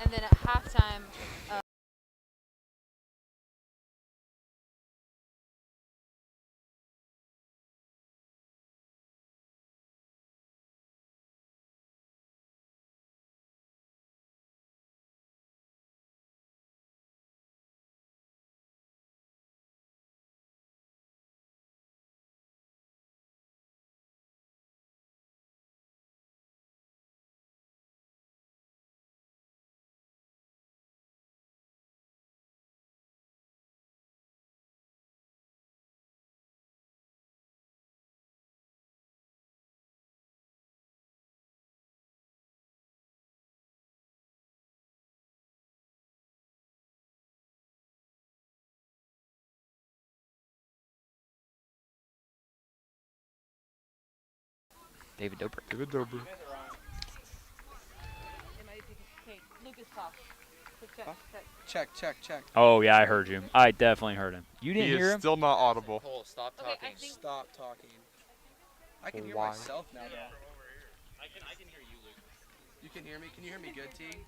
And then at halftime, David Dobrik. David Dobrik. okay, Lucas talk. Check, Huh? check. Check. Oh yeah, I heard you. I definitely heard him. You didn't He hear is him? still not audible. Cole, stop Okay, talking. I think Stop talking. I can hear Why? myself now. Yeah. Though. I can hear you, Lucas. You can hear me? Can you hear me good, T? You guys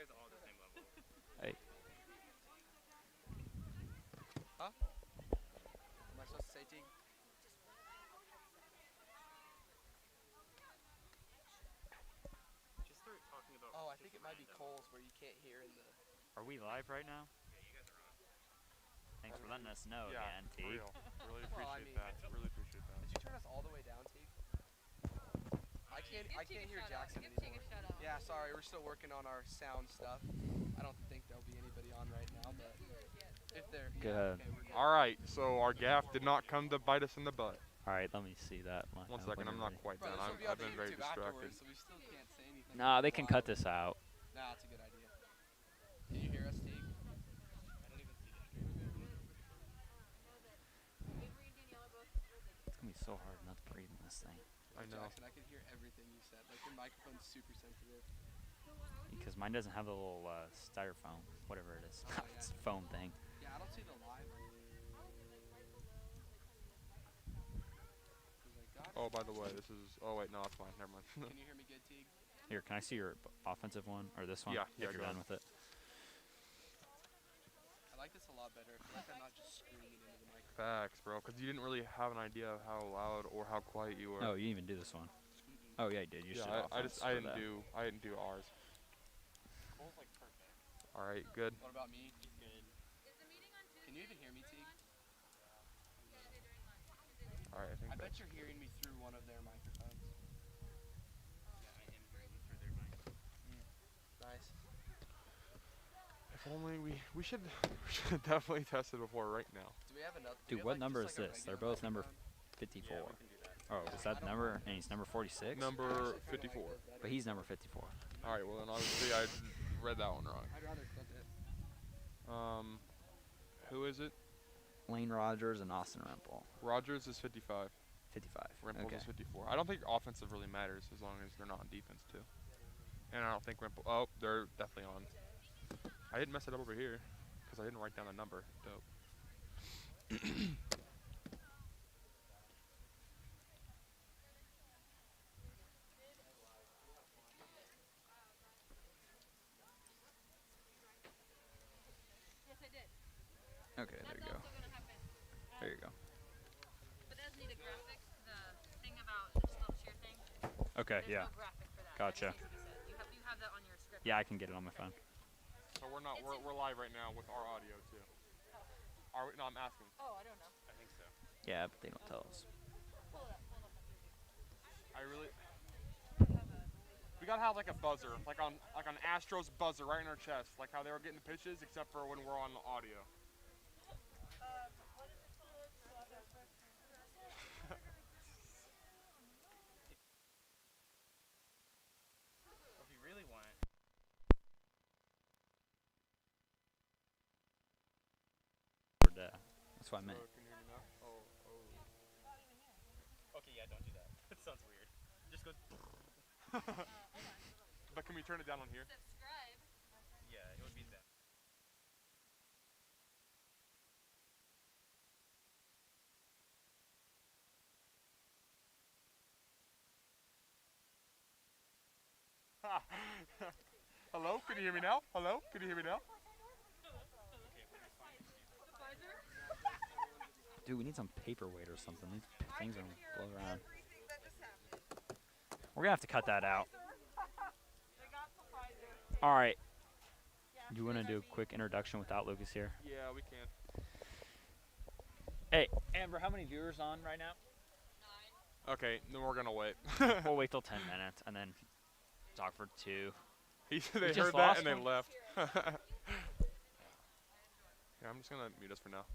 are all at the same level. Hey. Huh? Am I supposed to say T? Just start talking about. Oh, I think it might be Cole's where you can't hear in the. Are we live right now? Yeah, you guys are on. Thanks for letting us know Yeah, again, T. for real. Really Well, I appreciate mean- that. Really appreciate that. Did you turn us all the way down, T? I can't hear Jackson anymore. Yeah, sorry, we're still working on our sound stuff. I don't think there'll be anybody on right now, but if there, Go yeah, ahead. okay, we're good. All right, so our gaff did not come to bite us in the butt. All right, let me see that. One second, I'm not quite Bro, done. this will be I've on the been very YouTube distracted. afterwards, so we still can't say anything. Nah, they can cut wild. this out. Nah, it's a good idea. Can you hear us, T? I don't even see the stream. It's gonna be so hard not to breathe in this thing I know. Jackson, I can hear everything you said. Like your microphone's super sensitive. because mine doesn't have the little styrofoam, whatever it is, Oh, yeah. it's foam thing. Yeah, I don't see the live. 'Cause I got Oh, by the way, this is. Oh wait, no, it's fine. Never mind. Can you hear me good, Teague? Here, can I see your offensive one or this one? Yeah, if yeah, you're go done ahead. with it. I like this a lot better. I feel like I'm not just screaming into the microphone. Facts, bro, because you didn't really have an idea of how loud or how quiet you were. Oh, you didn't even do this one. Oh yeah, you did. You should Yeah, I offense I for didn't that. I didn't do ours. Cole's like perfect. All right, good. What about me? He's good. Can you even hear me, Teague? All right, I think I bet that's. you're hearing me through one of their microphones. Yeah, I am hearing you through their mic. Nice. If only we should definitely test it before right now. Do we have enough? Dude, what number is this? They're both number 54. Yeah, we can do that. Oh, is that number? And he's number 46? Number 54. But he's number 54. All right, well then obviously I read that one wrong. I'd rather clip it. Who is it? Lane Rogers and Austin Rempel. Rogers is 55. 55. Rempel Okay. is 54. I don't think offensive really matters as long as they're not on defense too. And I don't think Rempel. Oh, they're definitely on. I didn't mess it up over here because I didn't write down the number. Dope. Okay, there you go. There you go. Okay, yeah. Gotcha. You have that on your script. Yeah, I can get it on my phone. So we're live right now with our audio too. Are we? No, I'm asking. Oh, I don't know. I think so. Yeah, but they don't tell us. I really. We gotta have like a buzzer, like on Astros buzzer right in our chest, like how they were getting the pitches, except for when we're on audio. Or if you really want it. That's what I meant. So, can you hear me now? Oh. Okay, yeah, don't do that. That sounds weird. Just go. But can we turn it down on here? Yeah, it would be that. Hello, can you hear me now? Hello, can you hear me now? Dude, we need some paperweight or something. These things are gonna blow around. We're gonna have to cut that out. All right. Do you want to do a quick introduction without Lucas here? Yeah, we can. Hey, Amber, how many viewers on right now? Okay, then we're gonna wait. We'll wait till 10 minutes and then talk for 2. They just heard that lost and they one? left. Yeah, I'm just gonna mute us for now.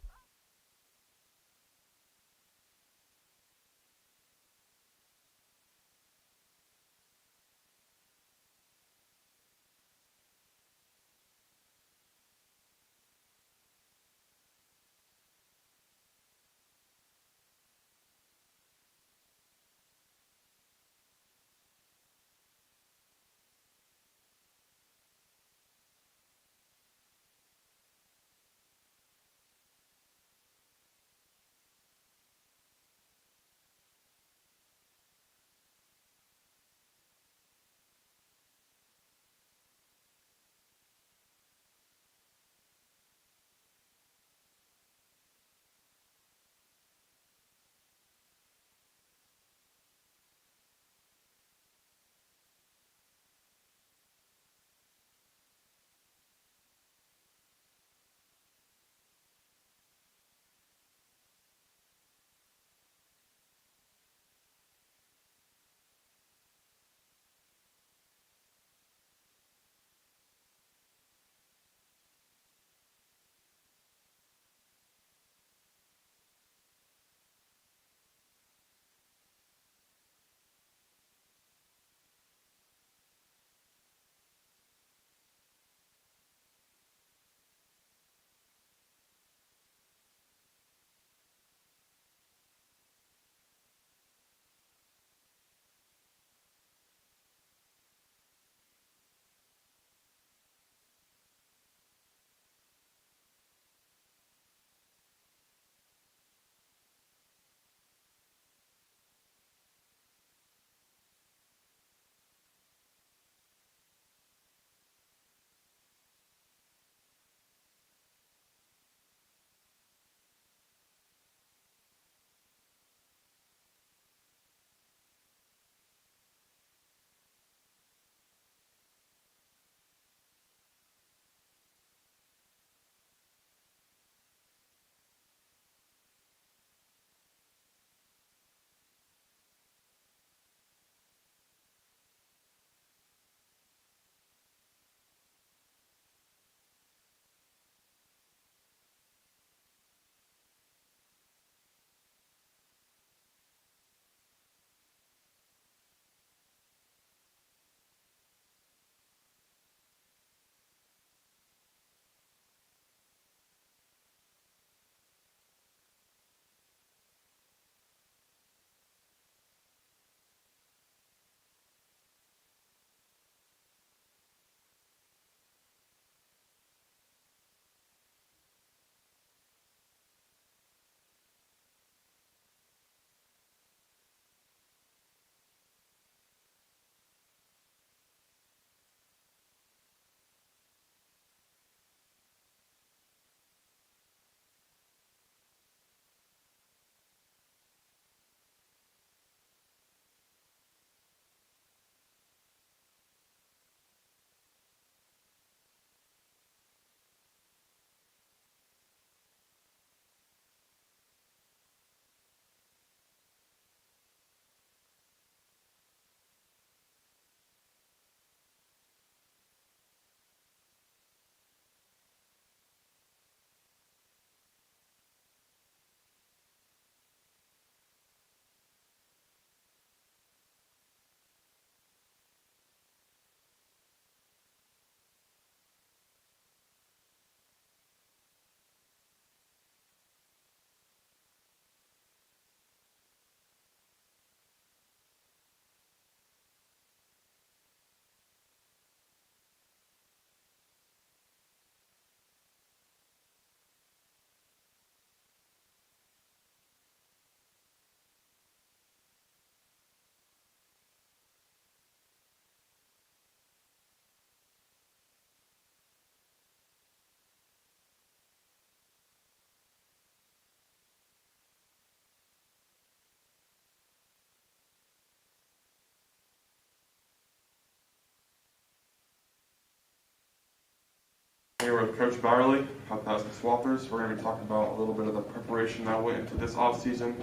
Here with Coach Bowerly of the Hesston Swathers. We're going to be talking about a little bit of the preparation that went into this offseason.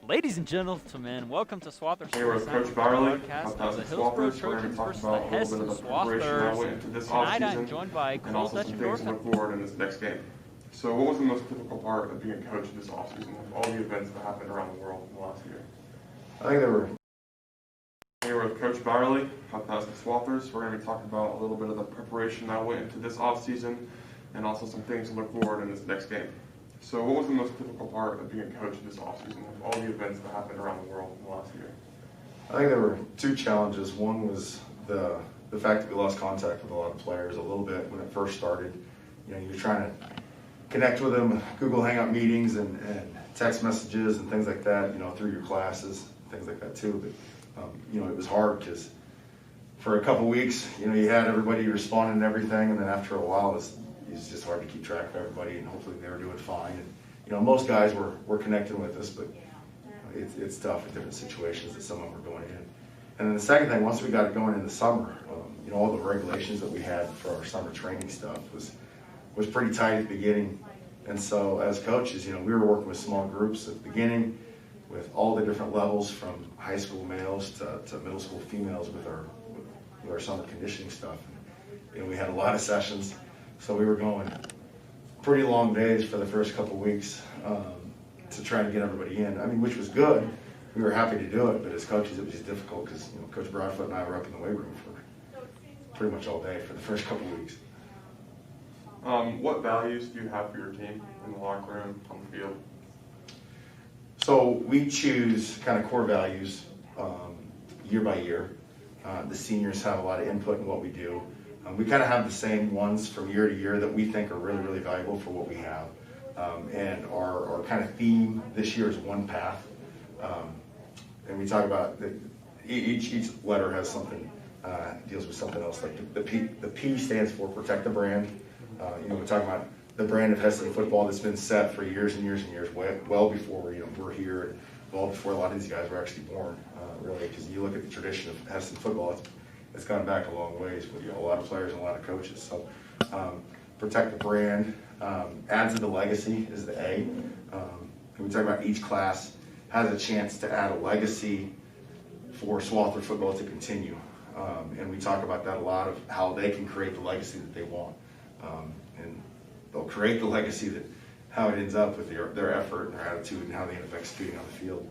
Ladies and gentlemen, welcome to Swathers Here with Sports Coach Network Bowerly broadcast of of the the Hesston Hillsboro Swathers. We're going to Trojans be talking versus the about a little bit Hesston of the preparation that went Swathers. into this Tonight I'm offseason joined by and Cole also some things to Dutchendorf. look forward in this next game. So what was the most difficult part of being a coach this offseason with all the events that happened around the world in the last year? I think there were. Here with Coach Bowerly of the Hesston Swathers. We're going to be talking about a little bit of the preparation that went into this offseason and also some things to look forward in this next game. So what was the most difficult part of being a coach this offseason with all the events that happened around the world in the last year? I think there were two challenges. One was the fact that we lost contact with a lot of players a little bit when it first started. You know, you're trying to connect with them, Google Hangout meetings and text messages and things like that, you know, through your classes, things like that too. But, you know, it was hard because for a couple weeks, you know, you had everybody responding to everything, and then after a while, it's just hard to keep track of everybody, and hopefully they were doing fine. And, you know, most guys were connecting with us, but it's tough in different situations that some of them were going in. And then the second thing, once we got it going in the summer, you know, all the regulations that we had for our summer training stuff was pretty tight at the beginning. And so as coaches, you know, we were working with small groups at the beginning with all the different levels from high school males to middle school females with our summer conditioning stuff. You know, we had a lot of sessions, so we were going pretty long days for the first couple weeks to try to get everybody in. I mean, which was good. We were happy to do it, but as coaches, it was just difficult because, you know, Coach Broadfoot and I were up in the weight room for pretty much all day for the first couple weeks. What values do you have for your team in the locker room, on the field? So we choose kind of core values year by year. The seniors have a lot of input in what we do. We kind of have the same ones from year to year that we think are really, really valuable for what we have. And our kind of theme this year is one path. And we talk about each letter has something, deals with something else. Like the P stands for protect the brand. You know, we're talking about the brand of Hesston football that's been set for years and years and years, well before we're here, and well before a lot of these guys were actually born, really. Because you look at the tradition of Hesston football, it's gone back a long ways with, you know, a lot of players and a lot of coaches. So protect the brand, add to the legacy is the A. And we talk about each class has a chance to add a legacy for Swather football to continue. And we talk about that a lot of how they can create the legacy that they want. And they'll create the legacy that how it ends up with their effort and their attitude and how they end up executing on the field.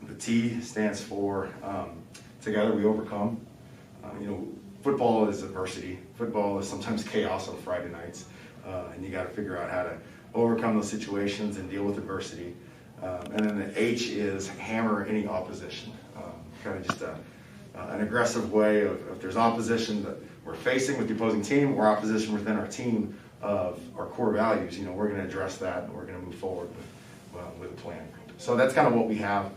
The T stands for together we overcome. You know, football is adversity. Football is sometimes chaos on Friday nights, and you got to figure out how to overcome those situations and deal with adversity. And then the H is hammer any opposition. Kind of just an aggressive way of if there's opposition that we're facing with the opposing team or opposition within our team of our core values, you know, we're going to address that and we're going to move forward with a plan. So that's kind of what we have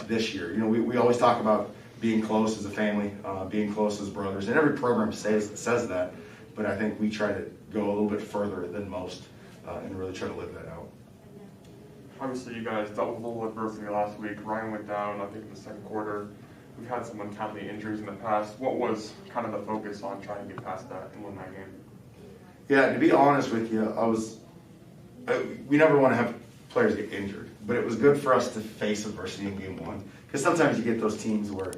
this year. You know, we always talk about being close as a family, being close as brothers, and every program says that, but I think we try to go a little bit further than most and really try to live that out. Obviously, you guys dealt with a little adversity last week. Ryan went down, I think, in the second quarter. We've had some untimely injuries in the past. What was kind of the focus on trying to get past that and win that game? Yeah, to be honest with you, we never want to have players get injured, but it was good for us to face adversity in game one, because sometimes you get those teams where,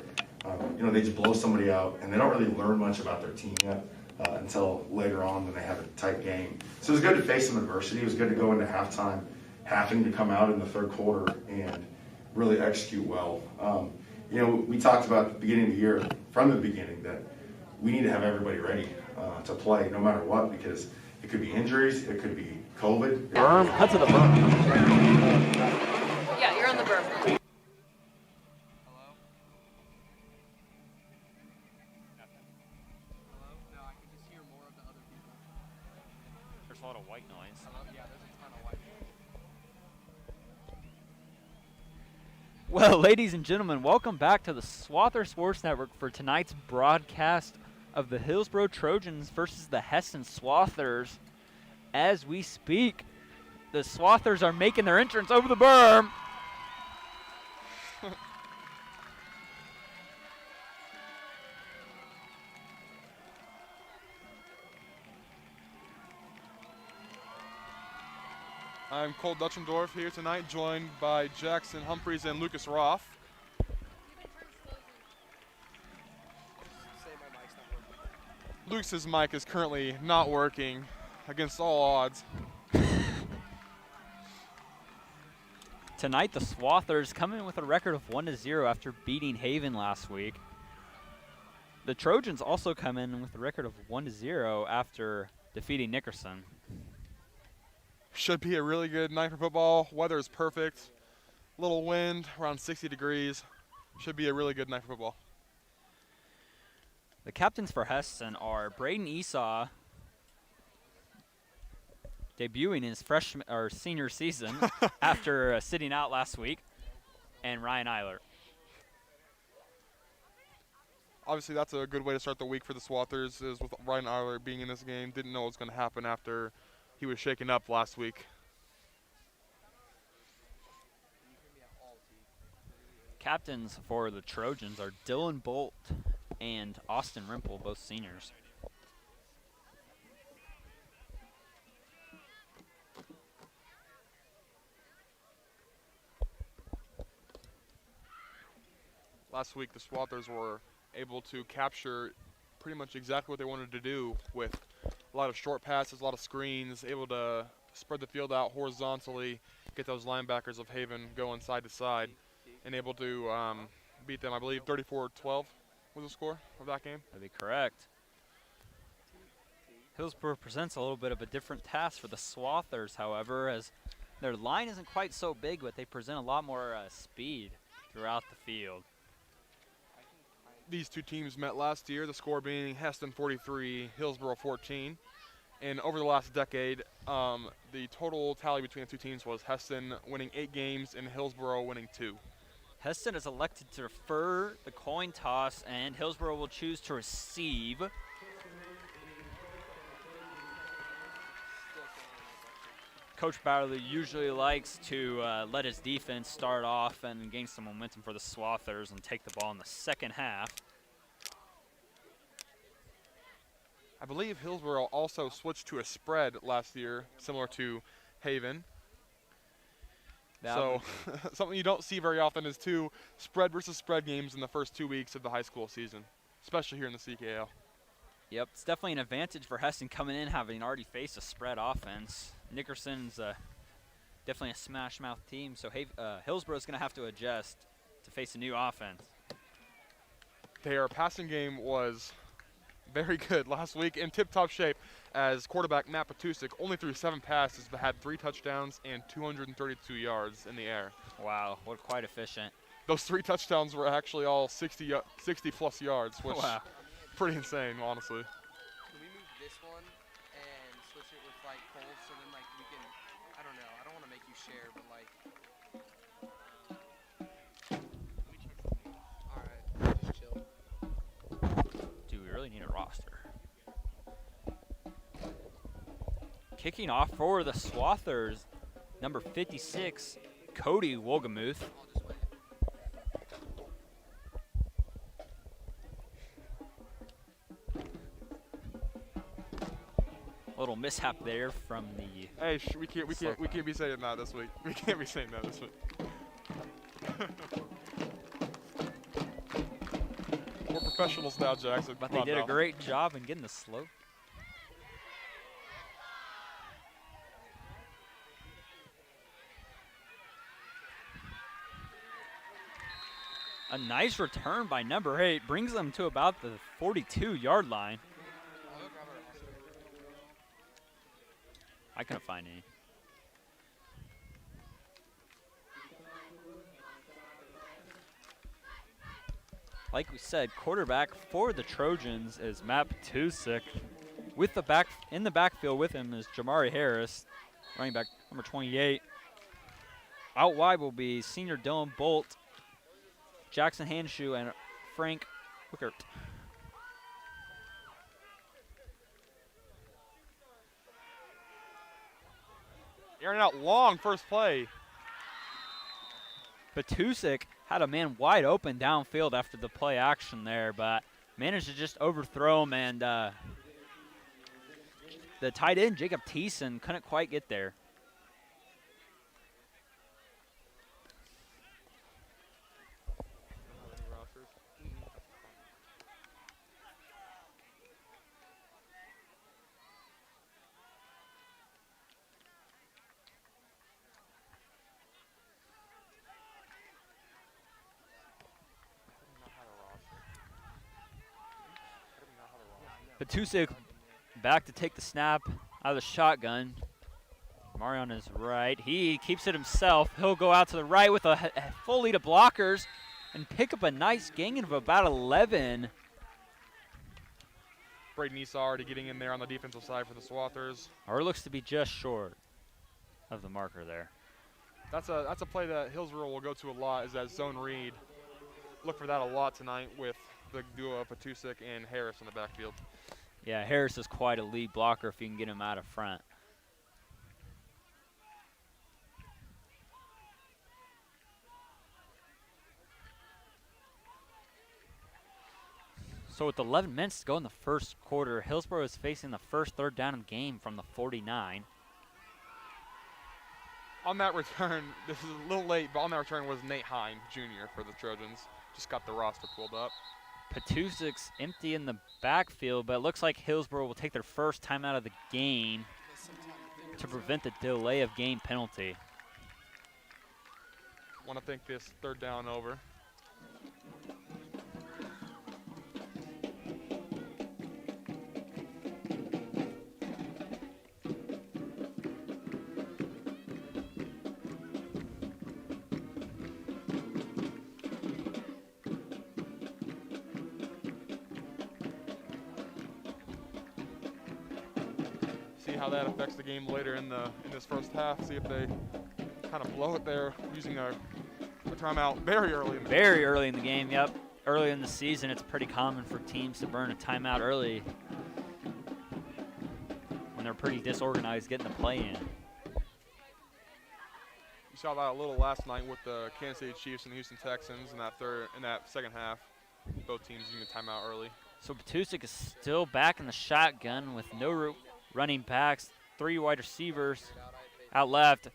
you know, they just blow somebody out and they don't really learn much about their team yet until later on when they have a tight game. So it was good to face some adversity. It was good to go into halftime having to come out in the third quarter and really execute well. You know, we talked about at the beginning of the year, from the beginning, that we need to have everybody ready to play no matter what, because it could be injuries, it could be COVID. Berm, cut to the berm. Yeah, you're on the berm. Hello? Hello? No, I can just hear more of the other people. There's a lot of white noise. Hello? Yeah, there's a ton of white people. Well, ladies and gentlemen, welcome back to the Swather Sports Network for tonight's broadcast of the Hillsboro Trojans versus the Hesston Swathers. As we speak, the Swathers are making their entrance over the berm. I'm Cole Dutchendorf here tonight, joined by Jackson Humphreys and Lucas Roth. Say my mic's not working. Luke's mic is currently not working against all odds. Tonight, the Swathers come in with a record of 1-0 after beating Haven last week. The Trojans also come in with a record of 1-0 after defeating Nickerson. Should be a really good night for football. Weather is perfect. Little wind, around 60 degrees. Should be a really good night for football. The captains for Hesston are Braden Esau, debuting his freshman or senior season after sitting out last week, and Ryan Eiler. Obviously, that's a good way to start the week for the Swathers, is with Ryan Eiler being in this game. Didn't know what was going to happen after he was shaken up last week. Captains for the Trojans are Dylan Bolt and Austin Rimple, both seniors. Last week, the Swathers were able to capture pretty much exactly what they wanted to do with a lot of short passes, a lot of screens, able to spread the field out horizontally, get those linebackers of Haven going side to side, and able to beat them. I believe 34-12 was the score of that game. That'd be correct. Hillsboro presents a little bit of a different task for the Swathers, however, as their line isn't quite so big, but they present a lot more speed throughout the field. These two teams met last year, the score being Hesston 43, Hillsboro 14. And over the last decade, the total tally between the two teams was Hesston winning 8 games and Hillsboro winning 2. Hesston is elected to defer the coin toss, and Hillsboro will choose to receive. Coach Barley usually likes to let his defense start off and gain some momentum for the Swathers and take the ball in the second half. I believe Hillsboro also switched to a spread last year, similar to Haven. So something you don't see very often is 2 spread versus spread games in the first 2 weeks of the high school season, especially here in the CKL. Yep, it's definitely an advantage for Hesston coming in having already faced a spread offense. Nickerson's definitely a smash-mouth team, so Hillsboro's going to have to adjust to face a new offense. Their passing game was very good last week, in tip-top shape, as quarterback Matt Patusik only threw 7 passes but had 3 touchdowns and 232 yards in the air. Wow, what quite efficient. Those 3 touchdowns were actually all 60-plus yards, which Wow. pretty insane, honestly. Can we move this one and switch it with like Cole so then like we can, I don't know, I don't want to make you share, but like. Alright, just chill. Do we really need a roster? Kicking off for the Swathers, number 56, Cody Wolgamuth. I'll just wait. Little mishap there from the. Hey, we can't be saying that this week. We can't be saying that this week. We're professionals now, Jackson. But Come they on did now. a great job in getting the slope. A nice return by number 8 brings them to about the 42-yard line. I'll go grab a roster. I couldn't find any. Like we said, quarterback for the Trojans is Matt Patusik. With the in the backfield with him is Jamari Harris, running back number 28. Out wide will be senior Dylan Bolt, Jackson Handshoe, and Frank Wickert. Airing out long first play. Patusik had a man wide open downfield after the play action there, but managed to just overthrow him, and the tight end, Jacob Thiessen, couldn't quite get there. Petusik back to take the snap out of the shotgun. Mario on his right. He keeps it himself. He'll go out to the right with a full lead of blockers and pick up a nice gain of about 11. Braden Esau already getting in there on the defensive side for the Swathers. Or it looks to be just short of the marker there. That's a play that Hillsboro will go to a lot, is that zone read. Look for that a lot tonight with the duo of Petusik and Harris in the backfield. Yeah, Harris is quite a lead blocker if you can get him out of front. So with 11 minutes to go in the first quarter, Hillsboro is facing the first third down in the game from the 49. On that return, this is a little late, but on that return was Nate Hine, Jr. for the Trojans. Just got the roster pulled up. Petusik's empty in the backfield, but it looks like Hillsboro will take their first time out of the game to prevent the delay of game penalty. Want to think this third down over. See how that affects the game later in this first half. See if they kind of blow it there using a timeout very early in the game. Very early in the game, yep. Early in the season, it's pretty common for teams to burn a timeout early when they're pretty disorganized getting the play in. You saw that a little last night with the Kansas City Chiefs and the Houston Texans in that second half. Both teams using a timeout early. So Petusik is still back in the shotgun with no running backs, 3 wide receivers out left.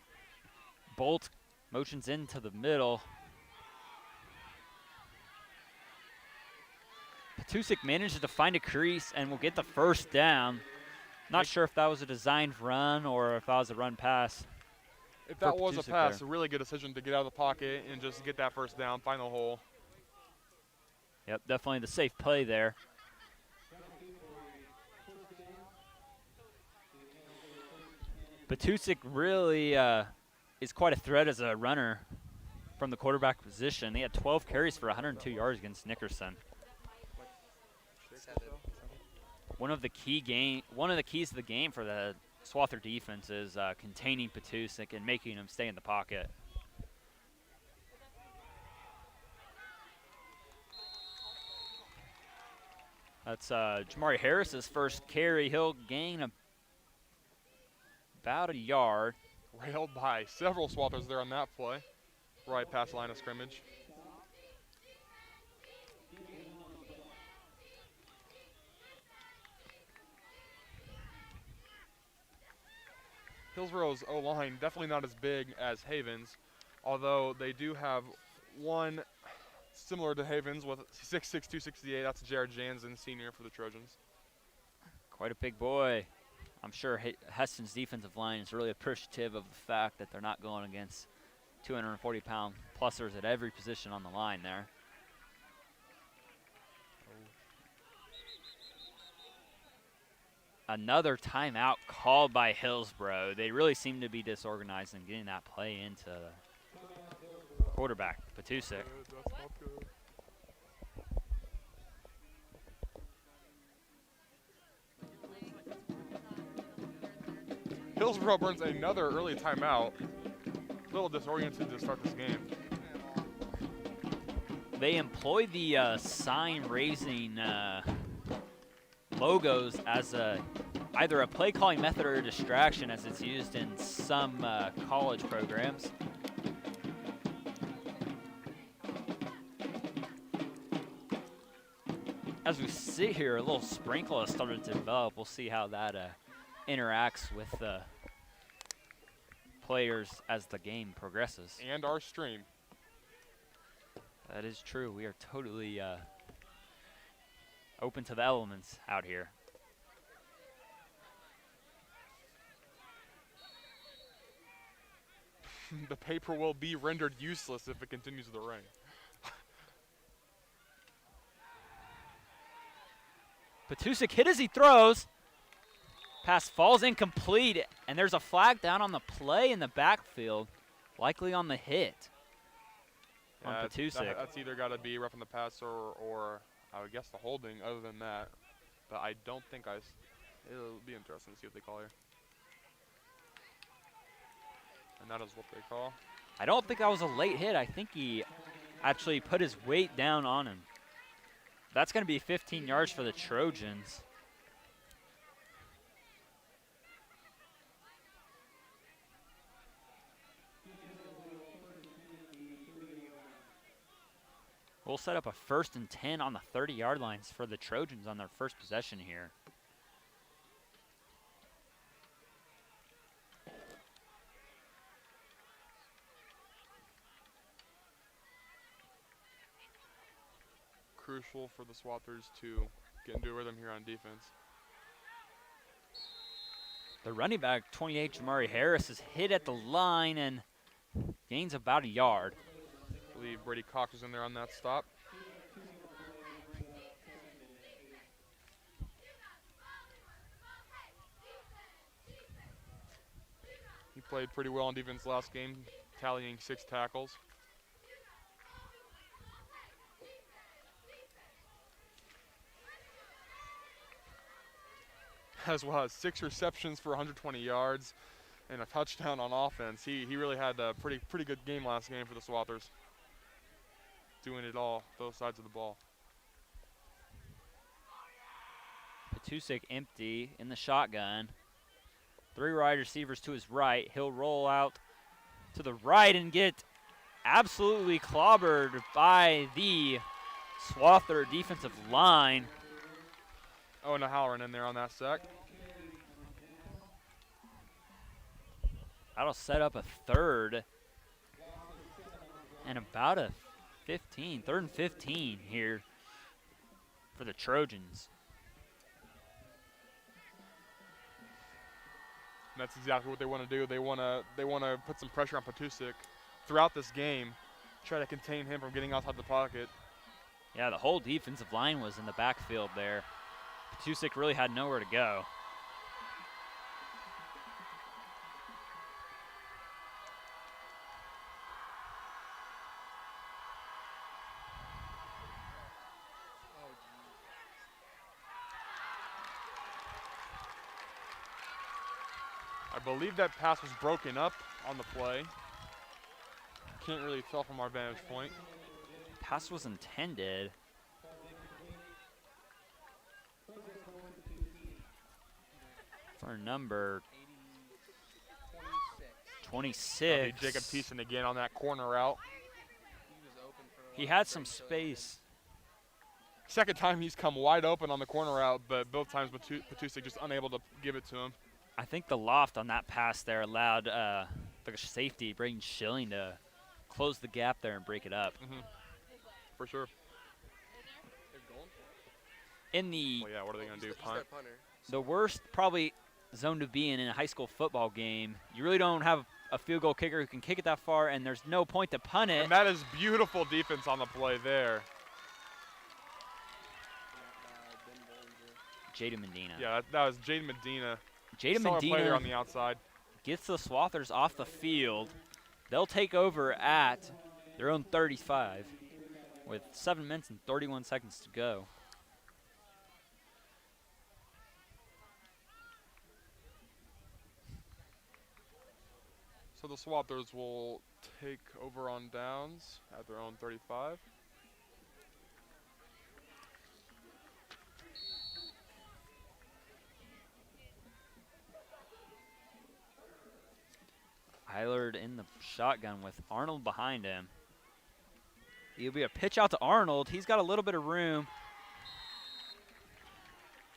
Bolt motions into the middle. Petusik manages to find a crease and will get the first down. Not sure if that was a designed run or if that was a run pass. If that for was a Petusik pass, there. a really good decision to get out of the pocket and just get that first down, find the hole. Yep, definitely the safe play there. Petusik really is quite a threat as a runner from the quarterback position. He had 12 carries for 102 yards against Nickerson. One of the keys of the game for the Swather defense is containing Petusik and making him stay in the pocket. That's Jamari Harris's first carry. He'll gain about a yard. Railed by several Swathers there on that play. Right past line of scrimmage. Hillsboro's O-line definitely not as big as Havens, although they do have one similar to Havens with 6'6", 268. That's Jared Jansen, senior for the Trojans. Quite a big boy. I'm sure Hesston's defensive line is really appreciative of the fact that they're not going against 240-pound plusers at every position on the line there. Another timeout called by Hillsboro. They really seem to be disorganized in getting that play into the quarterback, Petusik. That's not good. Hillsboro burns another early timeout. A little disoriented to start this game. They employ the sign-raising logos as either a play calling method or a distraction, as it's used in some college programs. As we see here, a little sprinkle has started to develop. We'll see how that interacts with the players as the game progresses. And our stream. That is true. We are totally open to the elements out here. The paper will be rendered useless if it continues to rain. Petusik hit as he throws. Pass falls incomplete, and there's a flag down on the play in the backfield, likely on the hit on Petusik. That's either got to be rough on the passer or I would guess the holding other than that. But I don't think it'll be interesting to see what they call here. And that is what they call. I don't think that was a late hit. I think he actually put his weight down on him. That's going to be 15 yards for the Trojans. We'll set up a 1st and 10 on the 30-yard lines for the Trojans on their first possession here. Crucial for the Swathers to get into a rhythm here on defense. The running back, 28, Jamari Harris, is hit at the line and gains about a yard. I believe Brady Cox was in there on that stop. He played pretty well on defense last game, tallying 6 tackles. As well as 6 receptions for 120 yards and a touchdown on offense. He really had a pretty good game last game for the Swathers. Doing it all, both sides of the ball. Petusik empty in the shotgun. 3 wide receivers to his right. He'll roll out to the right and get absolutely clobbered by the Swather defensive line. Oh, and a Halloran in there on that sack. That'll set up a 3rd and about a 15, 3rd and 15 here for the Trojans. And that's exactly what they want to do. They want to put some pressure on Petusik throughout this game, try to contain him from getting outside the pocket. Yeah, the whole defensive line was in the backfield there. Petusik really had nowhere to go. I believe that pass was broken up on the play. Can't really tell from our vantage point. Pass was intended. For number 26. Jacob Thiessen again on that corner route. He had some space. Second time he's come wide open on the corner route, but both times Petusik just unable to give it to him. I think the loft on that pass there allowed the safety, Braden Schilling, to close the gap there and break it up. For sure. In the Well, yeah, what are they going to do? Punt? the worst probably zone to be in a high school football game, you really don't have a field goal kicker who can kick it that far, and there's no point to punt it. And that is beautiful defense on the play there. Jaden Medina. Yeah, that was Jaden Medina. Jaden Solid play there Medina on the outside. gets the Swathers off the field. They'll take over at their own 35 with 7 minutes and 31 seconds to go. So the Swathers will take over on downs at their own 35. Eilert in the shotgun with Arnold behind him. It'll be a pitch out to Arnold. He's got a little bit of room.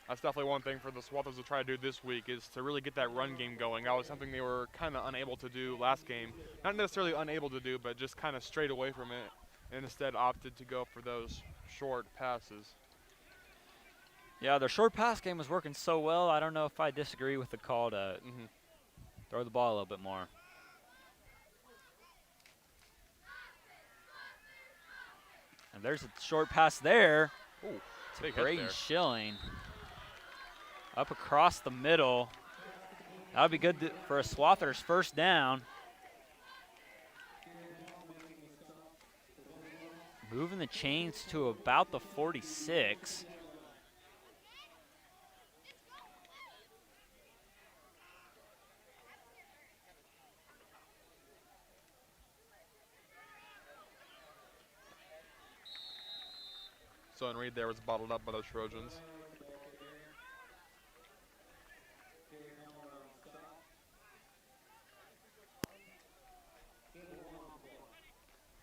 That's definitely one thing for the Swathers to try to do this week is to really get that run game going. That was something they were kind of unable to do last game. Not necessarily unable to do, but just kind of strayed away from it and instead opted to go for those short passes. Yeah, their short pass game was working so well. I don't know if I disagree with the call to throw the ball a little bit more. And there's a short pass there. Ooh, to big hit Braden there. Schilling. Up across the middle. That would be good for a Swathers first down. Moving the chains to about the 46. So and Reed there was bottled up by the Trojans.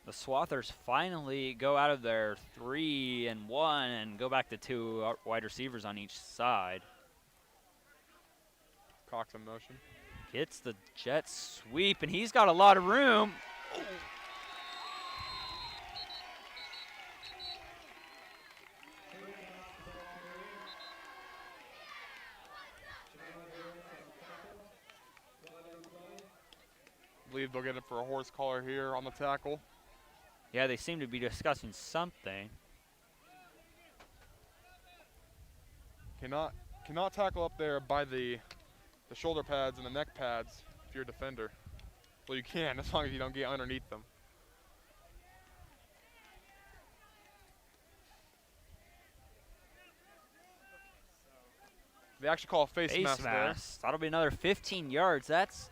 The Swathers finally go out of their 3-1 and go back to 2 wide receivers on each side. Cox in motion. Gets the jet sweep, and he's got a lot of room. I believe they'll get it for a horse collar here on the tackle. Yeah, they seem to be discussing something. Cannot tackle up there by the shoulder pads and the neck pads if you're a defender. Well, you can as long as you don't get underneath them. They actually call a face mask there. That'll be another 15 yards. That's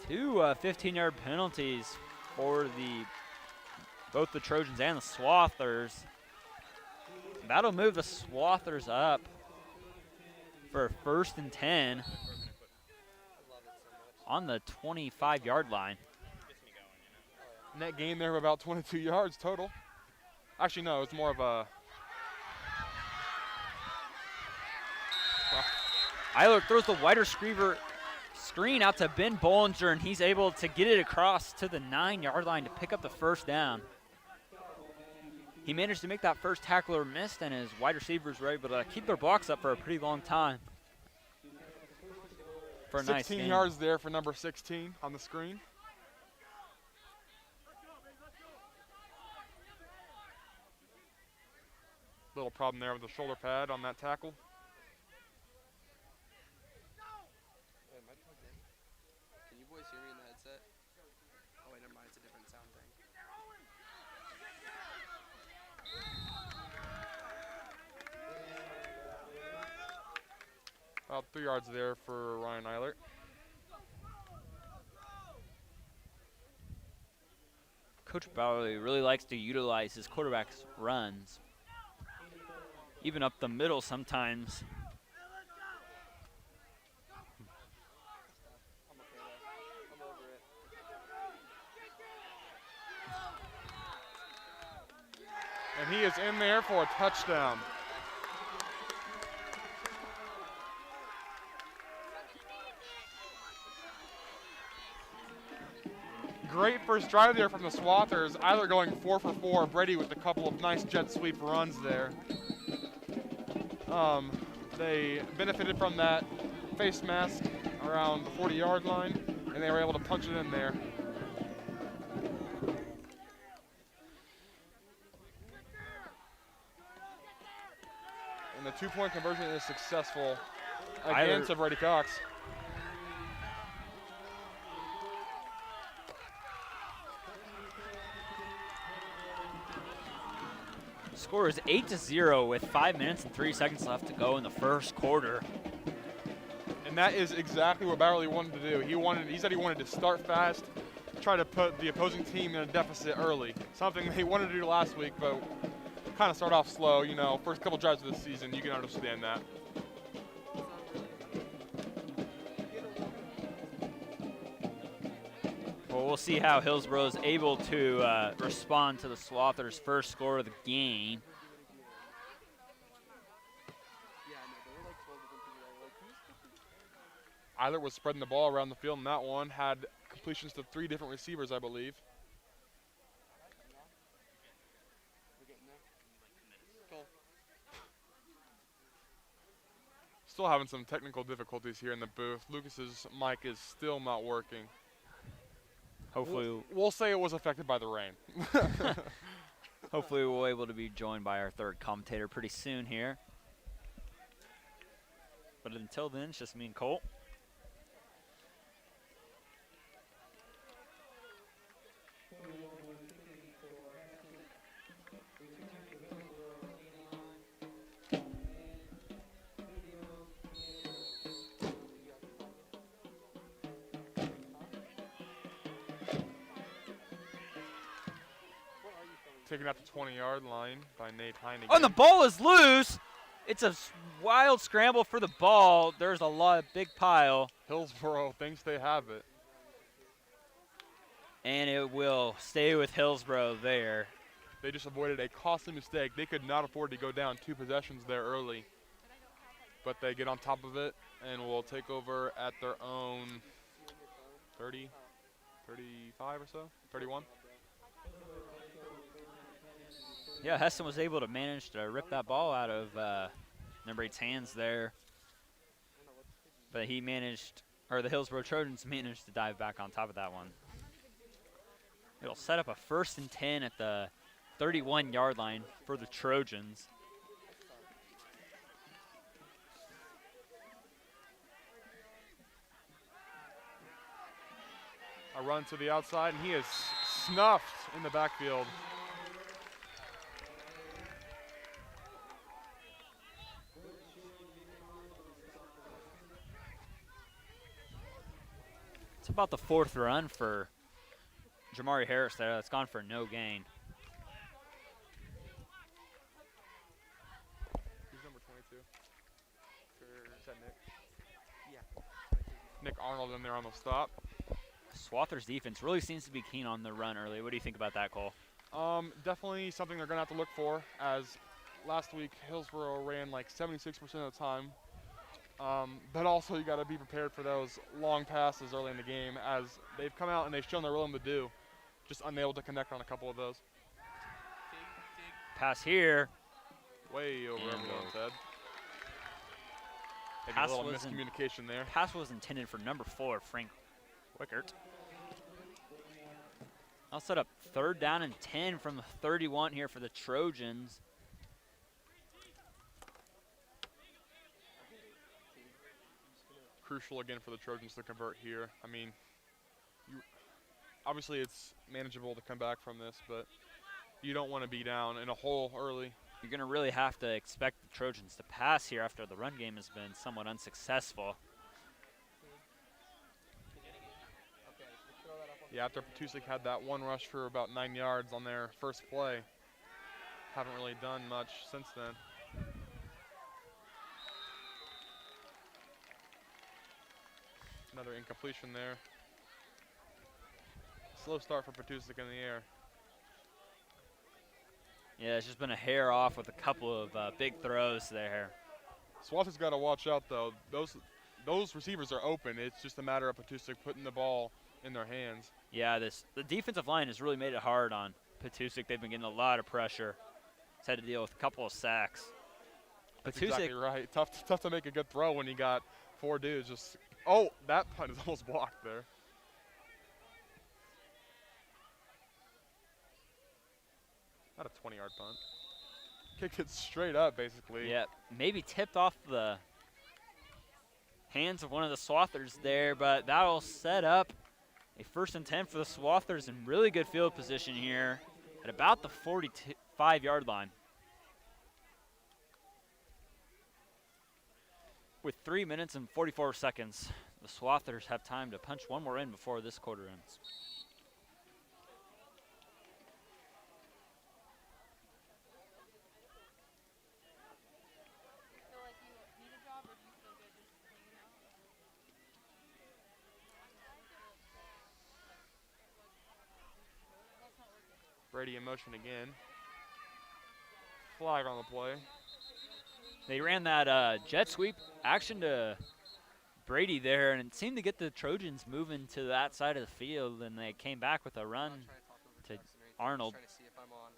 2 15-yard penalties for both the Trojans and the Swathers. That'll move the Swathers up for 1st and 10 on the 25-yard line. Net gain there of about 22 yards total. Actually, no, it's more of a... Eiler throws the wide receiver screen out to Ben Bollinger, and he's able to get it across to the 9-yard line to pick up the first down. He managed to make that first tackler missed, and his wide receivers were able to keep their blocks up for a pretty long time. For a 16 nice yards there for number 16 on the screen. Little problem there with the shoulder pad on that tackle. Wait, am I plugged in? Can you boys hear me in the headset? Oh wait, never mind, it's a different sound thing. About 3 yards there for Ryan Eilert. Coach Bowerly really likes to utilize his quarterback's runs, even up the middle sometimes. I'm okay though. I'm over it. And he is in there for a touchdown. Great first drive there from the Swathers. Eiler going 4 for 4. Brady with a couple of nice jet sweep runs there. They benefited from that face mask around the 40-yard line, and they were able to punch it in there. And the 2-point conversion is successful again to Brady Cox. Score is 8-0 with 5 minutes and 3 seconds left to go in the first quarter. And that is exactly what Bowerly wanted to do. He said he wanted to start fast, try to put the opposing team in a deficit early. Something they wanted to do last week, but kind of start off slow. You know, first couple drives of the season, you can understand that. Well, we'll see how Hillsboro is able to respond to the Swathers' first score of the game. Yeah, I know, there were like 12 different people that were like, who's Eilert was spreading the ball around the field in that one, had completions to 3 different receivers, I believe. We're getting there. Cool. Still having some technical difficulties here in the booth. Lucas's mic is still not working. Hopefully, We'll say it was affected by the rain. hopefully we'll be able to be joined by our third commentator pretty soon here. But until then, it's just me and Colt. Taken out the 20-yard line by Nate Heineken. Oh, and the ball is loose. It's a wild scramble for the ball. There's a lot of big pile. Hillsboro thinks they have it. And it will stay with Hillsboro there. They just avoided a costly mistake. They could not afford to go down 2 possessions there early. But they get on top of it and will take over at their own 30, 35 or so, 31. Yeah, Hesston was able to manage to rip that ball out of number 8's hands there. But he managed, or the Hillsboro Trojans managed to dive back on top of that one. It'll set up a 1st and 10 at the 31-yard line for the Trojans. A run to the outside, and he is snuffed in the backfield. It's about the 4th run for Jamari Harris there. That's gone for no gain. Who's number 22? Is that Nick? Yeah. Nick Arnold in there on the stop. Swather's defense really seems to be keen on the run early. What do you think about that, Cole? Definitely something they're going to have to look for, as last week Hillsboro ran like 76% of the time. But also you got to be prepared for those long passes early in the game, as they've come out and they've shown they're willing to do, just unable to connect on a couple of those. Pass here. Way over And everyone's head. Maybe a pass little wasn't- miscommunication there. Pass was intended for number 4, Frank Wickert. I'll set up 3rd down and 10 from the 31 here for the Trojans. Crucial again for the Trojans to convert here. I mean, obviously it's manageable to come back from this, but you don't want to be down in a hole early. You're going to really have to expect the Trojans to pass here after the run game has been somewhat unsuccessful. Yeah, after Petusik had that one rush for about 9 yards on their first play, haven't really done much since then. Another incompletion there. Slow start for Petusik in the air. Yeah, it's just been a hair off with a couple of big throws there. Swather's got to watch out, though. Those receivers are open. It's just a matter of Petusik putting the ball in their hands. Yeah, the defensive line has really made it hard on Petusik. They've been getting a lot of pressure. He's had to deal with a couple of sacks. That's Petusik, exactly right. Tough to make a good throw when you got 4 dudes just. Oh, that punt is almost blocked there. Not a 20-yard punt. Kicked it straight up, basically. yeah, maybe tipped off the hands of one of the Swathers there, but that'll set up a 1st and 10 for the Swathers in really good field position here at about the 45-yard line. With 3 minutes and 44 seconds, the Swathers have time to punch one more in before this quarter ends. Brady in motion again. Flag on the play. They ran that jet sweep action to Brady there, and it seemed to get the Trojans moving to that side of the field, and they came back with a run to Arnold. Trying to see if I'm on.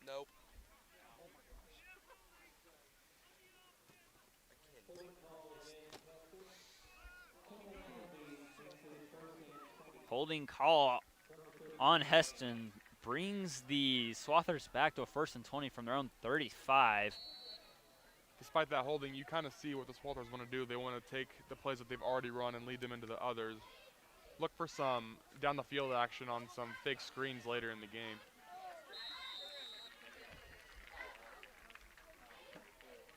Nope. Holding call on Hesston brings the Swathers back to a 1st and 20 from their own 35. Despite that holding, you kind of see what the Swathers want to do. They want to take the plays that they've already run and lead them into the others. Look for some down the field action on some fake screens later in the game.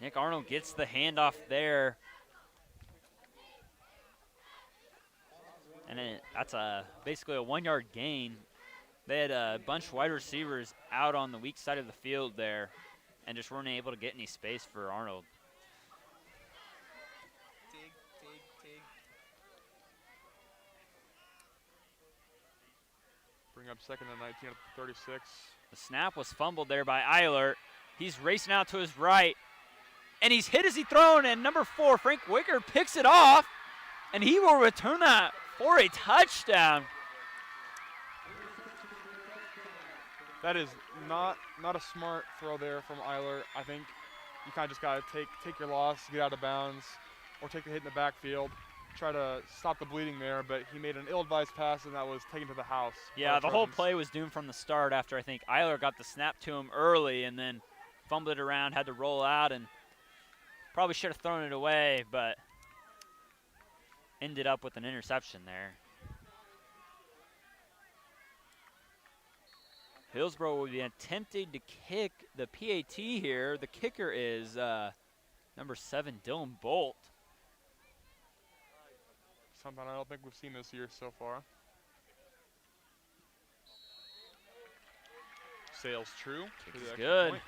Nick Arnold gets the handoff there. And then that's basically a 1-yard gain. They had a bunch of wide receivers out on the weak side of the field there and just weren't able to get any space for Arnold. Tig. Bring up 2nd and 19 at the 36. The snap was fumbled there by Eilert. He's racing out to his right, and he's hit as he thrown, and number 4, Frank Wicker, picks it off, and he will return that for a touchdown. That is not a smart throw there from Eilert. I think you kind of just got to take your loss, get out of bounds, or take the hit in the backfield. Try to stop the bleeding there, but he made an ill-advised pass, and that was taken to the house. Yeah, the whole play was doomed from the start after I think Eilert got the snap to him early and then fumbled it around, had to roll out, and probably should have thrown it away, but ended up with an interception there. Hillsboro will be attempting to kick the PAT here. The kicker is number 7, Dylan Bolt. Something I don't think we've seen this year so far. Sails true. Kick is good. Point.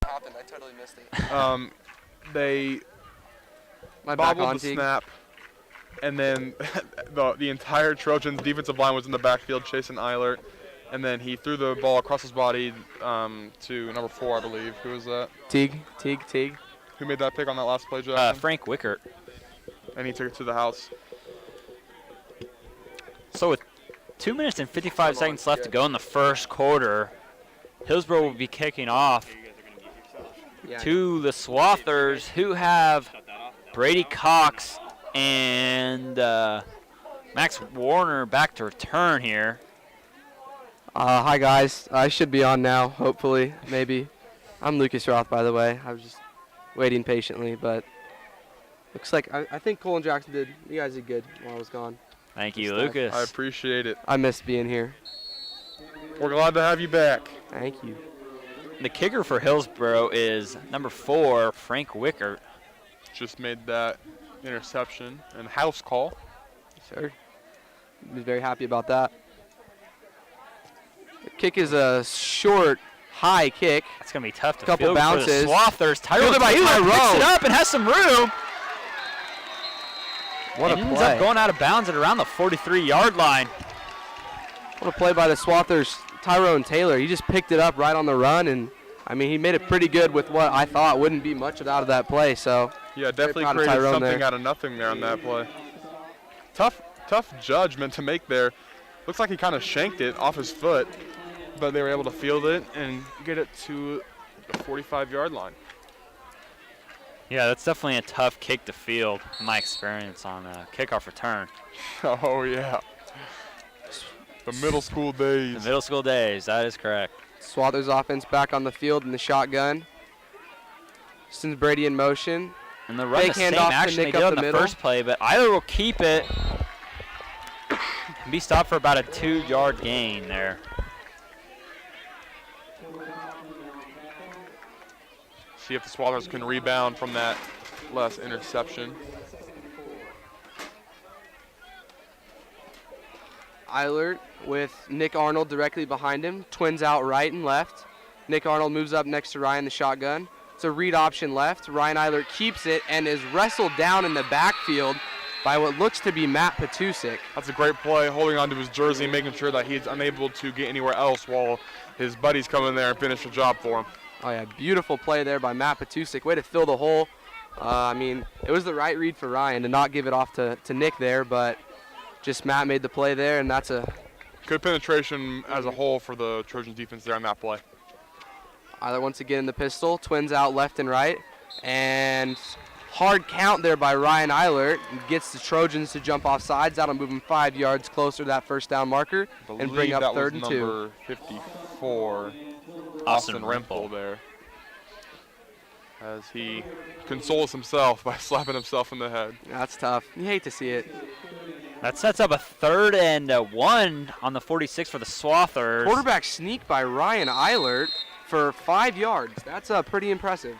Happened. I totally missed it. They My back bobbled on the Teague. snap, and then the entire Trojans defensive line was in the backfield chasing Eilert, and then he threw the ball across his body to number 4, I believe. Who was that? Teague. Who made that pick on that last play, Jackson? Frank Wickert. And he took it to the house. So with 2 minutes and 55 seconds left to go in the first quarter, Hillsboro will be kicking off to the Swathers, who have Brady Cox and Max Warner back to return here. Hi guys, I should be on now, hopefully, maybe. I'm Lucas Roth, by the way. I was just waiting patiently, but looks like I think Cole and Jackson did. You guys did good while I was gone. Thank you, Good stuff. Lucas. I appreciate it. I missed being here. We're glad to have you back. Thank you. The kicker for Hillsboro is number 4, Frank Wickert. Just made that interception and house call. Sure. I'm very happy about that. The kick is a short, high kick. It's going to be tough to Couple field for the bounces. Swathers. Fielded by Tyrone picks Tyrone. it up and has some room. What and a ends play. up going out of bounds at around the 43-yard line. What a play by the Swathers, Tyrone Taylor. He just picked it up right on the run, and I mean, he made it pretty good with what I thought wouldn't be much out of that play. So Yeah, definitely proud of created Tyrone something there. out of nothing there on that play. Tough judgment to make there. Looks like he kind of shanked it off his foot, but they were able to field it and get it to the 45-yard line. Yeah, that's definitely a tough kick to field, in my experience on kickoff return. Oh, yeah. The middle school days. The middle school days, that is correct. Swathers offense back on the field in the shotgun. Sends Brady in motion. And the run Fake the same handoff to action they Nick did up on the the middle. first play, but Eiler will keep it and be stopped for about a 2-yard gain there. See if the Swathers can rebound from that last interception. Eilert with Nick Arnold directly behind him. Twins out right and left. Nick Arnold moves up next to Ryan, the shotgun. It's a read option left. Ryan Eilert keeps it and is wrestled down in the backfield by what looks to be Matt Patusik. That's a great play, holding onto his jersey, making sure that he's unable to get anywhere else while his buddies come in there and finish the job for him. Oh, yeah, beautiful play there by Matt Patusik. Way to fill the hole. I mean, it was the right read for Ryan to not give it off to Nick there, but just Matt made the play there, and that's a good penetration as a whole for the Trojans defense there on that play. Either once again in the pistol, twins out left and right, and hard count there by Ryan Eilert. Gets the Trojans to jump off sides. That'll move them 5 yards closer to that first down marker and bring up that 3rd was and 2. number 54, Austin Rempel there, as he consoles himself by slapping himself in the head. That's tough. You hate to see it. That sets up a 3rd and 1 on the 46 for the Swathers. Quarterback sneak by Ryan Eilert for 5 yards. That's pretty impressive.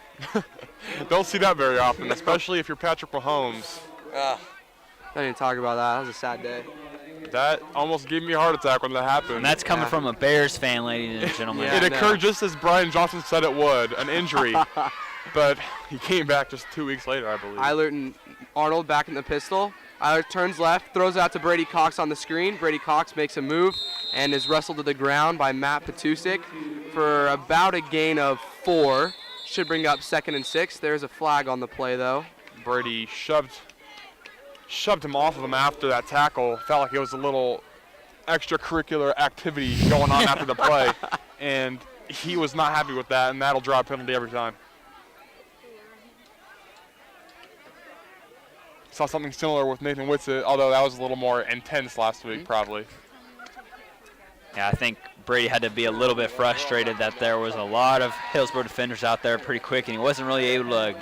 Don't see that very often, especially if you're Patrick Mahomes. I didn't talk about that. That was a sad day. That almost gave me a heart attack when that happened. And that's coming from a Bears fan, ladies and gentlemen. Yeah. It I know. occurred just as Brian Johnson said it would, an injury. But he came back just 2 weeks later, I believe. Eilert and Arnold back in the pistol. Eilert turns left, throws out to Brady Cox on the screen. Brady Cox makes a move and is wrestled to the ground by Matt Patusik for about a gain of 4. Should bring up 2nd and 6. There's a flag on the play, though. Brady shoved him off of him after that tackle. Felt like it was a little extracurricular activity going on after the play. And he was not happy with that, and that'll draw a penalty every time. Saw something similar with Nathan Whitsitt, although that was a little more intense last week, probably. Yeah, I think Brady had to be a little bit frustrated that there was a lot of Hillsboro defenders out there pretty quick, and he wasn't really able to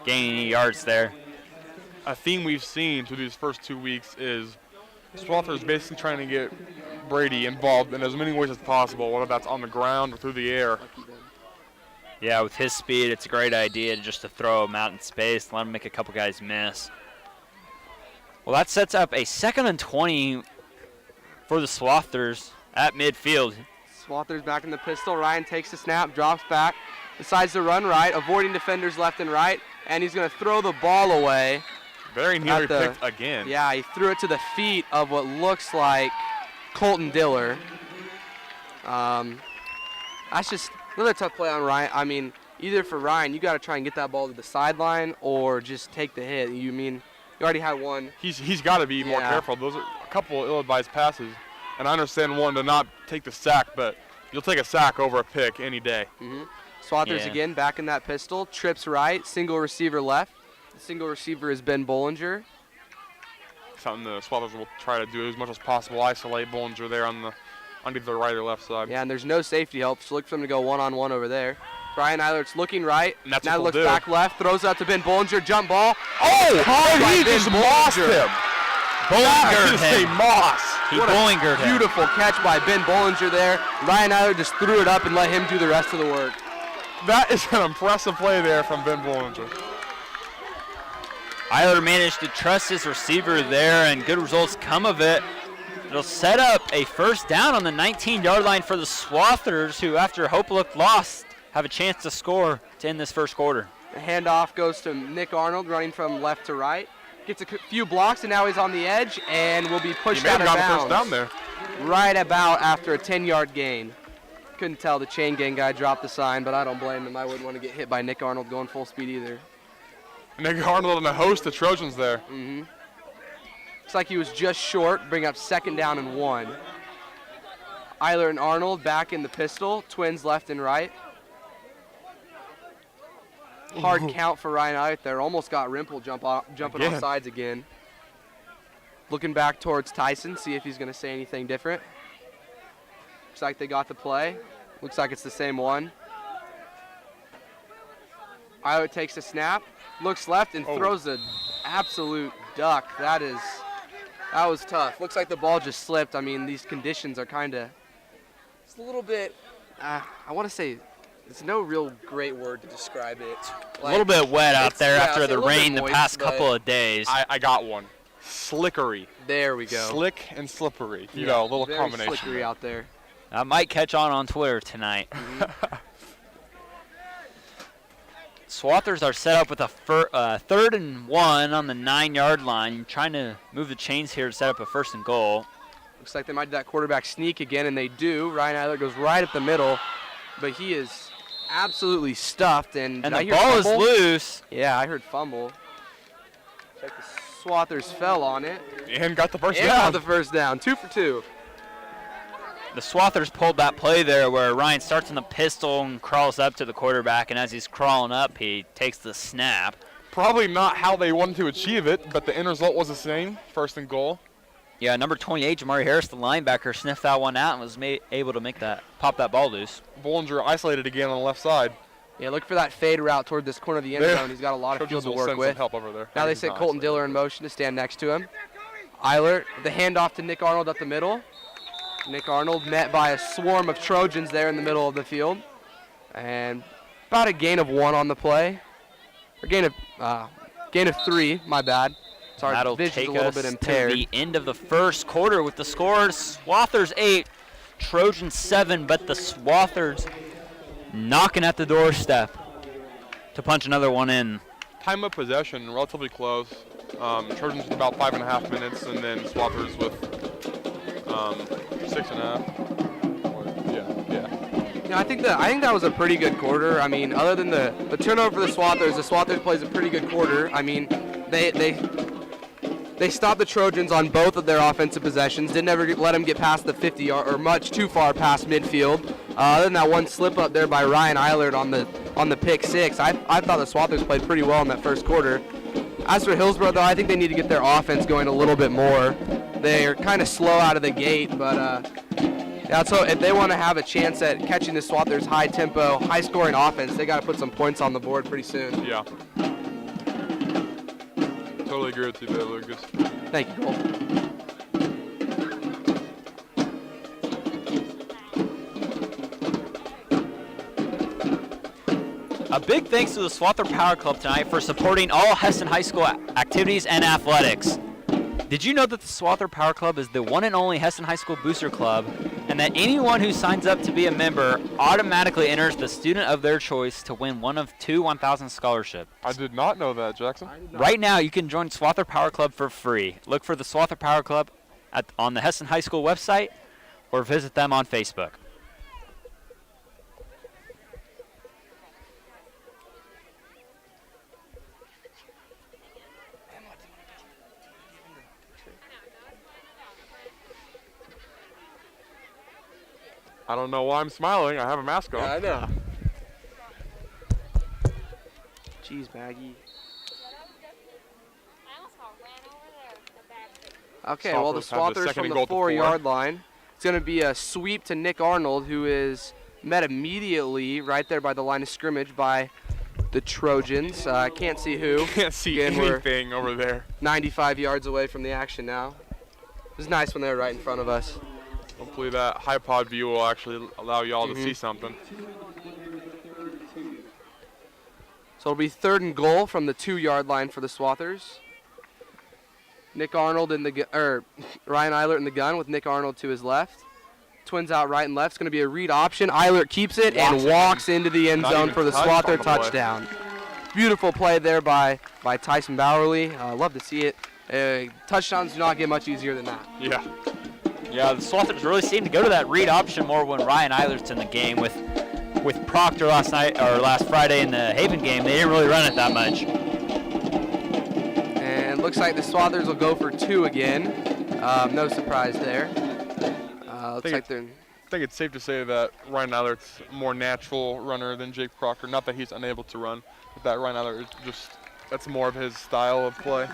gain any yards there. A theme we've seen through these first 2 weeks is Swathers basically trying to get Brady involved in as many ways as possible, whether that's on the ground or through the air. Yeah, with his speed, it's a great idea just to throw him out in space, let him make a couple guys miss. Well, that sets up a 2nd and 20 for the Swathers at midfield. Swathers back in the pistol. Ryan takes the snap, drops back, decides to run right, avoiding defenders left and right, and he's going to throw the ball away. Very nearly the- picked again. Yeah, he threw it to the feet of what looks like Colton Diller. That's just another tough play on Ryan. I mean, either for Ryan, you got to try and get that ball to the sideline or just take the hit. You already had one. He's got to be more Yeah. careful. Those are a couple of ill-advised passes. And I understand one to not take the sack, but you'll take a sack over a pick any day. Swathers Yeah. again back in that pistol. Trips right, single receiver left. The single receiver is Ben Bollinger. Something the Swathers will try to do as much as possible, isolate Bollinger there on either the right or left side. Yeah, and there's no safety help, so look for him to go one-on-one over there. Brian Eilert's looking right. And that's now what looks we'll do. back left, throws out to Ben Bollinger, jump ball. Oh, Caught by he Ben just lost Bollinger. him. That is a moss. He What a Bollingered him. beautiful catch by Ben Bollinger there. Ryan Eiler just threw it up and let him do the rest of the work. That is an impressive play there from Ben Bollinger. Eiler managed to trust his receiver there, and good results come of it. It'll set up a first down on the 19-yard line for the Swathers, who, after hope looked lost, have a chance to score to end this first quarter. The handoff goes to Nick Arnold running from left to right. Gets a few blocks, and now he's on the edge and will be He pushed may out have of gotten a first bounds. down there. Right about after a 10-yard gain. Couldn't tell the chain gang guy dropped the sign, but I don't blame him. I wouldn't want to get hit by Nick Arnold going full speed either. Nick Arnold and a host of Trojans there. Looks like he was just short, bring up 2nd down and 1. Eiler and Arnold back in the pistol, twins left and right. Hard count for Ryan out there. Almost got Rimple jumping Again. off sides again. Looking back towards Tyson, see if he's going to say anything different. Looks like they got the play. Looks like it's the same one. Eiler takes the snap, looks left, and throws an absolute duck. That was tough. Looks like the ball just slipped. I mean, these conditions are kind of, it's a little bit, I want to say, it's no real great word to describe it. A little bit wet out it's- there yeah, after it's a the little bit rain the moist, past but- couple of days. I got one. Slickery. There we go. Slick and slippery. You know, a little Very combination. slickery out there. I might catch on Twitter tonight. Swathers are set up with a 3rd and 1 on the 9-yard line, trying to move the chains here to set up a 1st and goal. Looks like they might do that quarterback sneak again, and they do. Ryan Eiler goes right up the middle, but he is absolutely stuffed. And the ball is loose. Yeah, I heard fumble. Check the Swathers fell on it. And got the first And down. got the first down. 2 for 2. The Swathers pulled that play there where Ryan starts in the pistol and crawls up to the quarterback, and as he's crawling up, he takes the snap. Probably not how they wanted to achieve it, but the end result was the same, 1st and goal. Yeah, number 28, Jamari Harris, the linebacker, sniffed that one out and was able to pop that ball loose. Bollinger isolated again on the left side. Yeah, look for that fade route toward this corner of the end zone. He's got a lot of field Trojans to will work send with. some help over there. Now they He's sent not Colton isolated. Diller in motion to stand next to him. Eiler, the handoff to Nick Arnold up the middle. Nick Arnold met by a swarm of Trojans there in the middle of the field. And about a gain of 1 on the play. Or gain of 3, my bad. Sorry, That'll vision's take a little us bit to impaired. the end of the 1st quarter with the scores. Swathers 8, Trojans 7, but the Swathers knocking at the doorstep to punch another one in. Time of possession, relatively close. Trojans with about 5.5 minutes, and then Swathers with 6.5. Yeah. I think that was a pretty good quarter. I mean, other than the turnover for the Swathers plays a pretty good quarter. I mean, they stopped the Trojans on both of their offensive possessions. Didn't ever let them get past the 50-yard or much too far past midfield. Other than that one slip up there by Ryan Eilert on the pick 6, I thought the Swathers played pretty well in that 1st quarter. As for Hillsboro, though, I think they need to get their offense going a little bit more. They're kind of slow out of the gate, but so if they want to have a chance at catching the Swathers' high-tempo, high-scoring offense, they got to put some points on the board pretty soon. Yeah. Totally agree with you there, Lucas. Thank you, Cole. A big thanks to the Swather Power Club tonight for supporting all Hesston High School activities and athletics. Did you know that the Swather Power Club is the one and only Hesston High School Booster Club, and that anyone who signs up to be a member automatically enters the student of their choice to win one of 2 1,000 scholarships? I did not know that, Jackson. Right now, you can join Swather Power Club for free. Look for the Swather Power Club on the Hesston High School website or visit them on Facebook. I don't know why I'm smiling. I have a mask on. Yeah, I know. Jeez, Maggie. Okay, well, the Swathers have the Swathers second from and the goal at the 4-yard line. It's going to be a sweep to Nick Arnold, who is met immediately right there by the line of scrimmage by the Trojans. I can't see who. Can't see Again, we're anything over there. 95 yards away from the action now. It was nice when they were right in front of us. Hopefully that high pod view will actually allow y'all to Mm-hmm. see something. So it'll be 3rd and goal from the 2-yard line for the Swathers. Nick Arnold Ryan Eilert in the gun with Nick Arnold to his left. Twins out right and left. It's going to be a read option. Eilert keeps it and walks into the end Not zone even for the touched on Swather the play. touchdown. Beautiful play there by Tyson Bowerly. Love to see it. Touchdowns do not get much easier than that. Yeah. Yeah, the Swathers really seem to go to that read option more when Ryan Eilert's in the game. With Proctor last Friday in the Haven game, they didn't really run it that much. And looks like the Swathers will go for 2 again. No surprise there. Looks like they're... I think it's safe to say that Ryan Eilert's a more natural runner than Jake Proctor. Not that he's unable to run, but that Ryan Eilert is just, that's more of his style of play.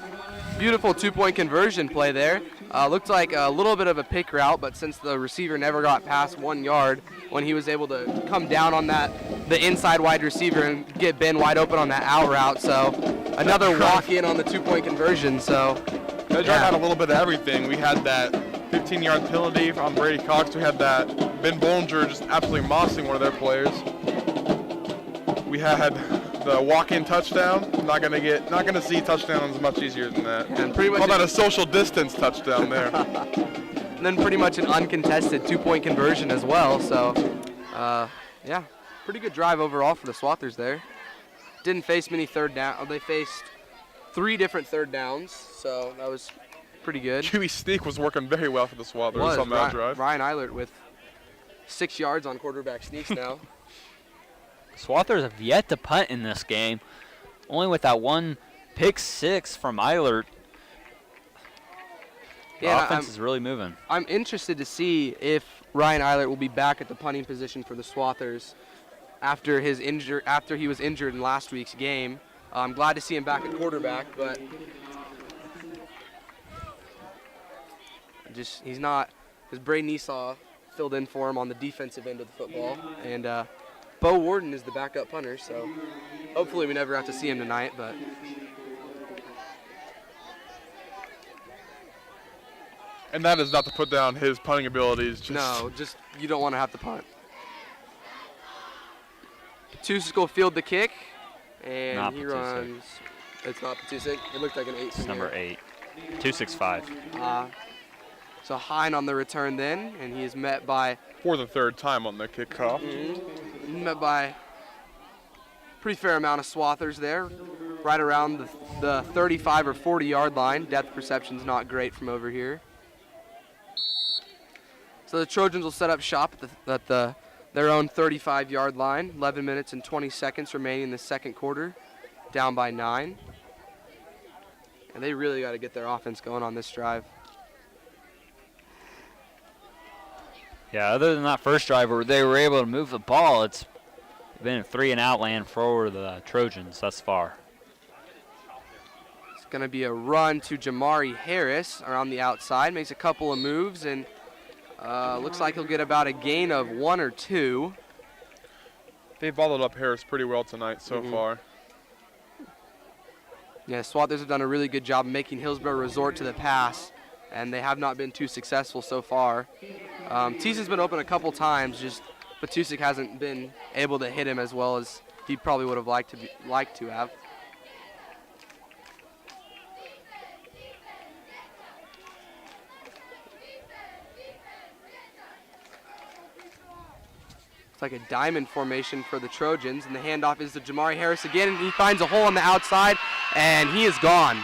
Beautiful 2-point conversion play there. Looked like a little bit of a pick route, but since the receiver never got past 1 yard, when he was able to come down on the inside wide receiver and get Ben wide open on that out route. So another walk in on the 2-point conversion. So They tried out a little bit of everything. We had that 15-yard penalty on Brady Cox. We had that Ben Bollinger just absolutely mossing one of their players. We had the walk-in touchdown. Not gonna see touchdowns much easier than that. And pretty much Call that a social distance touchdown there. and then pretty much an uncontested 2-point conversion as well. So yeah, pretty good drive overall for the Swathers there. didn't face many third down. They faced 3 different third downs, so that was pretty good. QB sneak was working very well for the Swathers on that drive. Ryan Eilert with 6 yards on quarterback sneaks now. Swathers have yet to punt in this game, only with that one pick 6 from Eilert. The offense is really moving. I'm interested to see if Ryan Eilert will be back at the punting position for the Swathers after he was injured in last week's game. I'm glad to see him back at quarterback, but he's not, because Braden Esau filled in for him on the defensive end of the football, and Bo Warden is the backup punter, so hopefully we never have to see him tonight, but And that is not to put down his punting abilities. no, just you don't want to have to punt. Petusik will field the kick, and Not he Petusik. runs. It's not Petusik. It looked like an 8. It's number 8, 265. So Hine on the return then, and he is met by for the 3rd time on the kickoff. met by pretty fair amount of Swathers there, right around the 35 or 40 yard line. Depth perception's not great from over here. So the Trojans will set up shop at their own 35-yard line. 11 minutes and 20 seconds remaining in the second quarter, down by 9. And they really got to get their offense going on this drive. Yeah, other than that first drive where they were able to move the ball, it's been a 3-and-out land for the Trojans thus far. It's going to be a run to Jamari Harris around the outside. Makes a couple of moves, and looks like he'll get about a gain of 1 or 2. They've balled up Harris pretty well tonight so far. Yeah, Swathers have done a really good job making Hillsboro resort to the pass, and they have not been too successful so far. Teason's been open a couple times, just Petusik hasn't been able to hit him as well as he probably would have liked to have. It's like a diamond formation for the Trojans, and the handoff is to Jamari Harris again, and he finds a hole on the outside, and he is gone.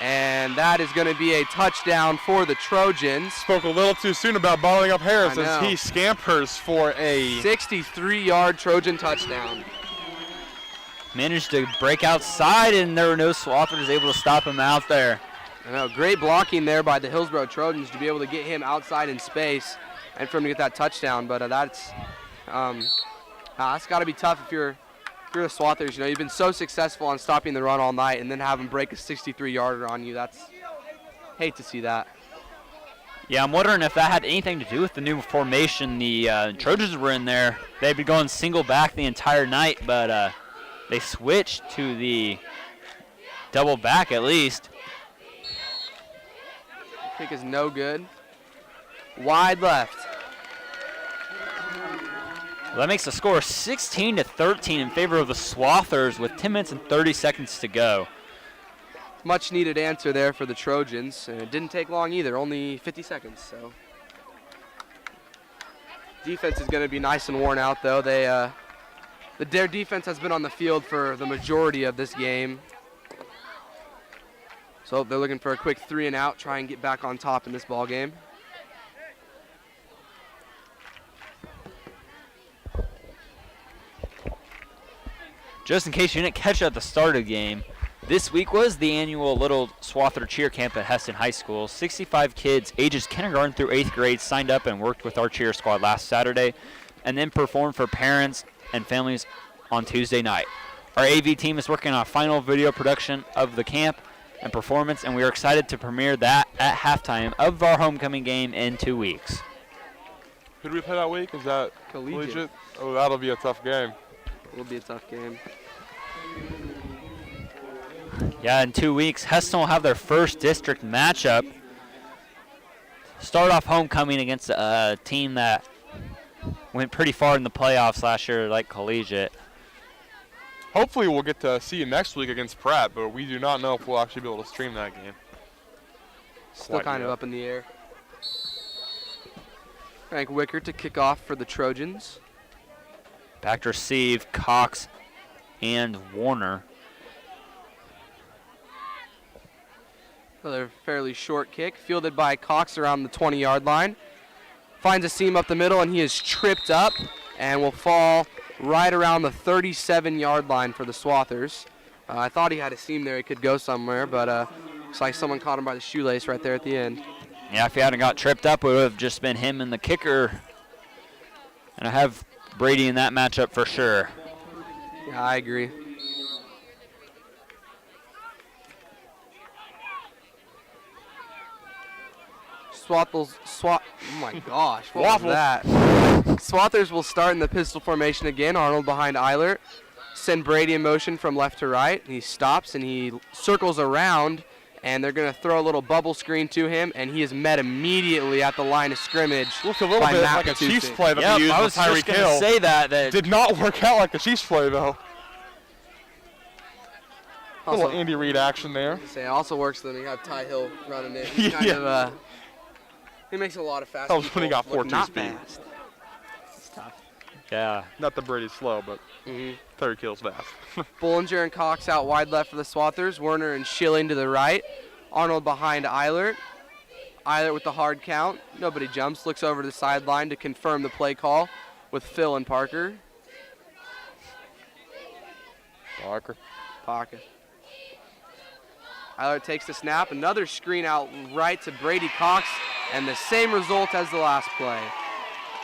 And that is going to be a touchdown for the Trojans. Spoke a little too soon about balling up Harris I as know. he scampers for a 63-yard Trojan touchdown. Managed to break outside, and there were no Swathers able to stop him out there. I know, great blocking there by the Hillsboro Trojans to be able to get him outside in space and for him to get that touchdown. But that's got to be tough if you're the Swathers. You know, you've been so successful on stopping the run all night, and then have them break a 63-yarder on you. Hate to see that. Yeah, I'm wondering if that had anything to do with the new formation. The Trojans were in there. They'd been going single back the entire night, but they switched to the double back at least. Kick is no good. Wide left. Well, that makes the score 16-13 in favor of the Swathers with 10 minutes and 30 seconds to go. Much needed answer there for the Trojans, and it didn't take long either, only 50 seconds. So defense is going to be nice and worn out though. Their defense has been on the field for the majority of this game. So they're looking for a quick 3-and-out, try and get back on top in this ball game. Just in case you didn't catch it at the start of the game, this week was the annual Little Swather Cheer Camp at Hesston High School. 65 kids ages kindergarten through 8th grade signed up and worked with our cheer squad last Saturday and then performed for parents and families on Tuesday night. Our AV team is working on a final video production of the camp and performance, and we are excited to premiere that at halftime of our homecoming game in 2 weeks. Who do we play that week? Is that Collegiate. Oh, that'll be a tough game. It'll be a tough game. Yeah, in 2 weeks, Hesston will have their first district matchup. Start off homecoming against a team that went pretty far in the playoffs last year, like Collegiate. Hopefully we'll get to see you next week against Pratt, but we do not know if we'll actually be able to stream that game. Still kind of up in the air. Frank Wicker to kick off for the Trojans. Back to receive, Cox. and Warner. Another fairly short kick, fielded by Cox around the 20-yard line. Finds a seam up the middle, and he is tripped up and will fall right around the 37-yard line for the Swathers. I thought he had a seam there. He could go somewhere, but looks like someone caught him by the shoelace right there at the end. Yeah, if he hadn't got tripped up, it would have just been him and the kicker. And I have Brady in that matchup for sure. Yeah, I agree. Oh my gosh, what was that? Swathers will start in the pistol formation again. Arnold behind Eilert. Send Brady in motion from left to right. He stops and he circles around, and they're going to throw a little bubble screen to him, and he is met immediately at the line of scrimmage. Looked a little bit like a Chiefs play that Yep, we used I with was just Tyreek going to Hill. say that. Did not work out like a Chiefs play, though. A little Also, Andy Reid action there. it also works when you have Ty Hill running it. He kind of, he makes a lot of fast That was when he people got look 14 not speed. fast. It's tough. Yeah. Not that Brady's slow, but Tyreek Hill's fast. Bollinger and Cox out wide left for the Swathers. Werner and Schilling to the right. Arnold behind Eilert. Eilert with the hard count. Nobody jumps. Looks over to the sideline to confirm the play call with Phil and Parker. Parker. Eilert takes the snap. Another screen out right to Brady Cox. And the same result as the last play.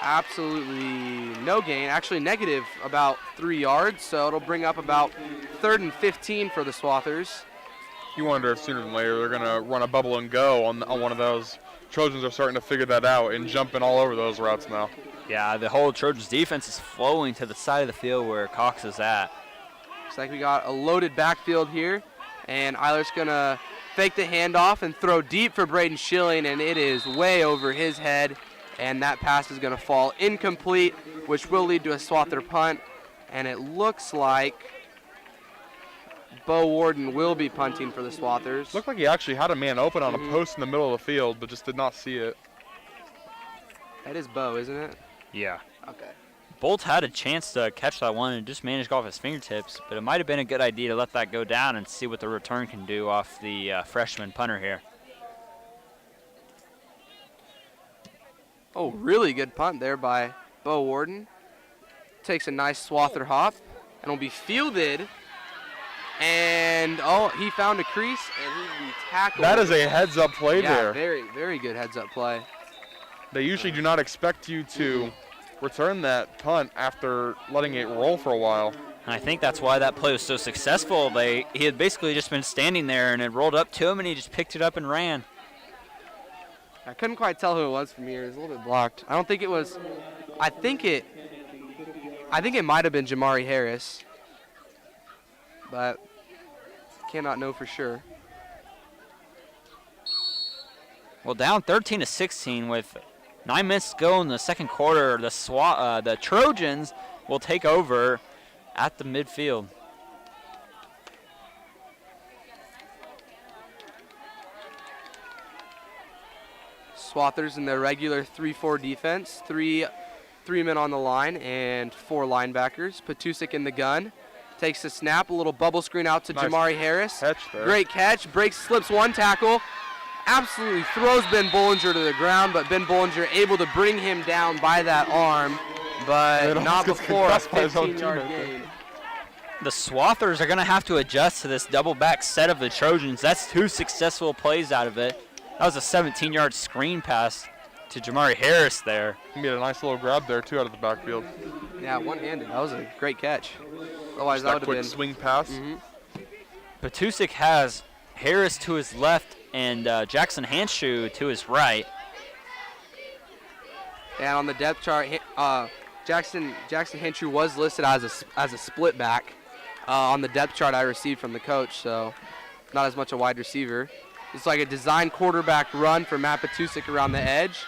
Absolutely no gain. Actually negative about 3 yards. So it'll bring up about 3rd and 15 for the Swathers. You wonder if sooner than later they're going to run a bubble and go on one of those. Trojans are starting to figure that out and jumping all over those routes now. Yeah, the whole Trojans defense is flowing to the side of the field where Cox is at. Looks like we got a loaded backfield here. And Eilert's going to fake the handoff and throw deep for Braden Schilling, and it is way over his head. And that pass is going to fall incomplete, which will lead to a Swather punt. And it looks like Bo Warden will be punting for the Swathers. Looked like he actually had a man open on a post in the middle of the field, but just did not see it. That is Bo, isn't it? Yeah. Okay. Bolt had a chance to catch that one and just managed off his fingertips, but it might have been a good idea to let that go down and see what the return can do off the freshman punter here. Oh, really good punt there by Bo Warden. Takes a nice Swather hop and will be fielded. And, oh, he found a crease and he'll be tackled. That is a heads-up play yeah, there. very, very good heads-up play. They usually do not expect you to return that punt after letting it roll for a while. And I think that's why that play was so successful. He had basically just been standing there and it rolled up to him and he just picked it up and ran. I couldn't quite tell who it was from here. It was a little bit blocked. I don't think it was. I think it might have been Jamari Harris, but cannot know for sure. Well, down 13-16 with 9 minutes to go in the second quarter, the Trojans will take over at the midfield. Swathers in their regular 3-4 defense, three men on the line and 4 linebackers. Patusik in the gun, takes the snap, a little bubble screen out to Nice Jamari Harris. catch there. Great catch, slips one tackle, absolutely throws Ben Bollinger to the ground, but Ben Bollinger able to bring him down by that arm, but It not almost gets before a concussed by his own 15-yard teammate there. gain. The Swathers are going to have to adjust to this double back set of the Trojans. That's 2 successful plays out of it. That was a 17-yard screen pass to Jamari Harris there. He made a nice little grab there, too, out of the backfield. Yeah, one-handed. That was a great catch. Otherwise, Just that that would have quick been. swing pass. Patusik has Harris to his left and Jackson Hanshoe to his right. And on the depth chart, Jackson Henshaw was listed as a split back on the depth chart I received from the coach, so not as much a wide receiver. It's like a design quarterback run for Matt Patusik around the edge.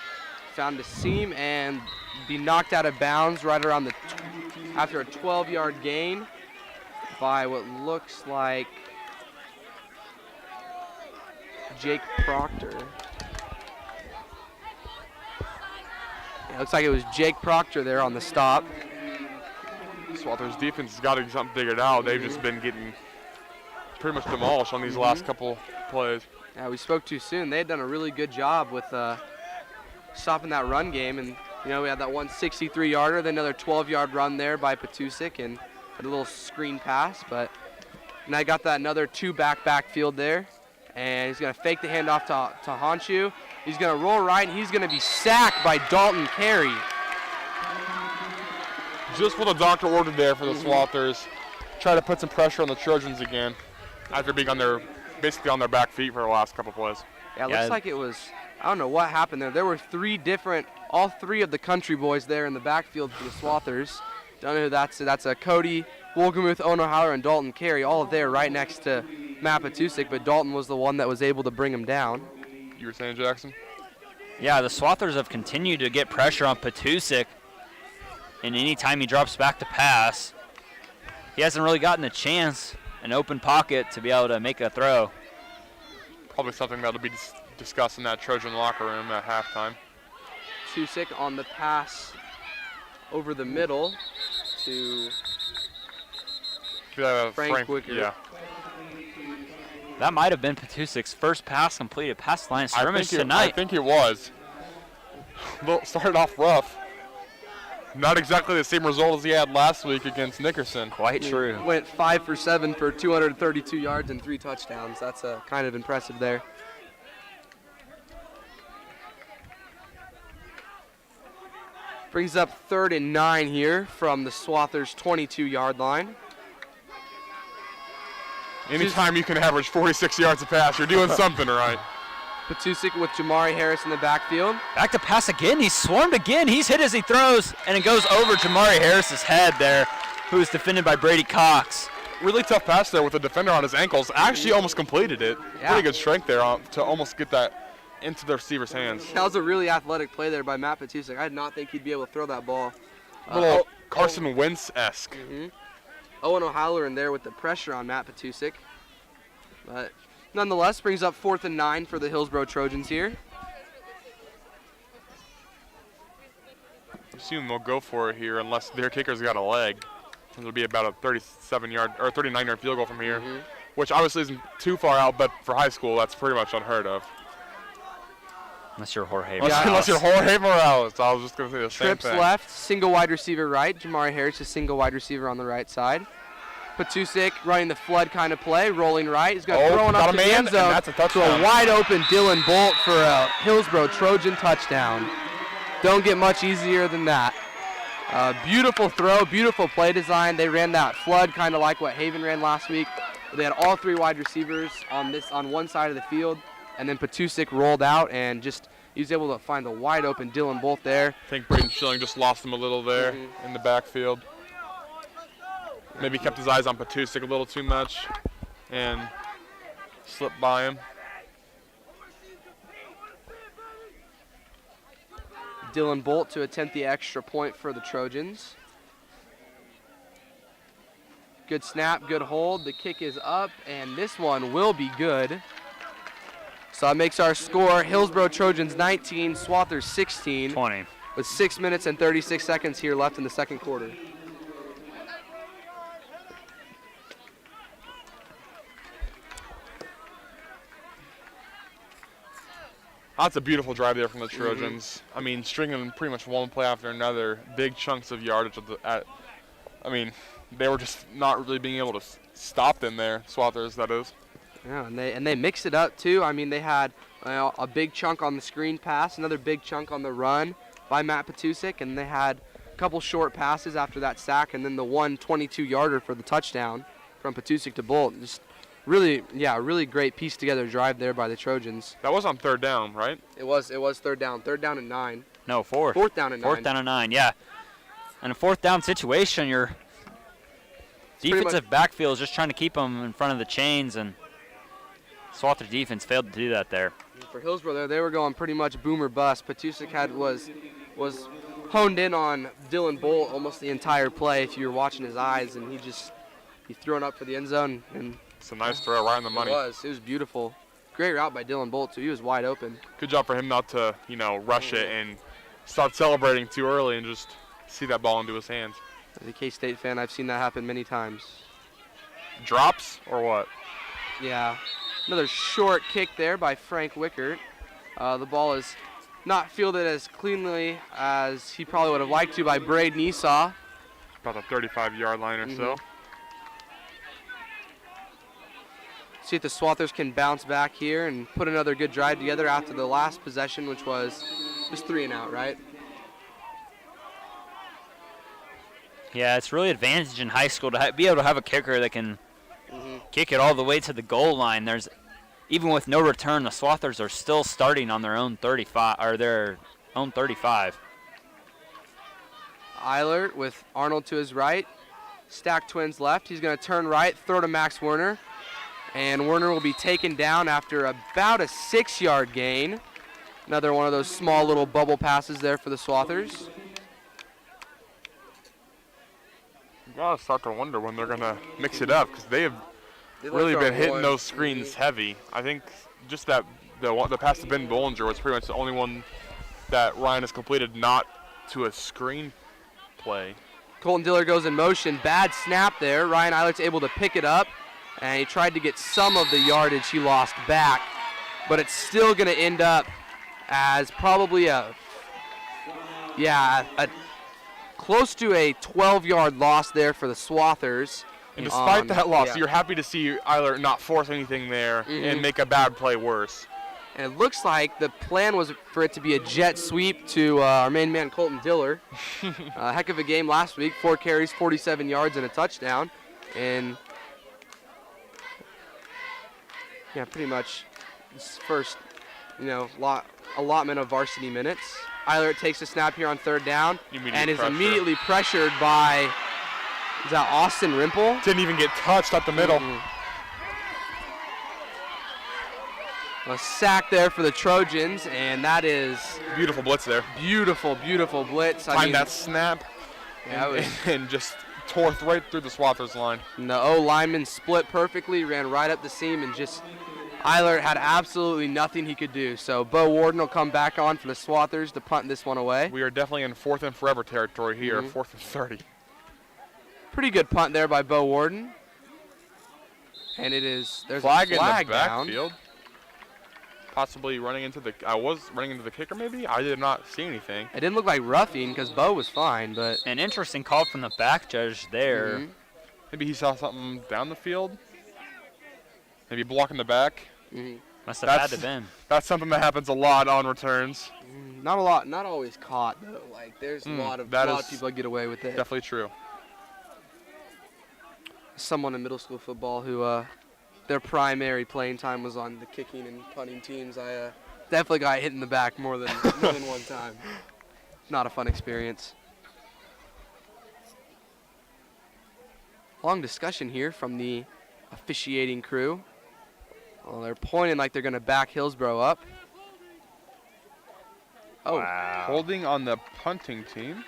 Found a seam and be knocked out of bounds right around after a 12-yard gain by what looks like Jake Proctor. Yeah, looks like it was Jake Proctor there on the stop. Swathers defense has got to get something figured out. They've just been getting pretty much demolished on these last couple plays. Yeah, we spoke too soon. They had done a really good job with stopping that run game, and we had that 163-yarder, then another 12-yard run there by Petusik, and a little screen pass. But now I got that another backfield there, and he's gonna fake the handoff to Honshu. He's gonna roll right, and he's gonna be sacked by Dalton Carey. Just what the doctor ordered there for the Swathers. Try to put some pressure on the Trojans again after being basically on their back feet for the last couple plays. Yeah, it looks like it was, I don't know what happened there. There were all three of the country boys there in the backfield for the Swathers. Don't know who that's. That's Cody, Wolgemuth, Ono Howler, and Dalton Carey, all there right next to Matt Petusik, but Dalton was the one that was able to bring him down. You were saying, Jackson? Yeah, the Swathers have continued to get pressure on Petusik, and anytime he drops back to pass, he hasn't really gotten a chance, an open pocket, to be able to make a throw. Probably something that'll be discussed in that Trojan locker room at halftime. Petusik on the pass over the middle to Frank Wicker. Yeah. That might have been Petusik's first pass completed past the line of scrimmage tonight. I think it was. Started off rough. Not exactly the same result as he had last week against Nickerson. Quite true. Went 5 for 7 for 232 yards and 3 touchdowns. That's kind of impressive there. Brings up 3rd and 9 here from the Swathers 22-yard line. Anytime you can average 46 yards a pass, you're doing something right. Petusik with Jamari Harris in the backfield. Back to pass again. He's swarmed again. He's hit as he throws, and it goes over Jamari Harris's head there, who is defended by Brady Cox. Really tough pass there with the defender on his ankles. Actually almost completed it. Yeah. Pretty good strength there to almost get that into the receiver's hands. That was a really athletic play there by Matt Petusik. I did not think he'd be able to throw that ball. A little Carson Wentz-esque. Owen O'Halloran there with the pressure on Matt Petusik. But nonetheless, brings up 4th and 9 for the Hillsboro Trojans here. I assume they'll go for it here unless their kicker's got a leg. It'll be about a 39-yard field goal from here, which obviously isn't too far out, but for high school, that's pretty much unheard of. Unless you're Jorge Unless you're Jorge Morales. I was just going to say the Trips same thing. left, single wide receiver right. Jamari Harris is single wide receiver on the right side. Petusik running the flood kind of play, rolling right. He's going to throw it up to the end zone. That's a to touchdown. a wide open Dylan Bolt for a Hillsboro Trojan touchdown. Don't get much easier than that. Beautiful throw, beautiful play design. They ran that flood kind of like what Haven ran last week. They had all 3 wide receivers on one side of the field, and then Petusik rolled out and just he was able to find the wide open Dylan Bolt there. I think Braden Schilling just lost him a little there in the backfield. Maybe kept his eyes on Petusik a little too much and slipped by him. Dylan Bolt to attempt the extra point for the Trojans. Good snap, good hold. The kick is up, and this one will be good. So that makes our score Hillsboro Trojans 19, Swathers 16. 20. With 6 minutes and 36 seconds here left in the second quarter. That's a beautiful drive there from the Trojans. I mean, stringing pretty much one play after another, big chunks of yardage they were just not really being able to stop them there, Swathers, that is. Yeah, and they mixed it up too. I mean, they had a big chunk on the screen pass, another big chunk on the run by Matt Petusik, and they had a couple short passes after that sack, and then the 22-yarder for the touchdown from Petusik to Bolt. Just really great piece together drive there by the Trojans. That was on 3rd down, right? It was 3rd down. 3rd down and 9. No, 4th. 4th down and 9. 4th down and 9, yeah. In a 4th down situation, your defensive backfield is just trying to keep them in front of the chains, and Swathers defense failed to do that there. For Hillsboro there, they were going pretty much boom or bust. Petusik was honed in on Dylan Bolt almost the entire play if you were watching his eyes, and he threw it up for the end zone, and it's a nice throw right on the money. It was beautiful. Great route by Dylan Bolt too. He was wide open. Good job for him not to, rush it and start celebrating too early and just see that ball into his hands. As a K-State fan, I've seen that happen many times. Drops or what? Yeah. Another short kick there by Frank Wickert. The ball is not fielded as cleanly as he probably would have liked to by Braden Esau. About the 35-yard line or so. See if the Swathers can bounce back here and put another good drive together after the last possession, which was just 3 and out, right? Yeah, it's really advantage in high school to be able to have a kicker that can kick it all the way to the goal line. There's even with no return, the Swathers are still starting on their own 35 or their own 35. Eilert with Arnold to his right. Stack Twins left. He's going to turn right, throw to Max Werner. And Werner will be taken down after about a 6-yard gain. Another one of those small little bubble passes there for the Swathers. You gotta start to wonder when they're gonna mix it up, because they have really been hitting those screens heavy. I think just that the pass to Ben Bollinger was pretty much the only one that Ryan has completed not to a screen play. Colton Diller goes in motion. Bad snap there. Ryan Eilert's able to pick it up. And he tried to get some of the yardage he lost back. But it's still going to end up as probably close to a 12-yard loss there for the Swathers. And despite that loss, you're happy to see Eilert not force anything there and make a bad play worse. And it looks like the plan was for it to be a jet sweep to our main man, Colton Diller. A heck of a game last week. 4 carries, 47 yards, and a touchdown. And yeah, pretty much this first, allotment of varsity minutes. Eilert takes a snap here on 3rd down and is immediately pressured by, is that Austin Rimple? Didn't even get touched up the middle. A sack there for the Trojans, and that is beautiful blitz there. Beautiful, beautiful blitz. Timed that snap and just tore right through the Swathers line. And the O-lineman split perfectly, ran right up the seam, and just Eilert had absolutely nothing he could do. So Bo Warden will come back on for the Swathers to punt this one away. We are definitely in 4th and forever territory here, 4th and 30. Pretty good punt there by Bo Warden. And there's a flag in the down. backfield. Possibly running into the, I was running into the kicker maybe? I did not see anything. It didn't look like roughing because Bo was fine, but. An interesting call from the back judge there. Maybe he saw something down the field. Maybe blocking the back. Must have had to been. That's something that happens a lot on returns. Not a lot, not always caught though. Like there's a lot of people that get away with it. Definitely true. Someone in middle school football who their primary playing time was on the kicking and punting teams. I definitely got hit in the back more than one time. Not a fun experience. Long discussion here from the officiating crew. Well, they're pointing like they're going to back Hillsboro up. Oh, wow. Holding on the punting team.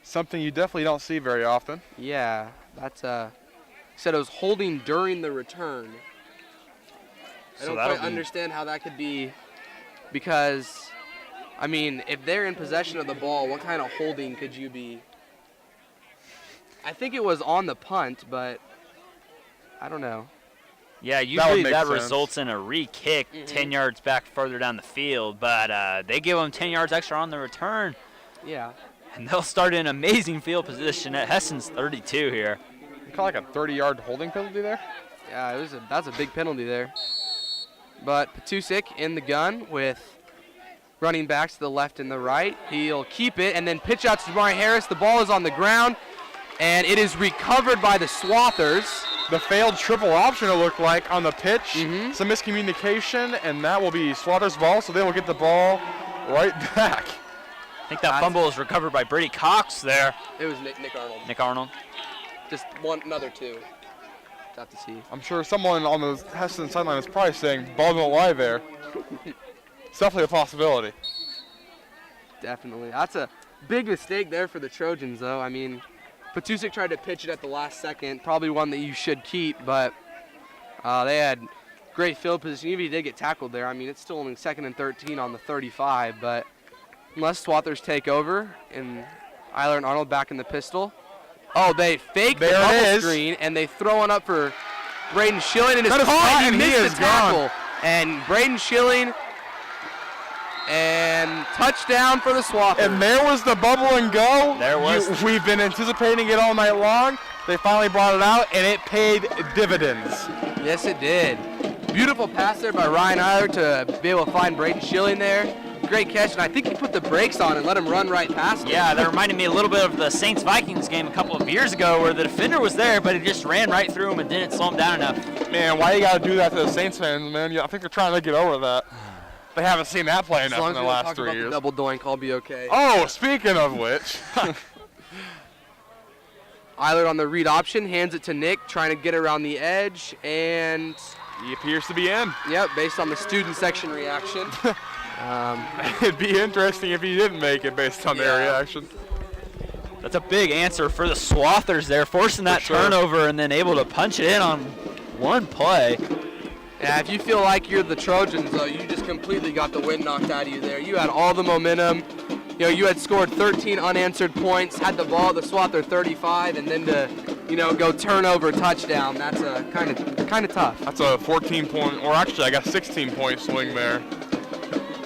Something you definitely don't see very often. Yeah, that's said it was holding during the return. I don't quite understand how that could be, because, I mean, if they're in possession of the ball, what kind of holding could you be? I think it was on the punt, but I don't know. Yeah, usually that results in a re-kick 10 yards back further down the field, but they give them 10 yards extra on the return. Yeah. And they'll start in amazing field position at Hesston's 32 here. You call like a 30-yard holding penalty there? Yeah, that's a big penalty there. But Petusik in the gun with running backs to the left and the right. He'll keep it and then pitch out to Jamari Harris. The ball is on the ground, and it is recovered by the Swathers. The failed triple option, it looked like, on the pitch. Some miscommunication, and that will be Swathers' ball, so they will get the ball right back. I think that fumble is recovered by Brady Cox there. It was Nick Arnold. Nick Arnold. Just another two. Tough to see. I'm sure someone on the Hesston sideline is probably saying, ball don't lie there. It's definitely a possibility. Definitely. That's a big mistake there for the Trojans, though. I mean, Petusik tried to pitch it at the last second. Probably one that you should keep, but they had great field position. Even if he did get tackled there, I mean, it's still only 2nd and 13 on the 35, but unless Swathers take over, and Eiler and Arnold back in the pistol. Oh, they fake the There it bubble is. screen, and they throw one up for Braden Schilling, and his That is caught, fine, and he he missed is the tackle. And Braden Schilling, and touchdown for the Swathers. And there was the bubble and go. There was. We've been anticipating it all night long. They finally brought it out, and it paid dividends. Yes, it did. Beautiful pass there by Ryan Eiler to be able to find Braden Schilling there. Great catch, and I think he put the brakes on and let him run right past him. Yeah, that reminded me a little bit of the Saints-Vikings game a couple of years ago where the defender was there, but he just ran right through him and didn't slow him down enough. Man, why you got to do that to the Saints fans, man? Yeah, I think they're trying to get over that. They haven't seen that play As enough long in as the we don't last talk 3 about the years. double doink, I'll be okay. Oh, speaking of which. Eiler on the read option, hands it to Nick, trying to get around the edge, and He appears to be in. yep, based on the student section reaction. It'd be interesting if he didn't make it based on their Yeah. reaction. That's a big answer for the Swathers there, forcing that sure. turnover and then able to punch it in on one play. Yeah, if you feel like you're the Trojans, though, you just completely got the wind knocked out of you there. You had all the momentum. You know, you had scored 13 unanswered points, had the ball at the Swather 35, and then to, go turnover touchdown. That's kind of tough. That's a 14-point, or actually I got 16-point swing there.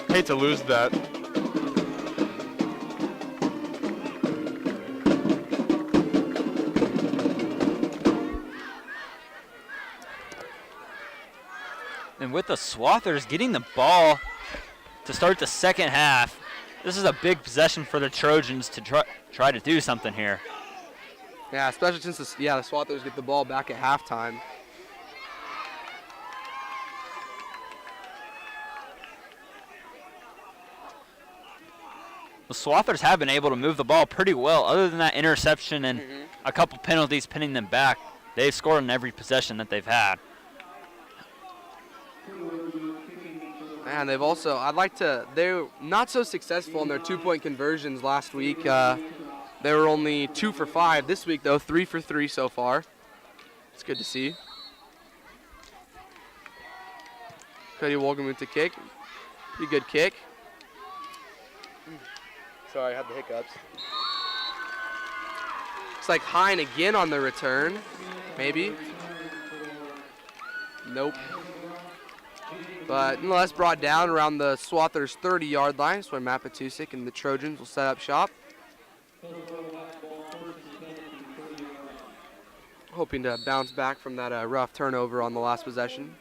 Hate to lose that. And with the Swathers getting the ball to start the second half, this is a big possession for the Trojans to try to do something here. Yeah, especially since the Swathers get the ball back at halftime. The Swathers have been able to move the ball pretty well. Other than that interception and a couple penalties pinning them back, they've scored in every possession that they've had. And they've also, they're not so successful in their 2-point conversions last week. They were only 2 for 5. This week, though, 3 for 3 so far. It's good to see. Cody Wolgemuth to kick. Pretty good kick. Sorry, I had the hiccups. Looks like Hine again on the return. Maybe. Nope. But nonetheless brought down around the Swathers 30-yard line. That's where Matt Patusik and the Trojans will set up shop. Hoping to bounce back from that rough turnover on the last possession.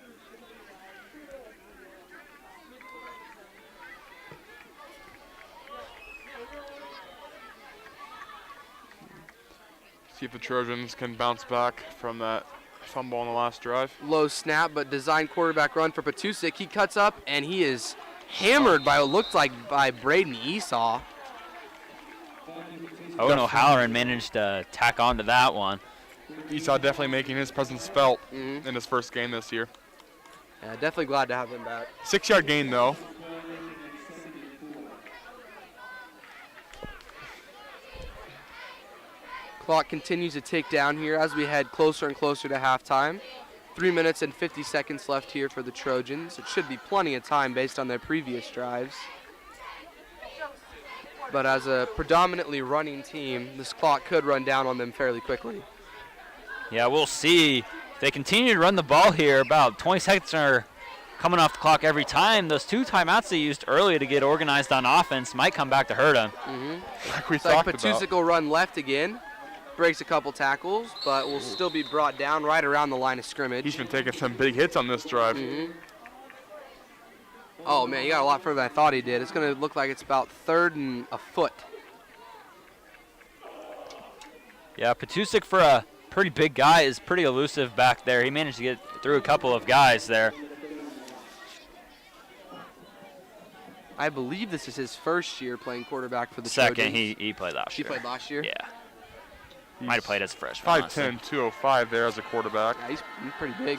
See if the Trojans can bounce back from that fumble on the last drive. Low snap, but designed quarterback run for Patusik. He cuts up, and he is hammered by what looked like by Braden Esau. Owen O'Halloran managed to tack onto that one. Esau definitely making his presence felt in his first game this year. Yeah, definitely glad to have him back. 6-yard gain, though. Clock continues to tick down here as we head closer and closer to halftime. 3 minutes and 50 seconds left here for the Trojans. It should be plenty of time based on their previous drives. But as a predominantly running team, this clock could run down on them fairly quickly. Yeah, we'll see. If they continue to run the ball here, about 20 seconds are coming off the clock every time. Those 2 timeouts they used early to get organized on offense might come back to hurt them. Like we It's like talked Patusik about. will run left again, breaks a couple tackles, but will still be brought down right around the line of scrimmage. He's been taking some big hits on this drive. Oh, man, he got a lot further than I thought he did. It's going to look like it's about 3rd and a foot. Yeah, Patusik for a pretty big guy is pretty elusive back there. He managed to get through a couple of guys there. I believe this is his first year playing quarterback for the Second, Trojans. he played last He year. played last year? Yeah. Might have played as a freshman. 5'10", 205 there as a quarterback. Yeah, he's pretty big.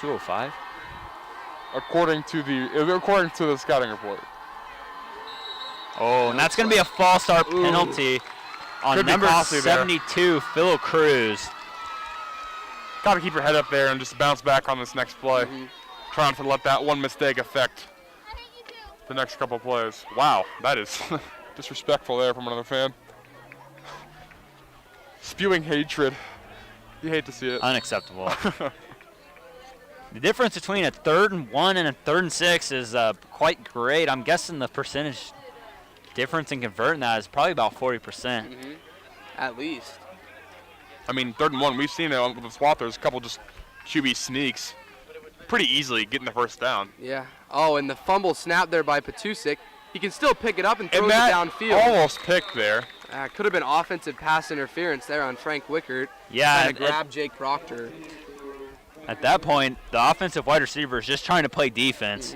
205. According to the scouting report. Oh, and that's going to be a false start penalty on Could be number costly there. 72, Phil Cruz. Got to keep your head up there and just bounce back on this next play. Trying to let that one mistake affect the next couple plays. Wow, that is disrespectful there from another fan. Spewing hatred. You hate to see it. Unacceptable. The difference between a 3rd and 1 and a 3rd and 6 is quite great. I'm guessing the percentage difference in converting that is probably about 40%. At least. I mean, 3rd and 1, we've seen it with the Swathers, a couple just QB sneaks. Pretty easily getting the first down. Yeah. Oh, and the fumble snap there by Patusik. He can still pick it up and throw And it that downfield. almost picked there. Could have been offensive pass interference there on Frank Wickert. Yeah, Trying to grab Jake Proctor. At that point, the offensive wide receiver is just trying to play defense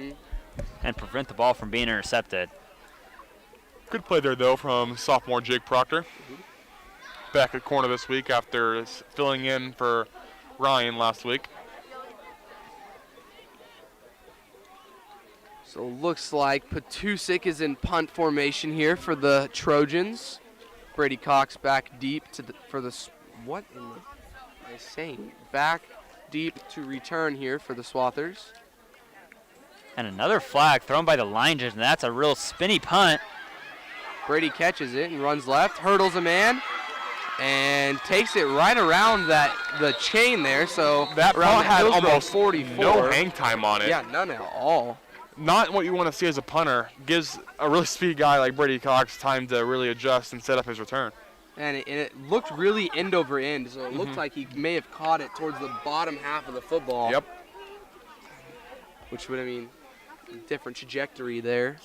and prevent the ball from being intercepted. Good play there, though, from sophomore Jake Proctor. Back at corner this week after filling in for Ryan last week. So looks like Patusik is in punt formation here for the Trojans. Brady Cox back deep what in the am I saying? Back deep to return here for the Swathers. And another flag thrown by the line judge, and that's a real spinny punt. Brady catches it and runs left, hurdles a man, and takes it right around the chain there. So That around punt the had Hillsboro almost 44. no hang time on it. Yeah, none at all. Not what you want to see as a punter. Gives a really speedy guy like Brady Cox time to really adjust and set up his return. And it looked really end over end, so it looked like he may have caught it towards the bottom half of the football. Yep. Which would, I mean, different trajectory there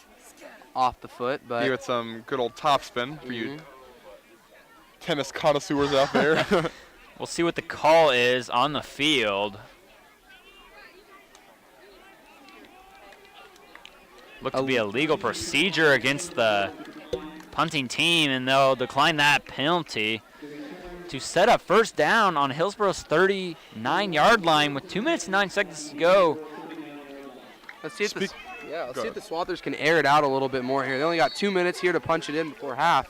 off the foot, but Give it some good old top spin for you tennis connoisseurs out there. We'll see what the call is on the field. Looked to be a legal procedure against the punting team, and they'll decline that penalty to set up first down on Hillsboro's 39-yard line with 2 minutes and 9 seconds to go. let's see if the Swathers can air it out a little bit more here. They only got 2 minutes here to punch it in before half.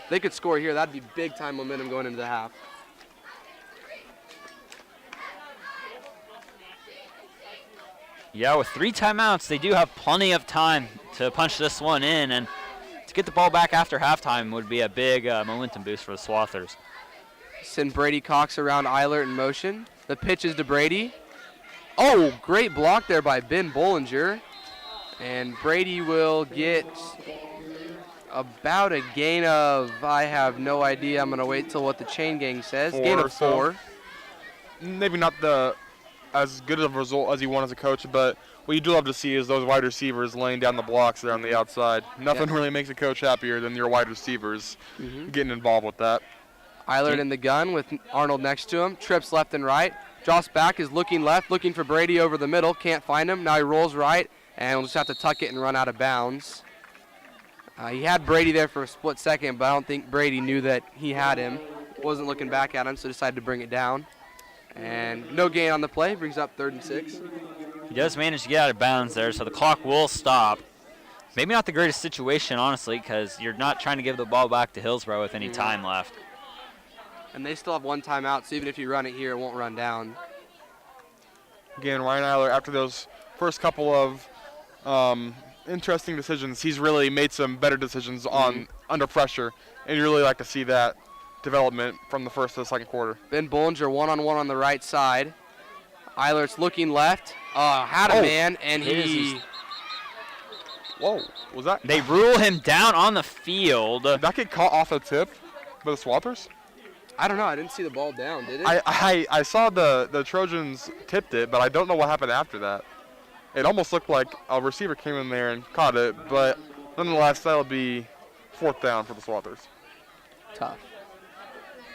If they could score here, that'd be big time momentum going into the half. Yeah, with 3 timeouts, they do have plenty of time to punch this one in, and to get the ball back after halftime would be a big momentum boost for the Swathers. Send Brady Cox around Eilert in motion. The pitch is to Brady. Oh, great block there by Ben Bollinger. And Brady will get about a gain of, I have no idea. I'm going to wait till what the chain gang says. 4 Gain or of so. 4. Maybe not as good of a result as you want as a coach, but what you do love to see is those wide receivers laying down the blocks there on the outside. Nothing really makes a coach happier than your wide receivers getting involved with that. Eilert in the gun with Arnold next to him. Trips left and right. Drops back, is looking left, looking for Brady over the middle. Can't find him. Now he rolls right, and we'll just have to tuck it and run out of bounds. He had Brady there for a split second, but I don't think Brady knew that he had him. Wasn't looking back at him, so decided to bring it down. And no gain on the play, brings up 3rd and 6. He does manage to get out of bounds there, so the clock will stop. Maybe not the greatest situation, honestly, because you're not trying to give the ball back to Hillsboro with any time left. And they still have 1 timeout, so even if you run it here, it won't run down. Again, Ryan Eiler, after those first couple of interesting decisions, he's really made some better decisions on under pressure, and you really like to see that development from the first to the second quarter. Ben Bollinger one-on-one on the right side. Eilert's looking left. Had a man, and he... Whoa, was that? They rule him down on the field. Did that get caught off the tip by the Swathers? I don't know. I didn't see the ball down, did it? I saw the Trojans tipped it, but I don't know what happened after that. It almost looked like a receiver came in there and caught it, but nonetheless, that'll be 4th down for the Swathers. Tough.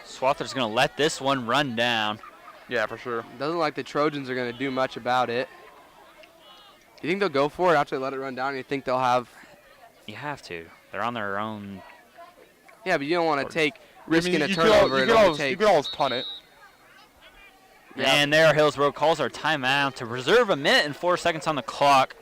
Swathers going to let this one run down. Yeah, for sure. Doesn't look like the Trojans are going to do much about it. Do you think they'll go for it after they let it run down? Or you think they'll have... You have to. They're on their risk Yeah, but you don't want to take risking a you turnover. could always punt it. Yeah. And there, Hillsboro calls our timeout to reserve 1 minute and 4 seconds on the clock.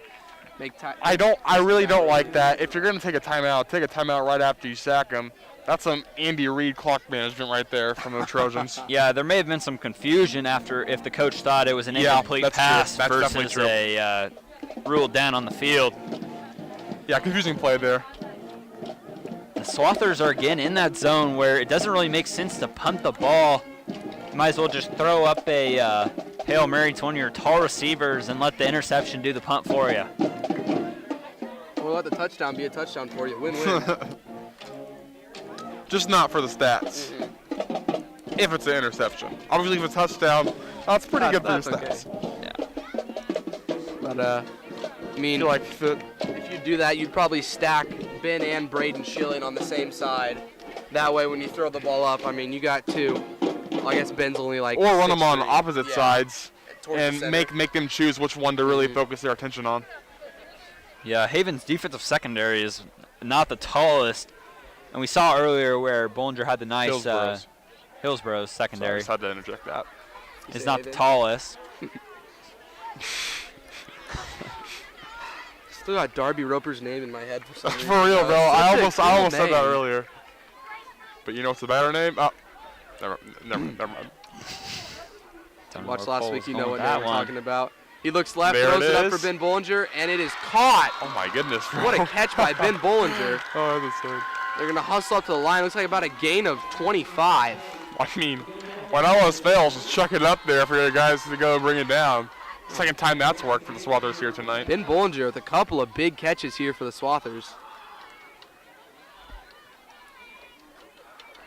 I really don't like that. If you're going to take a timeout right after you sack them. That's some Andy Reid clock management right there from the Trojans. Yeah, there may have been some confusion after if the coach thought it was an incomplete pass true. That's versus a ruled down on the field. Yeah, confusing play there. The Swathers are again in that zone where it doesn't really make sense to punt the ball. You might as well just throw up a Hail Mary to one of your tall receivers and let the interception do the punt for you. Or let the touchdown be a touchdown for you. Win-win. Just not for the stats. If it's an interception. Obviously, if it's a touchdown, that's pretty good for the That's stats. okay. Yeah. But, I I mean, feel like if if you do that, you'd probably stack Ben and Braden Schilling on the same side. That way, when you throw the ball up, I mean, you got two. Well, I guess Ben's only like or run them on 6'3". opposite Yeah. sides Towards the and center. make them choose which one to really focus their attention on. Yeah, Haven's defensive secondary is not the tallest. And we saw earlier where Bollinger had the nice Hillsboro's. Hillsboro's Sorry, secondary. just had to interject that. You Is say not the Haven? tallest. Still got Darby Roper's name in my head for some reason. For real, bro. Such I a almost cool said that name. earlier. But you know what's the better name? Oh, never mind. Don't know Watch where last Cole's week, you going know with what that name we're one. talking about. He looks left, There throws it it up is. for Ben Bollinger, and it is caught. Oh my goodness, bro. What a catch by Ben Bollinger. Oh, that's so. They're going to hustle up to the line. Looks like about a gain of 25. I mean, when all else fails, just chuck it up there for your guys to go bring it down. Second time that's worked for the Swathers here tonight. Ben Bollinger with a couple of big catches here for the Swathers.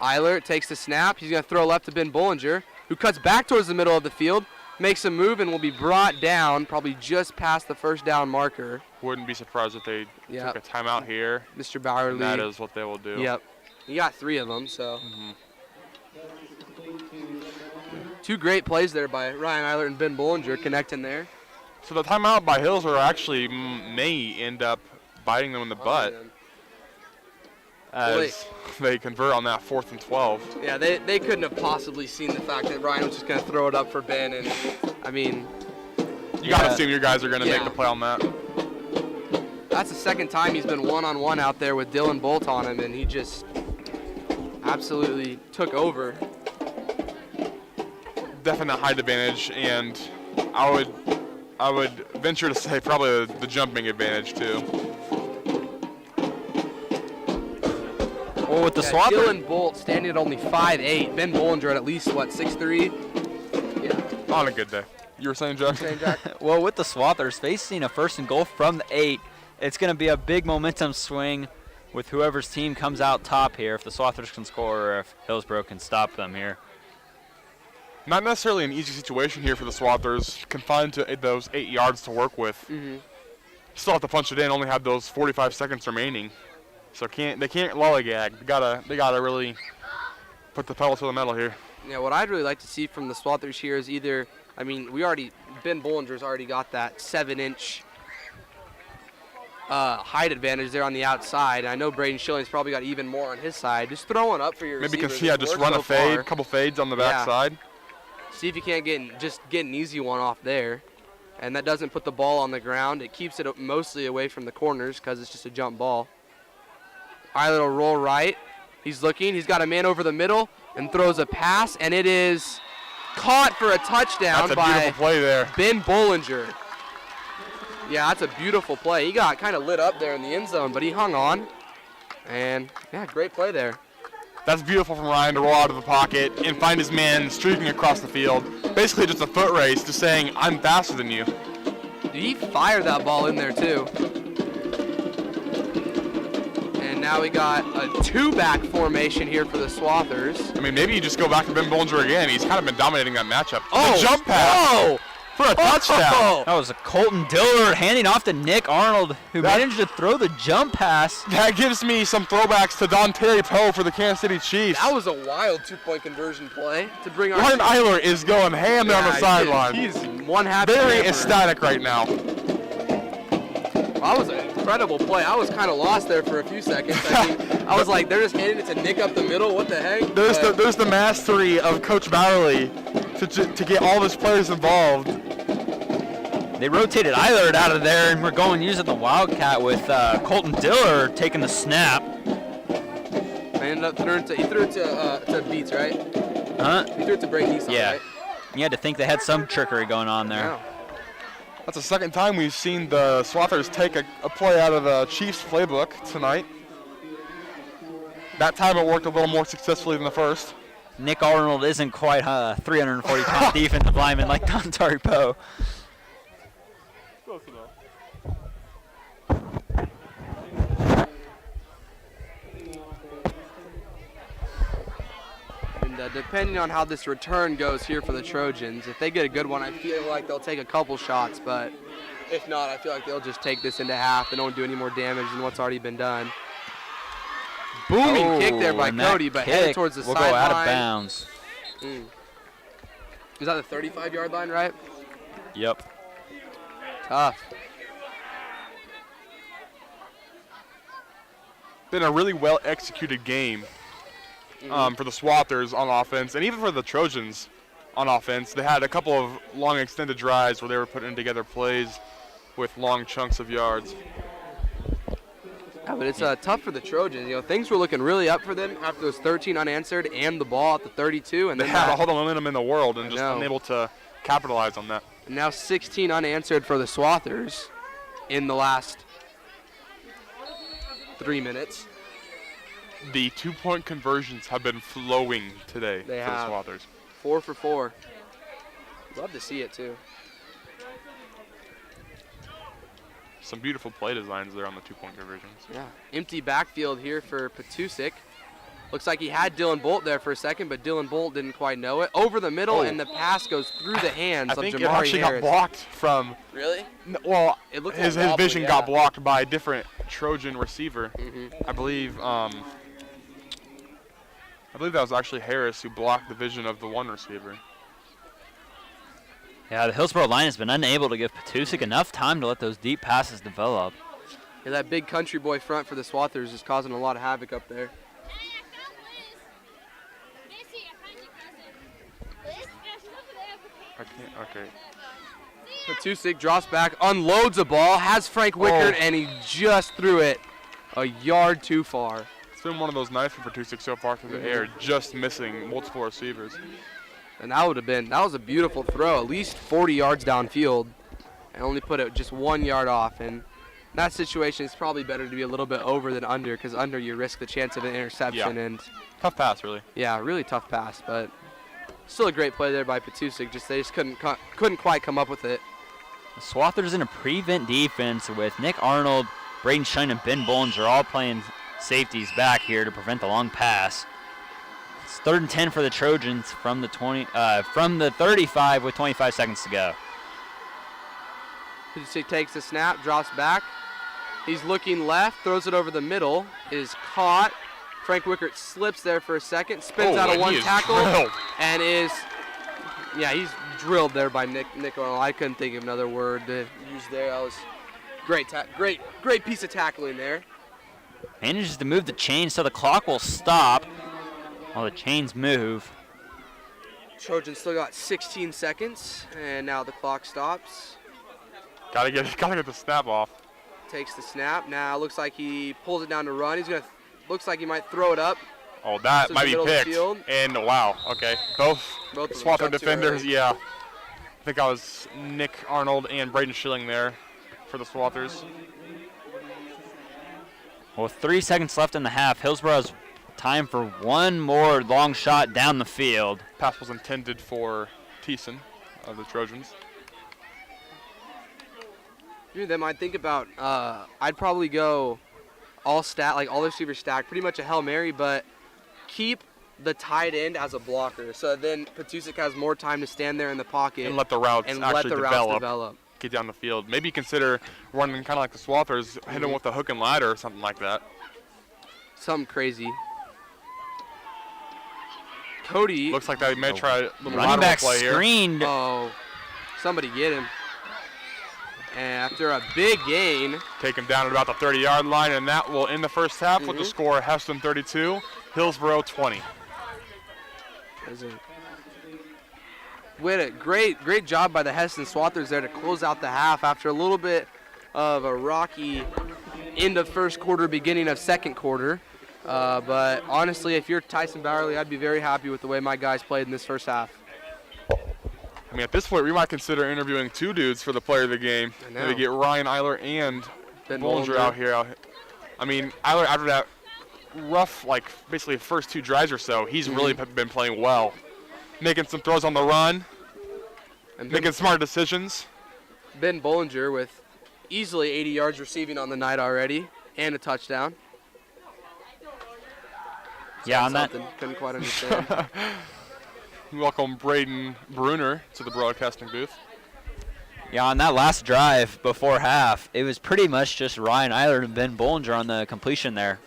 Eiler takes the snap. He's going to throw left to Ben Bollinger, who cuts back towards the middle of the field, makes a move, and will be brought down probably just past the first down marker. Wouldn't be surprised if they Yep. took a timeout here. Mr. And Bowerly. that is what they will do. Yep. He got 3 of them, so. Two great plays there by Ryan Eiler and Ben Bollinger connecting there. So the timeout by Hillsboro actually may end up biting them in the butt as they convert on that 4th and 12. Yeah, they couldn't have possibly seen the fact that Ryan was just going to throw it up for Ben. And, I mean, You got to assume your guys are going to make Yeah. the play on that. that's the second time he's been one-on-one out there with Dylan Bolt on him, and he just absolutely took over. Definite height advantage, and I would venture to say probably the jumping advantage too. Well, with the Yeah, Swathers, Dylan Bolt standing at only 5'8". Ben Bollinger at least, what, 6'3"? Yeah. On a good day. You were saying, Jack? well, with the Swathers facing a 1st and goal from the 8, it's going to be a big momentum swing with whoever's team comes out top here. If the Swathers can score, or if Hillsboro can stop them here. Not necessarily an easy situation here for the Swathers, confined to those 8 yards to work with. Still have to punch it in. Only have those 45 seconds remaining, so they can't lollygag. They gotta really put the pedal to the metal here. Yeah, what I'd really like to see from the Swathers here is either, I mean, Ben Bollinger's already got that 7-inch height advantage there on the outside. And I know Braden Schilling's probably got even more on his side. Just throwing up for your Maybe receivers. just It's run worked a so fade, far. couple fades on the Yeah. backside. See if you can't get an easy one off there. And that doesn't put the ball on the ground. It keeps it mostly away from the corners because it's just a jump ball. Eiler will roll right. He's looking. He's got a man over the middle and throws a pass, and it is caught for a touchdown That's a by beautiful play there. Ben Bollinger. Yeah, that's a beautiful play. He got kind of lit up there in the end zone, but he hung on. And, yeah, great play there. That's beautiful from Ryan to roll out of the pocket and find his man streaking across the field. Basically just a foot race, just saying, I'm faster than you. Dude, he fired that ball in there, too. And now we got a 2-back formation here for the Swathers. I mean, maybe you just go back to Ben Bollinger again. He's kind of been dominating that matchup. Oh, the jump pass Oh! for a touchdown. That was a Colton Dillard handing off to Nick Arnold, who managed to throw the jump pass. That gives me some throwbacks to Don Terry Poe for the Kansas City Chiefs. That was a wild 2-point conversion play to bring our Ryan Eiler is going ham down the Yeah, sideline. He's one happy Very camper. ecstatic right now. That was an incredible play. I was kind of lost there for a few seconds. I was like, they're just handing it to Nick up the middle. What the heck? There's the mastery of Coach Bowerly to get all of his players involved. They rotated Eilert out of there, and we're going using the Wildcat with Colton Dillard taking the snap. I ended up throwing he threw it to Beats, right? Huh? He threw it to Brady Easton, Yeah. right? You had to think they had some trickery going on there. Yeah. That's the second time we've seen the Swathers take a play out of the Chiefs playbook tonight. That time it worked a little more successfully than the first. Nick Arnold isn't quite 340-pound defensive lineman like Dontari Poe. Close enough. And depending on how this return goes here for the Trojans, if they get a good one, I feel like they'll take a couple shots, but if not, I feel like they'll just take this into half and don't do any more damage than what's already been done. Booming kick there by and that Cody, but kick headed towards the will sideline. go out of bounds. Is that the 35-yard line, right? Yep. Tough. Been a really well executed game for the Swathers on offense, and even for the Trojans on offense. They had a couple of long extended drives where they were putting together plays with long chunks of yards. Yeah, but it's tough for the Trojans. You know, things were looking really up for them after those 13 unanswered and the ball at the 32, and They then had all the momentum in the world and I just know. unable to capitalize on that. and now 16 unanswered for the Swathers in the last 3 minutes. The 2-point conversions have been flowing today They for have. the Swathers. 4 for 4. Love to see it too. Some beautiful play designs there on the 2-point conversions. Yeah. Empty backfield here for Petusik. Looks like he had Dylan Bolt there for a second, but Dylan Bolt didn't quite know it. Over the middle, and the pass goes through the hands I of think Jamari it actually Harris. got blocked from. Really? Well, It looked his like wobbly, vision yeah. got blocked by a different Trojan receiver. Mm-hmm. I believe that was actually Harris who blocked the vision of the one receiver. Yeah, the Hillsboro line has been unable to give Petusik enough time to let those deep passes develop. Yeah, that big country boy front for the Swathers is causing a lot of havoc up there. I can't. Okay. Petusik drops back, unloads a ball, has Frank Wickard, and he just threw it a yard too far. It's been one of those nights for Petusik so far through the air, just missing multiple receivers. And that was a beautiful throw, at least 40 yards downfield, and only put it just 1 yard off. And in that situation, it's probably better to be a little bit over than under, because under you risk the chance of an interception. Yeah. And Tough pass, really. yeah, really tough pass, but still a great play there by Petusik. They just couldn't quite come up with it. The Swathers in a prevent defense with Nick Arnold, Braden Shine, and Ben Bollinger all playing safeties back here to prevent the long pass. It's 3rd and 10 for the Trojans from the 35 with 25 seconds to go. Petusik takes the snap, drops back. He's looking left, throws it over the middle, is caught. Frank Wickard slips there for a second, spins out of and one he is tackle, drilled. and he's drilled there by Nick Arnold. I couldn't think of another word to use there. That was great piece of tackling there. Manages to move the chain so the clock will stop while the chains move. Trojans still got 16 seconds, and now the clock stops. Gotta get the snap off. Takes the snap. Now looks like he pulls it down to run. Looks like he might throw it up. Oh, that To might the be middle of the picked. field. And wow, okay. Both Both of them Swather got too defenders, early. yeah. I think I was Nick Arnold and Braden Schilling there for the Swathers. Well, with 3 seconds left in the half, Hillsboro has time for one more long shot down the field. Pass was intended for Thiessen of the Trojans. Them, I'd think about. I'd probably go all the receivers stacked, pretty much a Hail Mary, but keep the tight end as a blocker. So then Petusik has more time to stand there in the pocket And let the routes and actually let the routes develop, develop. get down the field. Maybe consider running kind of like the Swathers, hit them with a hook and ladder or something like that. Something crazy. Cody. Looks like they may try a little Running lateral back play here. screened. Oh, somebody get him. And after a big gain, Take him down at about the 30-yard line, and that will end the first half with the score Hesston 32, Hillsboro 20. we had a great job by the Hesston Swathers there to close out the half after a little bit of a rocky end of first quarter, beginning of second quarter. But honestly, if you're Tyson Bowerly, I'd be very happy with the way my guys played in this first half. I mean, at this point, we might consider interviewing 2 dudes for the player of the game. I know. Maybe get Ryan Eiler and Ben Bollinger out here. I mean, Eiler, after that rough, like, basically first 2 drives or so, he's really been playing well. Making some throws on the run, And making smart decisions. Ben Bollinger with easily 80 yards receiving on the night already and a touchdown. Yeah, on that. Something. Couldn't quite understand. Welcome Braden Bruner to the broadcasting booth. Yeah, on that last drive before half, it was pretty much just Ryan Eiler and Ben Bollinger on the completion there.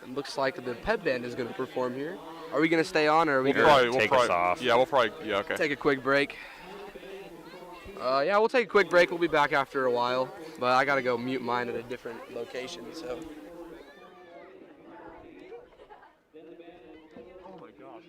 It looks like the pep band is going to perform here. Are we going to stay on, or are we We'll going to take us off. Yeah, we'll probably. Yeah, okay. take a quick break? Yeah, we'll take a quick break. We'll be back after a while, but I got to go mute mine at a different location, so. Oh my gosh,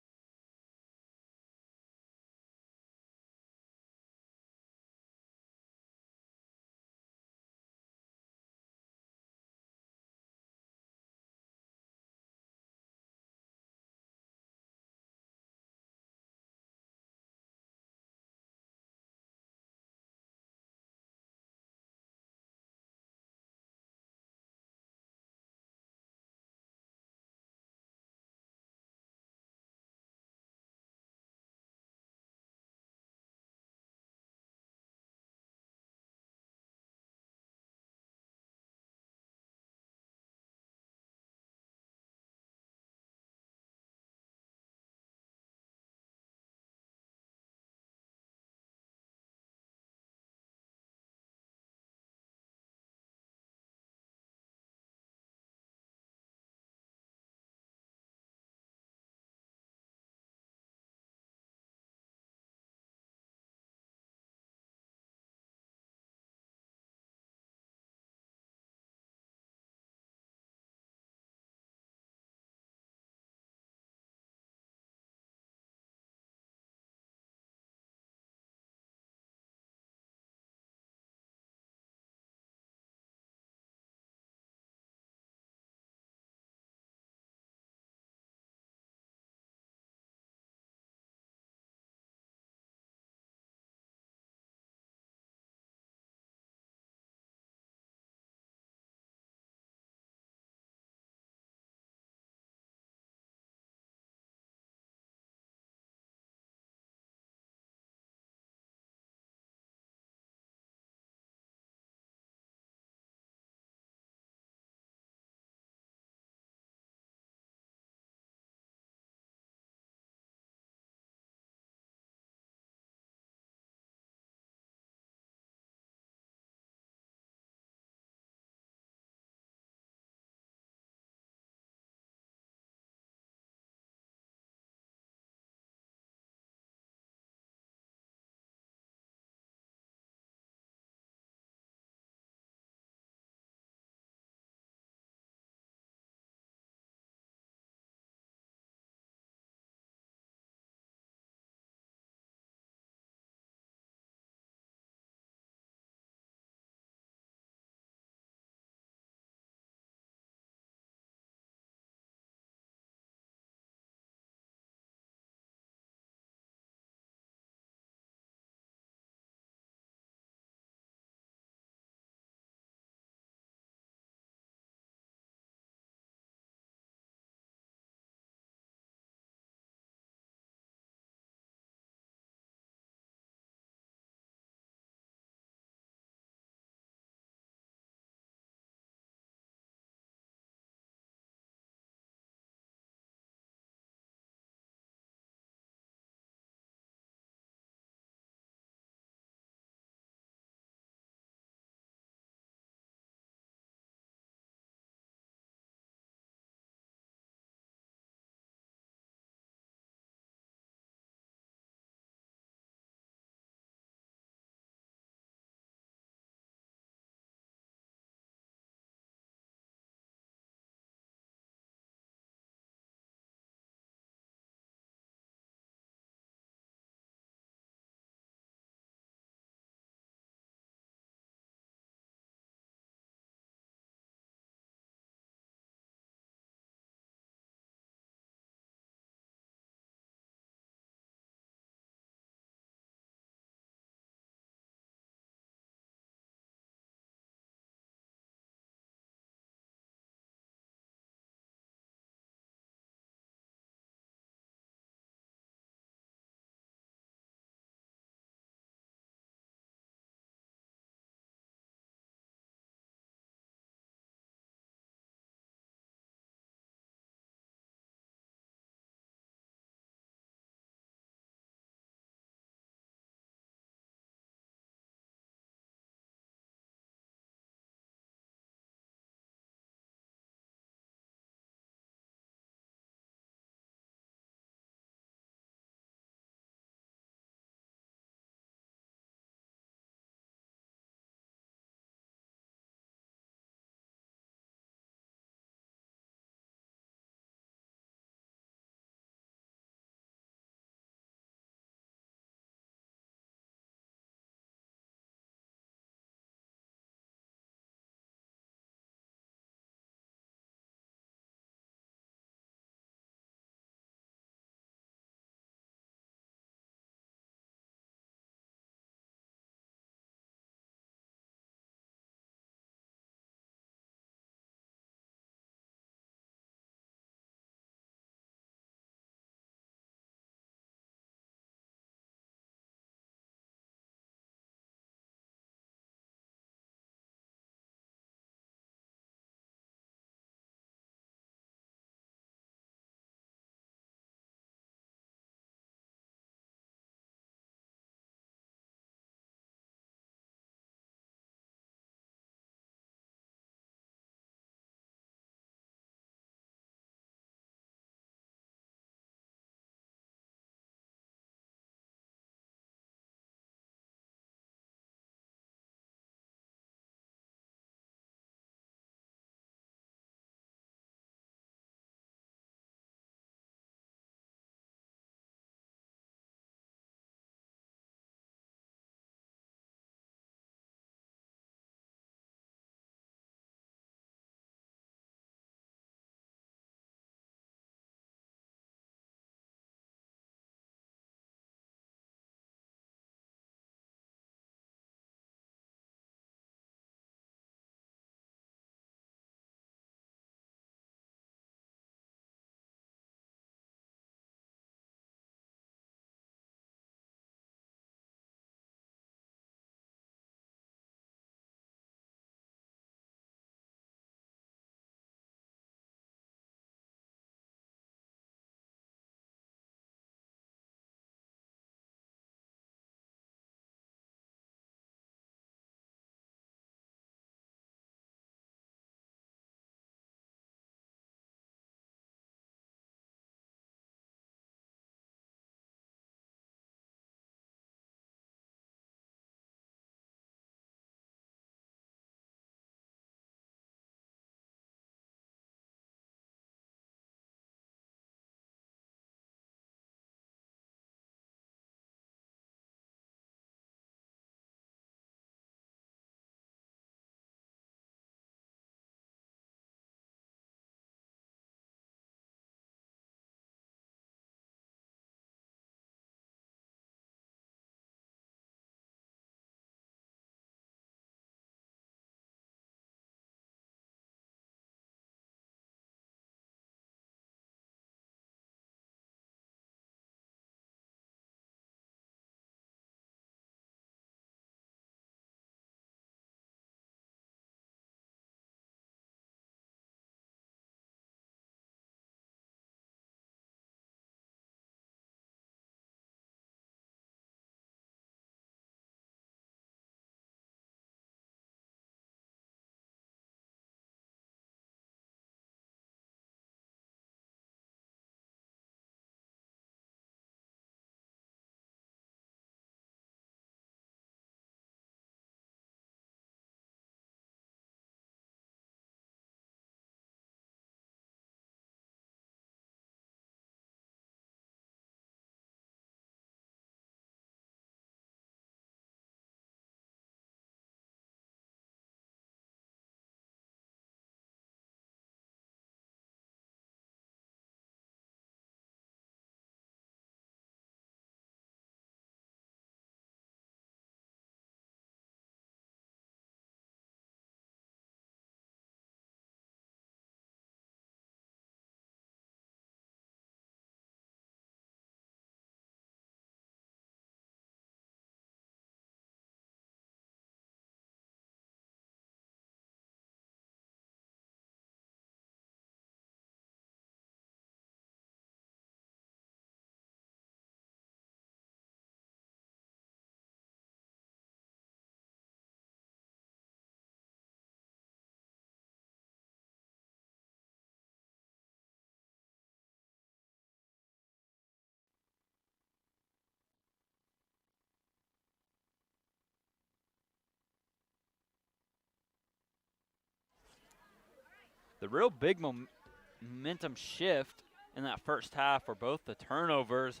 The real big momentum shift in that first half were both the turnovers.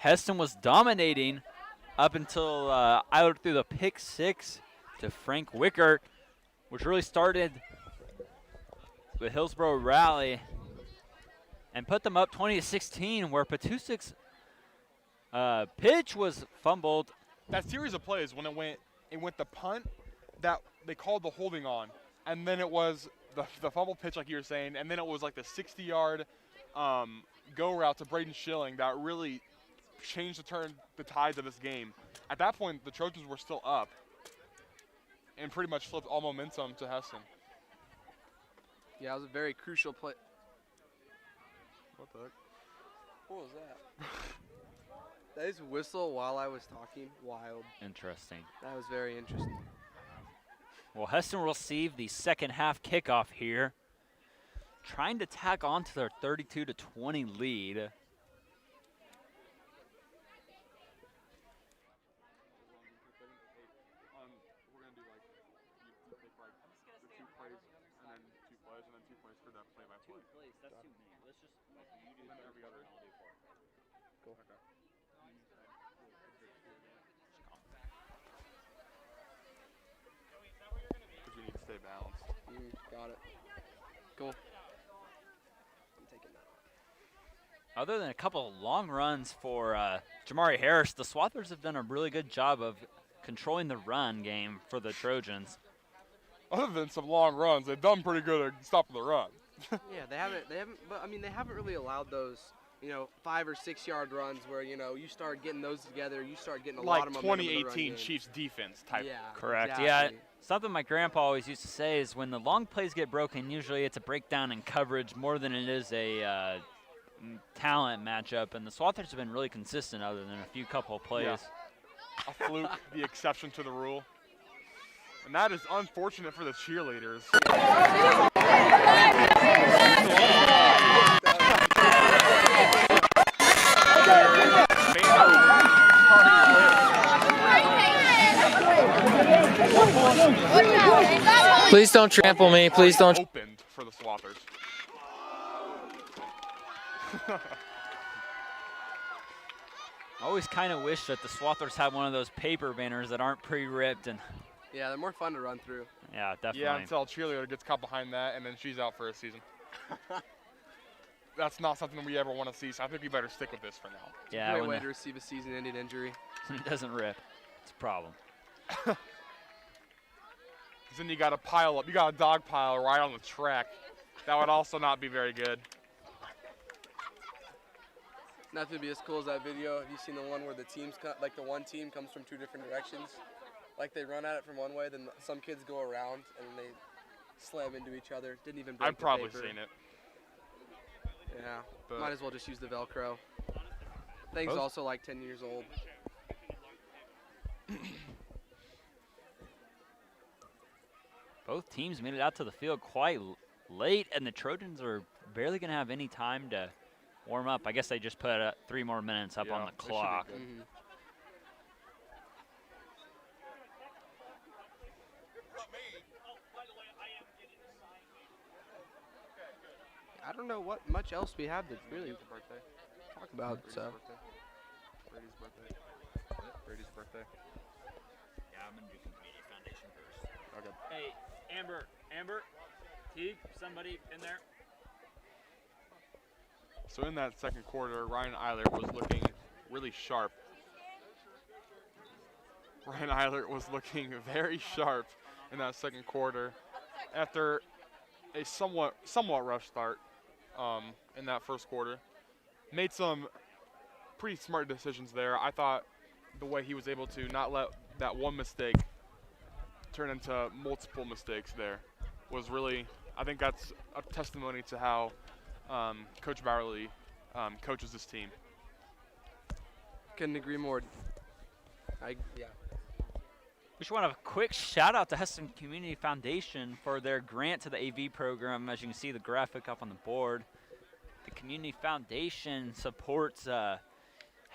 Hesston was dominating up until Eiler threw the pick 6 to Frank Wickert, which really started the Hillsboro rally and put them up 20-16, where Patusic's pitch was fumbled. That series of plays when it went the punt that they called the holding on, and then it was the fumble pitch like you were saying, and then it was like the 60-yard go route to Braden Schilling that really changed the tides of this game. At that point, the Trojans were still up and pretty much flipped all momentum to Hesston. Yeah, it was a very crucial play. What the heck? What was that? That is whistle while I was talking. Wild. Interesting. That was very interesting. Well, Hesston will receive the second half kickoff here, trying to tack on to their 32-20 lead. We're gonna do like you take like the 2 plays and then 2 plays and then 2 plays for that play-by-play. Plays, that's too many. Let's just you do And then every other. I'll do 4. Cool. Okay. Because we need to stay balanced. Got it. Cool. I'm taking that. Other than a couple of long runs for Jamari Harris, the Swathers have done a really good job of controlling the run game for the Trojans. Other than some long runs, they've done pretty good at stopping the run. Yeah, they haven't, but I mean, they haven't really allowed those, 5 or 6 yard runs where, you start getting those together, you start getting a lot Like of momentum in the run 2018 game. Chiefs defense type. Yeah, Correct. exactly. Yeah, something my grandpa always used to say is when the long plays get broken, usually it's a breakdown in coverage more than it is a talent matchup. And the Swathers have been really consistent other than a few couple of plays. Yeah. A fluke, the exception to the rule. And that is unfortunate for the cheerleaders. Please don't trample me. Please don't. Opened for the Swathers. I always kind of wish that the Swathers had one of those paper banners that aren't pre-ripped. And Yeah, they're more fun to run through. yeah, definitely. Yeah, until a cheerleader gets caught behind that, and then she's out for a season. That's not something we ever want to see, so I think we better stick with this for now. Yeah, Great when way to receive a season-ending injury. it doesn't rip, it's a problem. 'Cause then you got to pile up. You got a dog pile right on the track. That would also not be very good. Nothing to be as cool as that video. Have you seen the one where the teams, the one team comes from 2 different directions? Like they run at it from one way, then some kids go around and they slam into each other. Didn't even break I've probably the paper. seen it. Yeah, But might as well just use the Velcro. Thing's Both- also like 10 years old. Both teams made it out to the field quite late, and the Trojans are barely going to have any time to warm up. I guess they just put 3 more minutes up on Yeah, the they should be clock. good. I don't know what much else we have to really It's a birthday. talk about. Brady's So birthday. Brady's birthday. Brady's birthday. Yeah, I'm going to do Community Foundation first. Okay. Hey, Amber, Teague, somebody in there? So in that second quarter, Ryan Eilert was looking really sharp. Ryan Eilert was looking very sharp in that second quarter after a somewhat rough start in that first quarter. Made some pretty smart decisions there. I thought the way he was able to not let that one mistake turn into multiple mistakes there was really, I think that's a testimony to how Coach Bowerly coaches this team. couldn't agree more. Yeah. We just want to have a quick shout out to Hesston Community Foundation for their grant to the AV program. As you can see the graphic up on the board, the Community Foundation supports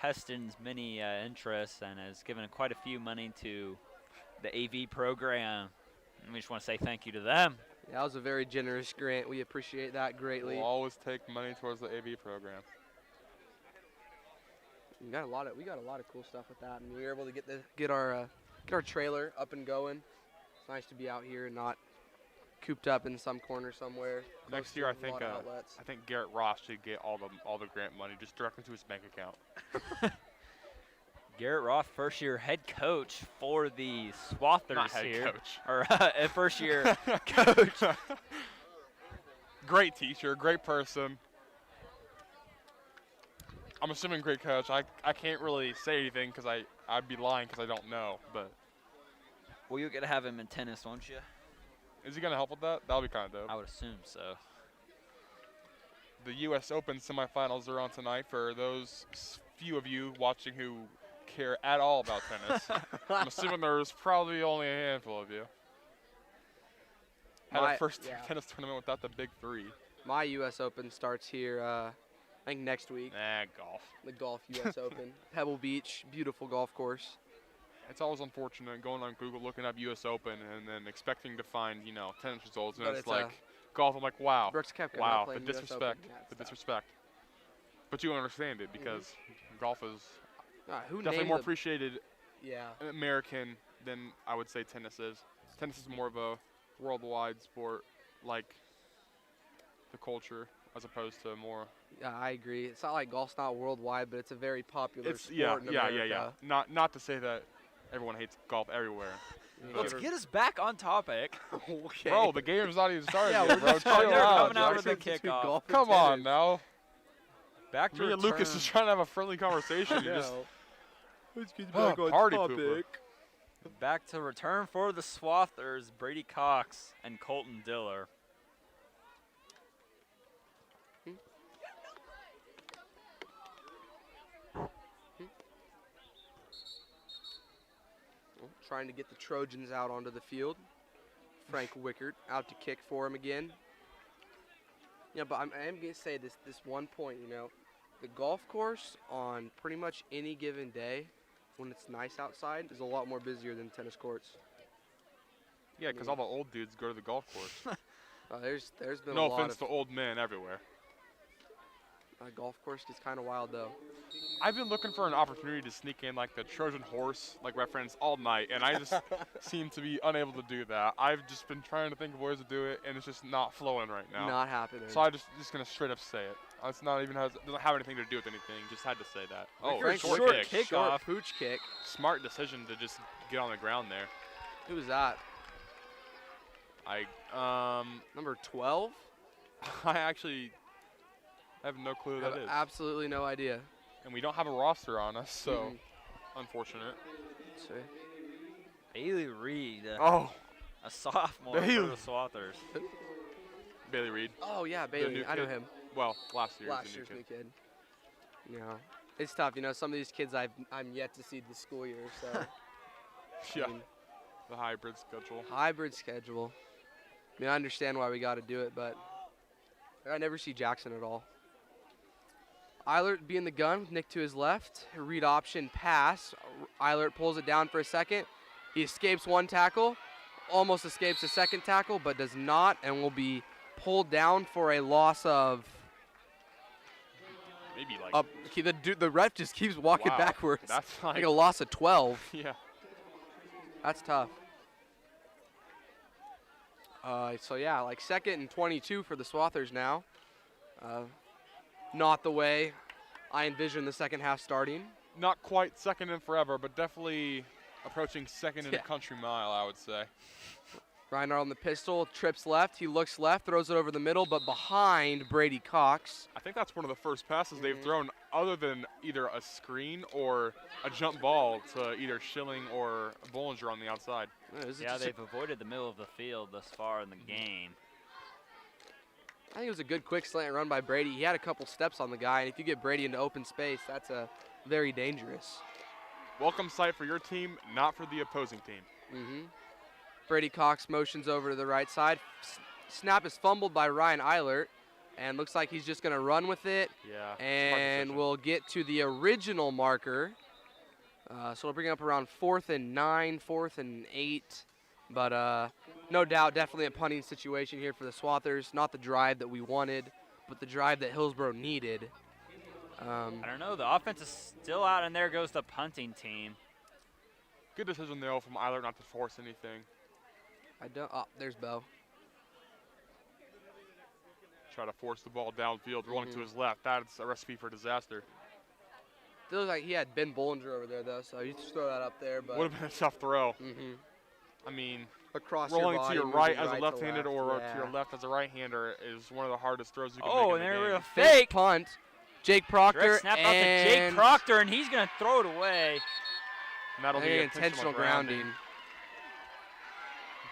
Hesston's many interests and has given quite a few money to the AV program. And we just want to say thank you to them. Yeah, that was a very generous grant. We appreciate that greatly. We'll always take money towards the AV program. We got a lot of cool stuff with that. And we were able to get our trailer up and going. It's nice to be out here and not cooped up in some corner somewhere. Next close year, I to a lot think of outlets. I think Garrett Ross should get all the grant money just directly to his bank account. Garrett Roth, first-year head coach for the Swathers Not head here. coach. Or first-year coach. Great teacher, great person. I'm assuming great coach. I can't really say anything because I'd be lying because I don't know. But Well, you're going to have him in tennis, won't you? is he gonna help with that? That'll be kind of dope. I would assume so. The U.S. Open semifinals are on tonight for those few of you watching who care at all about tennis. I'm assuming there's probably only a handful of you. Had a first tennis tournament without the big three. My U.S. Open starts here, I think next week. Golf. The golf U.S. Open. Pebble Beach, beautiful golf course. It's always unfortunate going on Google, looking up U.S. Open, and then expecting to find, tennis results, and But it's it's like golf. I'm like, wow, Brooks Koepka not wow, the playing US Open. disrespect, Yeah, it's the tough. disrespect. But you understand it because golf is Who definitely named more the- appreciated Yeah. American than I would say tennis is. Tennis is more of a worldwide sport, like the culture, as opposed to more. Yeah, I agree. It's not like golf's not worldwide, but it's a very popular It's sport in America. Not to say that everyone hates golf everywhere. Let's get us back on topic. Okay. Bro, the game's not even started Yeah, yet, we're bro. just Chill talking you're out, coming out with Jackson. the kickoff. golf and Come on tennis. now. Back to Me and Lucas is trying to have a friendly conversation. You just Let's get party pooper. Back to return for the Swathers, Brady Cox and Colton Diller. Trying to get the Trojans out onto the field. Frank Wickert out to kick for him again. Yeah, but I am going to say this one point, the golf course on pretty much any given day when it's nice outside is a lot more busier than tennis courts. Yeah, because all the old dudes go to the golf course. There's been No a lot offense of to old men everywhere. golf course gets kind of wild though. I've been looking for an opportunity to sneak in like the Trojan horse reference all night, and I just seem to be unable to do that. I've just been trying to think of ways to do it, and it's just not flowing right now. Not happening. So I just gonna straight up say it. It's not even doesn't have anything to do with anything. Just had to say that. Oh, Frank short Wickert, kick. short pooch kick. Smart decision to just get on the ground there. Who was that? Number 12? I actually have no clue who I that have is. absolutely no idea. And we don't have a roster on us, so unfortunate. Let's see. Bailey Reed, Oh, a sophomore Bailey. for the Swathers. Bailey Reed. Oh yeah, The Bailey. new I know kid. him. Well, last year. Last year's new kid. It's tough. Some of these kids I'm yet to see this school year. So Yeah. I mean, The hybrid schedule. hybrid schedule. I understand why we got to do it, but I never see Jackson at all. Eilert being the gun, Nick to his left. Read option pass. Eilert pulls it down for a second. He escapes one tackle, almost escapes a second tackle, but does not, and will be pulled down for a loss of. Maybe like. The ref just keeps walking Wow, backwards. That's Like like. a loss of 12. Yeah. That's tough. So yeah, like 2nd and 22 for the Swathers now. Not the way I envision the second half starting. Not quite second in forever, but definitely approaching second in Yeah. a country mile, I would say. Reinhardt on the pistol, trips left. He looks left, throws it over the middle, but behind Brady Cox. I think that's one of the first passes they've thrown, other than either a screen or a jump ball to either Schilling or Bollinger on the outside. Yeah, they've avoided the middle of the field thus far in the game. I think it was a good quick slant run by Brady. He had a couple steps on the guy, and if you get Brady into open space, that's very dangerous. Welcome sight for your team, not for the opposing team. Brady Cox motions over to the right side. Snap is fumbled by Ryan Eilert, and looks like he's just going to run with it. Yeah. smart And decision. we'll get to the original marker. So we'll bring it up around 4th and 9, 4th and 8. But No doubt, definitely a punting situation here for the Swathers. Not the drive that we wanted, but the drive that Hillsboro needed. I don't know. The offense is still out, and there goes the punting team. Good decision though from Eilert not to force anything. Oh, there's Bo. Try to force the ball downfield, rolling to his left. That's a recipe for disaster. Feels like he had Ben Bollinger over there, though, so you just throw that up there. But Would have been a tough throw. I mean, rolling to your right as a left-handed or to your left as a right-hander is one of the hardest throws you can make in the and there game. was a fake punt. Jake Proctor Direct snap out to Jake Proctor, and he's going to throw it away. And that'll be intentional grounding.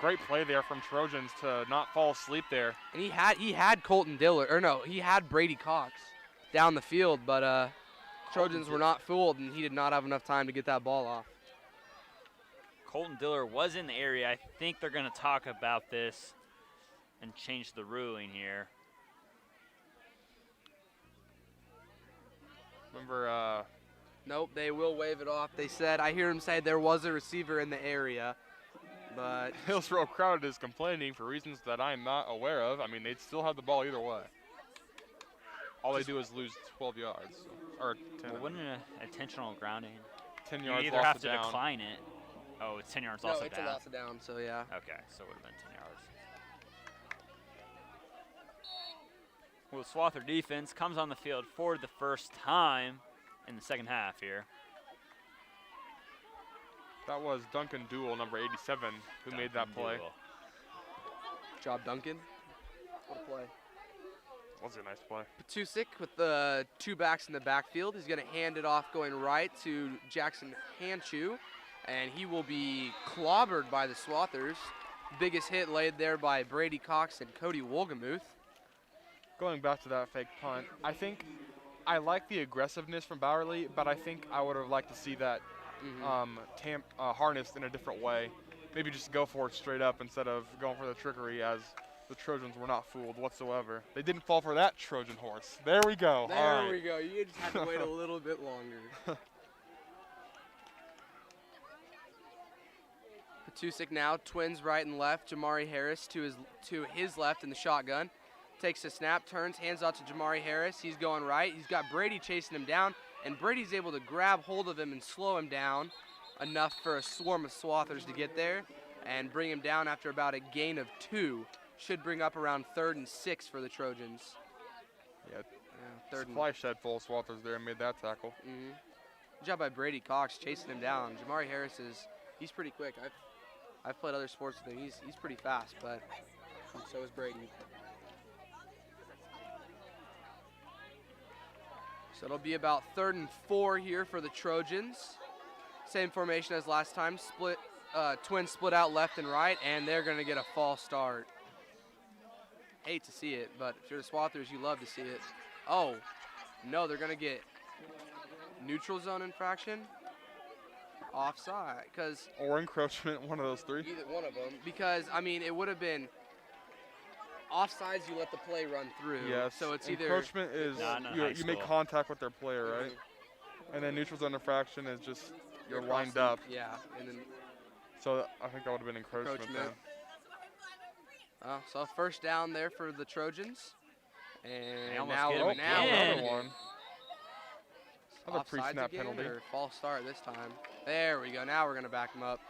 Great play there from Trojans to not fall asleep there. And he had Colton Dillard, or no, he had Brady Cox down the field, but Trojans were not fooled, and he did not have enough time to get that ball off. Colton Dillard was in the area. I think they're going to talk about this and change the ruling here. Remember, nope, they will wave it off. They said, I hear him say there was a receiver in the area, but Hillsboro crowd is complaining for reasons that I'm not aware of. I mean, they'd still have the ball either way. All they do is lose 12 yards, or 10. Well, wouldn't an intentional grounding? 10 You yards either lost have it to down. decline it. Oh, it's 10 yards no, lost it it's down. a loss of down, so yeah. Okay, so it would have been 10 yards. Well, the Swather defense comes on the field for the first time in the second half here. That was Duncan Duell, number 87, who made that play. Job, Duncan. What a play. That was a nice play. Petusik with the two backs in the backfield. He's going to hand it off going right to Jackson Hanchu, and he will be clobbered by the Swathers. Biggest hit laid there by Brady Cox and Cody Wolgamuth. Going back to that fake punt, I think I like the aggressiveness from Bowerly, but I think I would have liked to see that harnessed in a different way. Maybe just go for it straight up instead of going for the trickery, as the Trojans were not fooled whatsoever. They didn't fall for that Trojan horse. There we go. There All right. we go. You just had to wait a little bit longer. Petusik now, twins right and left. Jamari Harris to his left in the shotgun. Takes a snap, turns, hands out to Jamari Harris. He's going right. He's got Brady chasing him down, and Brady's able to grab hold of him and slow him down enough for a swarm of Swathers to get there and bring him down after about a gain of 2. Should bring up around 3rd and 6 for the Trojans. Yeah, third supply shed full of Swathers there and made that tackle. Good job by Brady Cox chasing him down. Jamari Harris he's pretty quick. I've played other sports with him. He's pretty fast, but so is Brady. So it'll be about 3rd and 4 here for the Trojans. Same formation as last time. Twins split out left and right, and they're going to get a false start. Hate to see it, but if you're the Swathers, you love to see it. Oh, no, they're going to get neutral zone infraction, offside, because or encroachment, one of those three. Either one of them, because I mean it would have been offsides. You let the play run through. Yes. So it's either encroachment is you make contact with their player, right? And then neutral zone infraction is just you're lined up. Yeah, and then. So I think that would have been encroachment. Then. So first down there for the Trojans, and now another one. Another offsides pre-snap again, penalty. or false start this time. There we go. Now we're gonna back them up.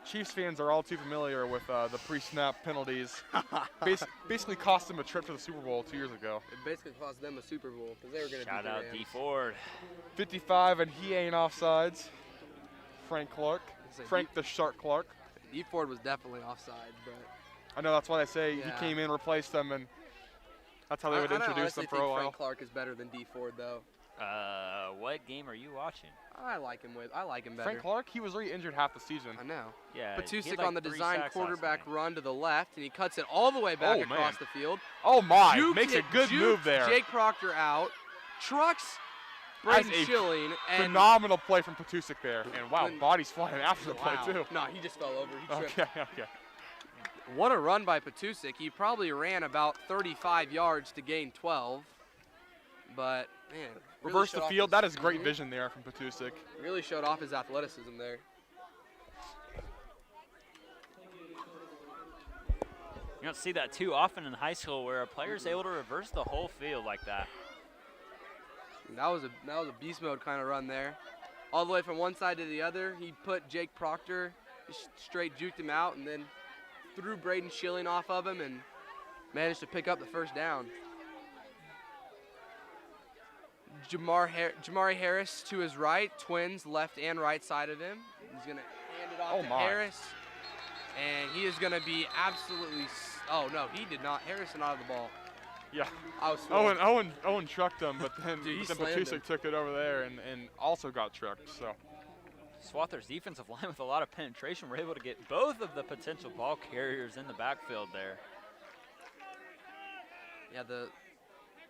Chiefs fans are all too familiar with the pre-snap penalties. Basically cost them a trip to the Super Bowl 2 years ago. It basically cost them a Super Bowl because they were going to shout out D Ford. 55 and he ain't offsides. Frank Clark. Frank the Shark Clark. D Ford was definitely offside, but I know that's why they say he came in, replaced them, and that's how they would introduce them for a while. Frank Clark is better than D Ford though. What game are you watching? I like him better. Frank Clark, he was already injured half the season. I know. Yeah. Petusik on the design quarterback run to the left, and he cuts it all the way back across the field. Oh my! Makes a good move there. Jake Proctor out, trucks Braden Schilling, and phenomenal play from Petusik there. And wow, body's flying after the play too. No, he just fell over. He tripped. Okay. What a run by Petusik. He probably ran about 35 yards to gain 12, but man. Really reverse the field. That is great vision there from Petusik. Really showed off his athleticism there. You don't see that too often in high school where a player's able to reverse the whole field like that. That was a beast mode kind of run there. All the way from one side to the other. He put Jake Proctor, straight juked him out, and then threw Braden Schilling off of him and managed to pick up the first down. Jamari Harris to his right, twins left and right side of him. He's going to hand it off to Harris, and he is going to be absolutely. Oh no, he did not. Harrison out of the ball. Yeah. I was Owen trucked him, but then, Dude, Patusek took it over there and also got trucked. So Swather's defensive line with a lot of penetration were able to get both of the potential ball carriers in the backfield there.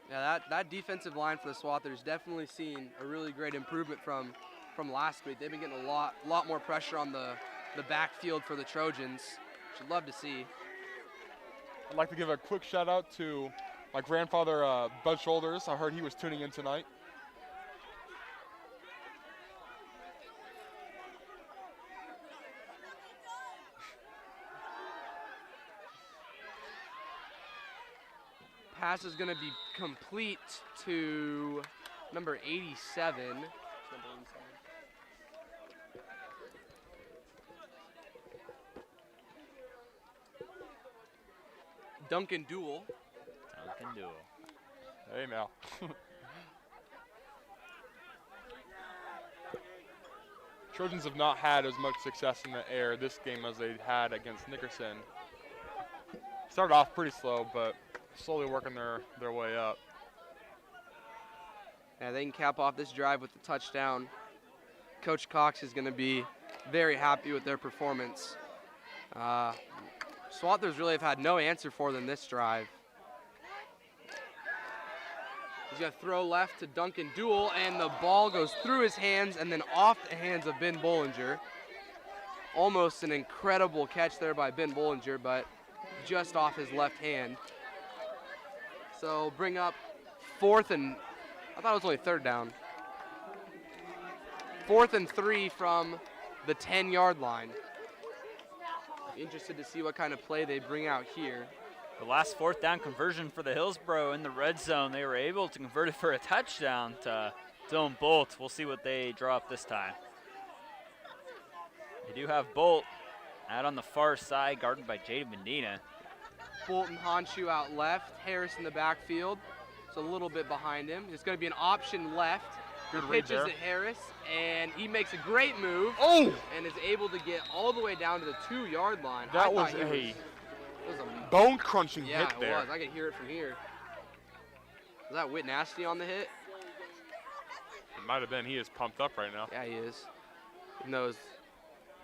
Yeah, that defensive line for the Swathers definitely seen a really great improvement from last week. They've been getting a lot more pressure on the backfield for the Trojans. Should love to see. I'd like to give a quick shout out to my grandfather, Bud Shoulders. I heard he was tuning in tonight. Pass is going to be complete to number 87. Duncan Duell. Hey, now. Trojans have not had as much success in the air this game as they had against Nickerson. Started off pretty slow, but slowly working their way up. Yeah, they can cap off this drive with the touchdown. Coach Cox is going to be very happy with their performance. Swathers really have had no answer for them this drive. He's going to throw left to Duncan Duell, and the ball goes through his hands and then off the hands of Ben Bollinger. Almost an incredible catch there by Ben Bollinger, but just off his left hand. So bring up fourth and, I thought it was only third down. 4th and 3 from the 10-yard line. Interested to see what kind of play they bring out here. The last 4th down conversion for the Hillsboro in the red zone, they were able to convert it for a touchdown to Dylan Bolt. We'll see what they draw up this time. They do have Bolt out on the far side, guarded by Jaden Medina. Bolt and Honshu out left, Harris in the backfield. It's a little bit behind him. It's going to be an option left. Good He read pitches there. at Harris, and he makes a great move. Oh! And is able to get all the way down to the 2-yard line. I That thought was he a bone-crunching yeah, hit there. it was. I could hear it from here. Was that Whit Nasty on the hit? It might have been. He is pumped up right now. Yeah, he is. Even though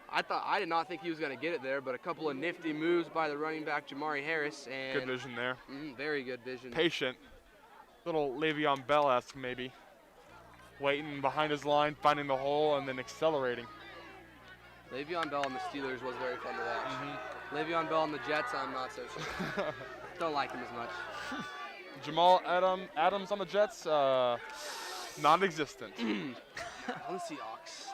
I did not think he was going to get it there, but a couple of nifty moves by the running back Jamari Harris, and Good vision there. very good vision. Patient. Little Le'Veon Bell-esque maybe. Waiting behind his line, finding the hole, and then accelerating. Le'Veon Bell and the Steelers was very fun to watch. Le'Veon Bell and the Jets, I'm not so sure. Don't like him as much. Jamal Adams on the Jets, non-existent. On the Seahawks.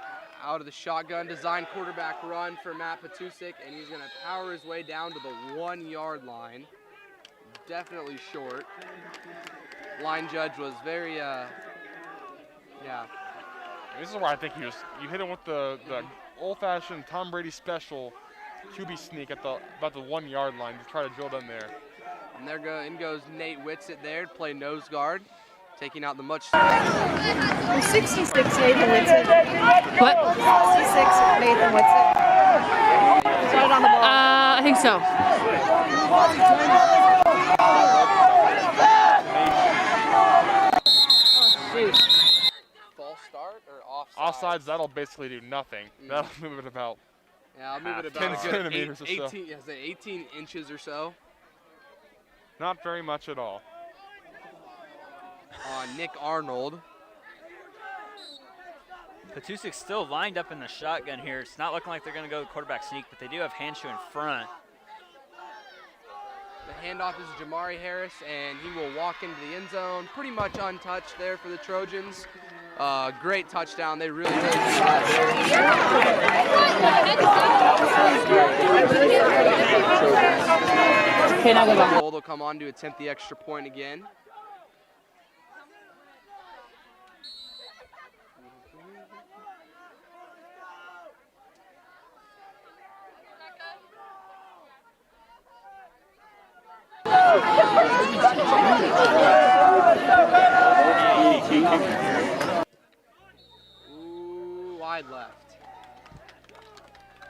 Out of the shotgun, design quarterback run for Matt Patusek, and he's going to power his way down to the 1-yard line. Definitely short. Line judge was very, yeah. This is where I think you hit him with the old-fashioned Tom Brady special QB sneak at about the 1-yard line to try to drill down there. And in goes Nate Whitsitt there to play nose guard, taking out the much. 66 Nathan Whitsitt. What? 66 Nathan Whitsitt. Right on the ball. I think so. False start or offside? Offsides, that'll basically do nothing. That'll move it about. Yeah, I'll move it Half. about 10 centimeters or so. 18 inches or so. Not very much at all. Nick Arnold. Patusek's still lined up in the shotgun here. It's not looking like they're going to go the quarterback sneak, but they do have Hanshu in front. The handoff is Jamari Harris, and he will walk into the end zone. Pretty much untouched there for the Trojans. Great touchdown. They really Okay, now go back. Gold will come on to attempt the extra point again. Ooh, wide left.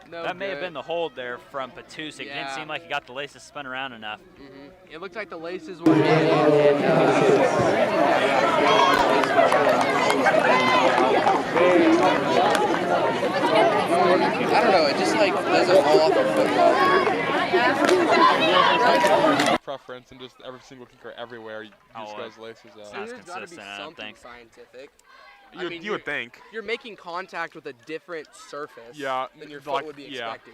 No That may have good. been the hold there from Patus. It didn't Yeah. seem like he got the laces spun around enough. It looked like the laces were in, and I don't know, it just like doesn't roll off your foot. Preference and just every single kicker everywhere use those laces It's out. not as There's got to be consistent, I don't something think. scientific. You would think. You're making contact with a different surface Yeah, than your like- foot would be yeah. expecting.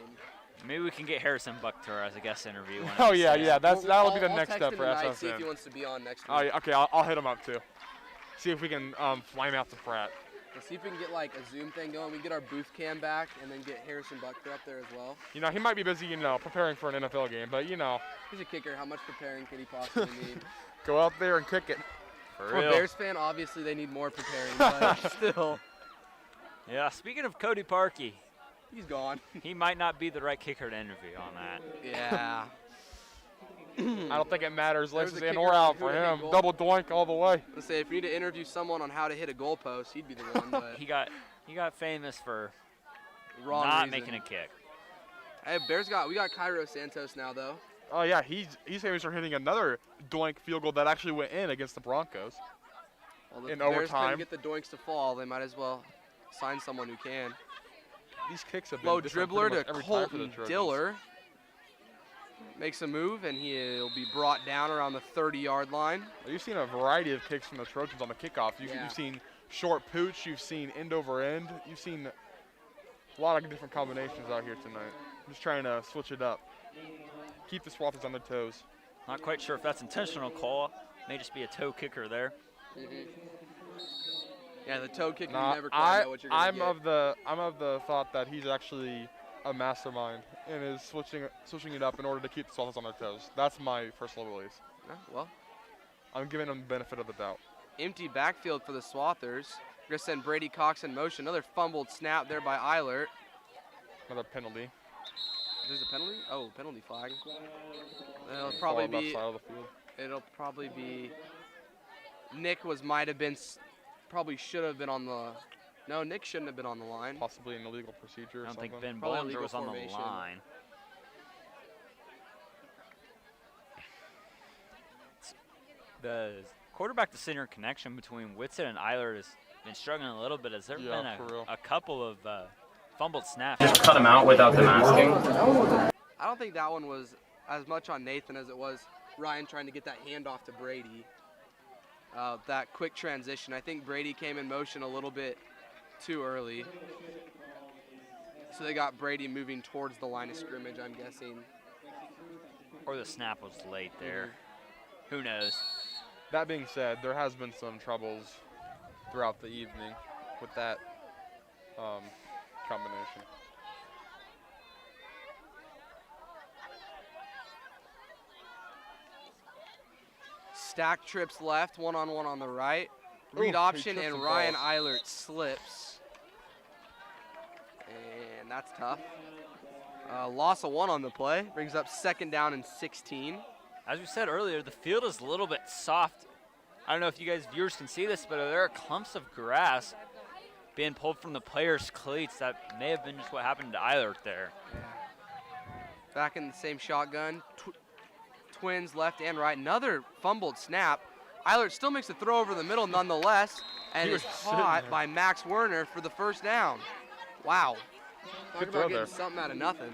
Maybe we can get Harrison Bucktor as a guest interview. when Oh it's yeah, there. yeah. That'll be the I'll next text step him for tonight, see if he SSN. wants to be on next week. Oh yeah, okay, I'll hit him up too. See if we can fly him out to Pratt. Let's see if we can get like a Zoom thing going. We can get our booth cam back and then get Harrison Bucktor up there as well. You know, he might be busy, preparing for an NFL game, but He's a kicker. How much preparing could he possibly need? go out there and kick it. For For a real. Bears fan, obviously they need more preparing, but still, Yeah, speaking of Cody Parkey, he's gone. he might not be the right kicker to interview on that. Yeah. I don't think it matters, There's laces a in kicker or out who for hit a him. goal. Double doink all the way. Let's say if you need to interview someone on how to hit a goalpost, he'd be the one. But He got famous for wrong not reason. making a kick. Hey, we got Cairo Santos now though. Oh yeah, he's famous for hitting another doink field goal that actually went in against the Broncos. Well, if In the Bears overtime. couldn't get the doinks to fall, they might as well sign someone who can. These kicks have been Low different dribbler pretty to much every time for the Colton Trojans. Diller. Makes a move, and he'll be brought down around the 30-yard line. Well, you've seen a variety of kicks from the Trojans on the kickoff. Yeah. You've seen short pooch, you've seen end over end, you've seen a lot of different combinations out here tonight. I'm just trying to switch it up. Keep the Swathers on their toes. Not quite sure if that's intentional call. May just be a toe kicker there. Yeah, the toe kick, Nah, you never quite know what you're gonna I'm get. of the thought that he's actually a mastermind and is switching it up in order to keep the Swathers on their toes. That's my personal belief. Yeah, well, I'm giving him the benefit of the doubt. empty backfield for the Swathers. We're gonna send Brady Cox in motion. Another fumbled snap there by Eilert. Another penalty. There's a penalty? Oh, penalty flag. It'll Far probably left be. side of the field. It'll probably be. Nick might have been. Probably should have been on the. No, Nick shouldn't have been on the line. Possibly an illegal procedure or I don't something. think Ben Probably Bollinger illegal was on the formation. line. The quarterback to center connection between Whitsitt and Eilert has been struggling a little bit. Has there Yeah, been for real. a couple of fumbled snaps? Just cut them out without them asking. I don't think that one was as much on Nathan as it was Ryan trying to get that handoff to Brady. That quick transition. I think Brady came in motion a little bit too early. So they got Brady moving towards the line of scrimmage, I'm guessing. Or the snap was late there. Who knows? That being said, there has been some troubles throughout the evening with that combination. Stack trips left, one-on-one on the right. Read Ooh, option, he trips and and Ryan falls. Eilert slips. And that's tough. Loss of 1 on the play. Brings up 2nd down and 16. As we said earlier, the field is a little bit soft. I don't know if you guys viewers can see this, but there are clumps of grass being pulled from the players' cleats. That may have been just what happened to Eilert there. Back in the same shotgun. Twins left and right. Another fumbled snap. Eilert still makes a throw over the middle nonetheless, and He is was sitting caught there. by Max Werner for the 1st down. Wow. Talk Good about throw getting there. something out of nothing.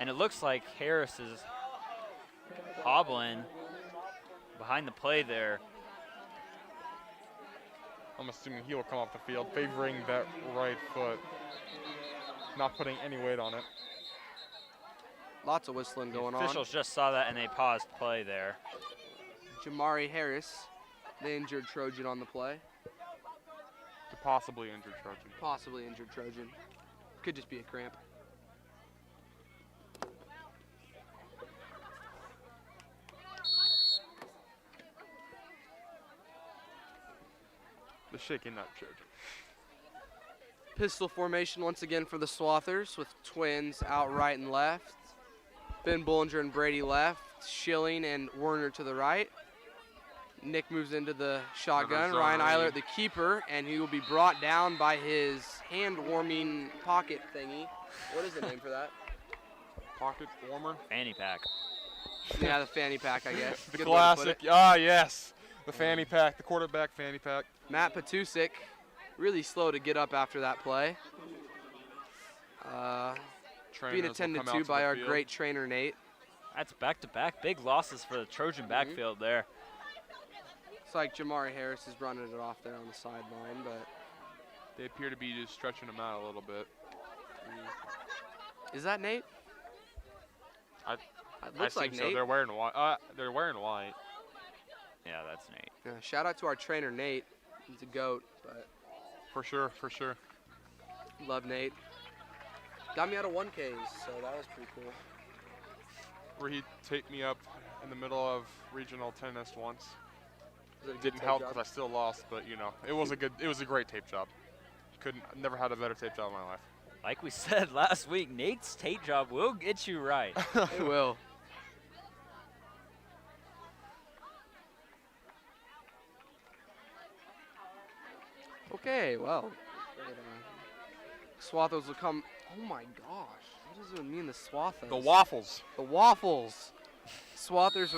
And it looks like Harris is hobbling behind the play there. I'm assuming he will come off the field, favoring that right foot, not putting any weight on it. Lots of whistling going The on. officials just saw that and they paused play there. Jamari Harris, the injured Trojan on the play. The possibly injured Trojan. Possibly injured Trojan. Could just be a cramp. The shaking nut Trojan. Pistol formation once again for the Swathers with twins out right and left. Ben Bollinger and Brady left. Schilling and Werner to the right. Nick moves into the shotgun. Zone Ryan read. Eilert, the keeper, and he will be brought down by his hand-warming pocket thingy. What is the name for that? Pocket warmer. Fanny pack. Yeah, the fanny pack, I guess. The Good way to put classic. it. Ah, yes. The fanny pack. The quarterback fanny pack. Matt Patusik, really slow to get up after that play. Being Trainers will attended come out to by the our field. great trainer, Nate. That's back-to-back big losses for the Trojan backfield there. It's like Jamari Harris is running it off there on the sideline, but They appear to be just stretching them out a little bit. is that Nate? It I looks like think so. Nate. They're wearing white. They're wearing white. Yeah, that's Nate. Yeah, shout out to our trainer, Nate. He's a goat, but For sure. For sure. love Nate. Got me out of 1Ks, so that was pretty cool. Where he taped me up in the middle of regional tennis once. Was it a good Didn't tape help job? because I still lost, but you know, it was a great tape job. Never had a better tape job in my life. Like we said last week, Nate's tape job will get you right. It will. Okay, well. Swathos will come. Oh my gosh. What does it mean, the Swathos? The waffles. The waffles. Swathers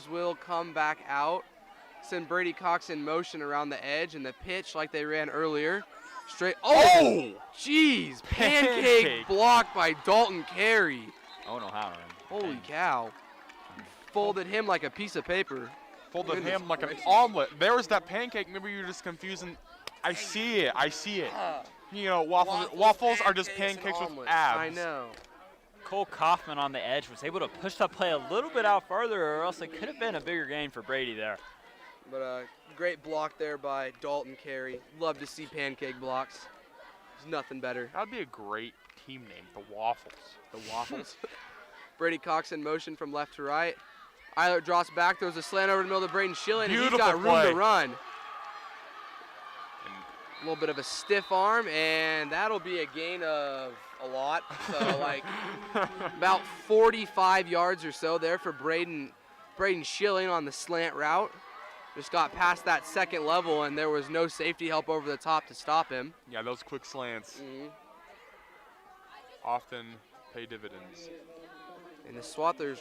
will come back out. Send Brady Cox in motion around the edge and the pitch like they ran earlier. Straight. Oh! Jeez. Pancake Pancake. blocked by Dalton Carey. Oh, no, how? Holy cow. Folded him like a piece of paper. Folded Goodness him like an gracious. omelet. There was that pancake. Maybe you're just confusing. I see it. You know, waffles are just pancakes with omelets. abs. I know. Cole Kaufman on the edge was able to push that play a little bit out further, or else it could have been a bigger gain for Brady there. But great block there by Dalton Carey. Love to see pancake blocks. There's nothing better. That'd be a great team name, the Waffles. The waffles. Brady Cox in motion from left to right. Eilert drops back, throws a slant over the middle to Braden Schilling, and he's Beautiful got room play. to run. A little bit of a stiff arm, and that'll be a gain of a lot. So like about 45 yards or so there for Braden Schilling on the slant route. Just got past that second level, and there was no safety help over the top to stop him. Yeah, those quick slants Mm-hmm. often pay dividends. And the Swathers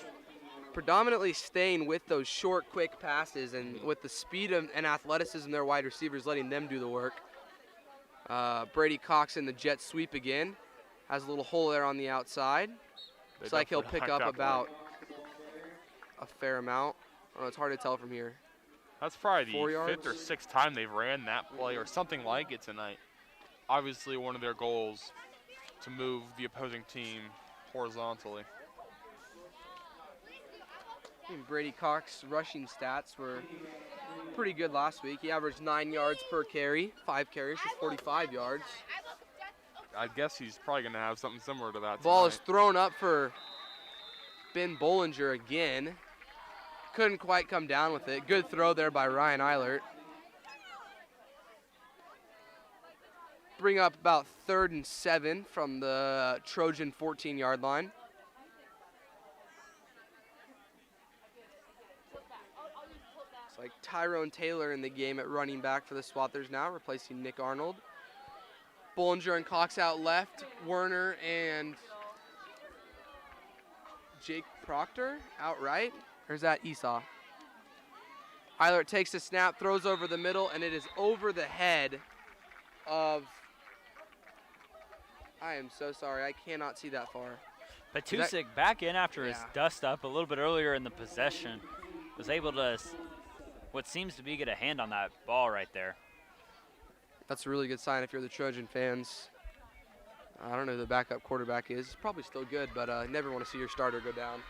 predominantly staying with those short, quick passes, and with the speed and athleticism their wide receivers letting them do the work. Brady Cox in the jet sweep again. Has a little hole there on the outside. Looks like he'll pick up about a fair amount. I don't know, it's hard to tell from here. That's probably 4 the yards? fifth or sixth time they've ran that play or something like it tonight. Obviously, one of their goals to move the opposing team horizontally. And Brady Cox rushing stats were pretty good last week. He averaged 9 yards per carry, 5 carries for 45 yards. I guess he's probably going to have something similar to that Ball tonight. is thrown up for Ben Bollinger again. Couldn't quite come down with it. Good throw there by Ryan Eilert. Bring up about 3rd and 7 from the Trojan 14-yard line. It's like Tyrone Taylor in the game at running back for the Swathers now, replacing Nick Arnold. Bollinger and Cox out left. Werner and Jake Proctor out right. Or is that Esau? Eilert takes the snap, throws over the middle, and it is over the head of... I am so sorry. I cannot see that far. Patusik back in after his dust up a little bit earlier in the possession. Was able to, what seems to be, get a hand on that ball right there. That's a really good sign if you're the Trojan fans. I don't know who the backup quarterback is. He's probably still good, but you never want to see your starter go down.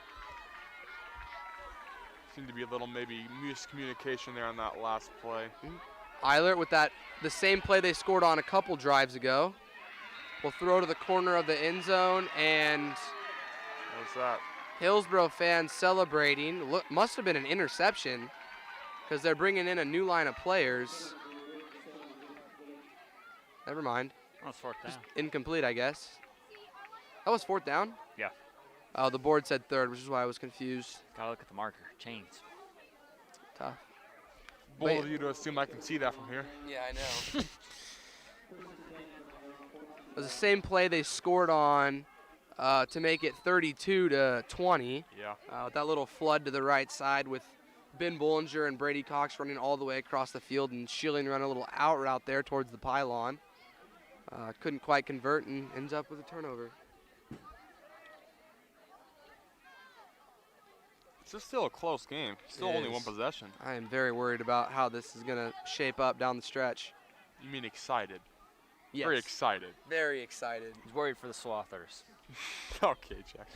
Seemed to be a little maybe miscommunication there on that last play. Eilert with the same play they scored on a couple drives ago. Will throw to the corner of the end zone, and What's that? Hillsboro fans celebrating. Look, must have been an interception because they're bringing in a new line of players. Never mind. Oh, it's fourth down. Just incomplete, I guess. That was fourth down? Yeah. Oh, the board said third, which is why I was confused. Gotta look at the marker. Chains. Tough. Bold Wait. of you to assume I can see that from here. Yeah, I know. It was the same play they scored on to make it 32-20. Yeah. With that little flood to the right side with Ben Bollinger and Brady Cox running all the way across the field and Schilling run a little out route there towards the pylon. Couldn't quite convert and ends up with a turnover. It's just still a close game. Still It only one is. possession. I am very worried about how this is going to shape up down the stretch. You mean excited? Yes. Very excited. Very excited. He's worried for the Swathers. Okay, Jack.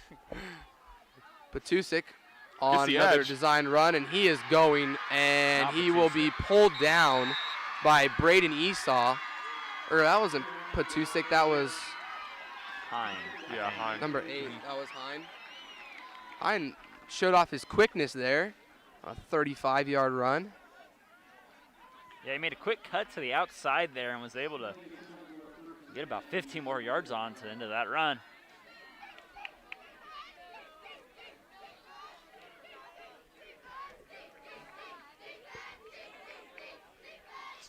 Patusik on the another edge. design run, and he is going, and Not he will be pulled down by Braden Esau. Or that wasn't Patusik, that was Hine. Yeah, Hine. number 8. That was Hine. Hine showed off his quickness there. A 35-yard run. Yeah, he made a quick cut to the outside there and was able to get about 15 more yards on to the end of that run.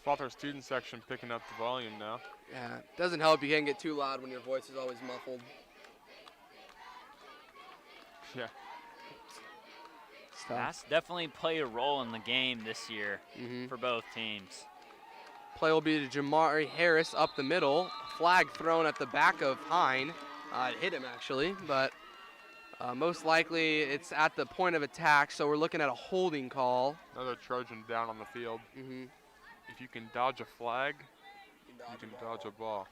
Father student section picking up the volume now. Yeah, doesn't help. You can't get too loud when your voice is always muffled. Yeah. It's tough. That's definitely played a role in the game this year for both teams. Play will be to Jamari Harris up the middle. Flag thrown at the back of Hine. It hit him actually, but most likely it's at the point of attack, so we're looking at a holding call. Another Trojan down on the field. Mm-hmm. If you can dodge a flag, you can dodge a ball.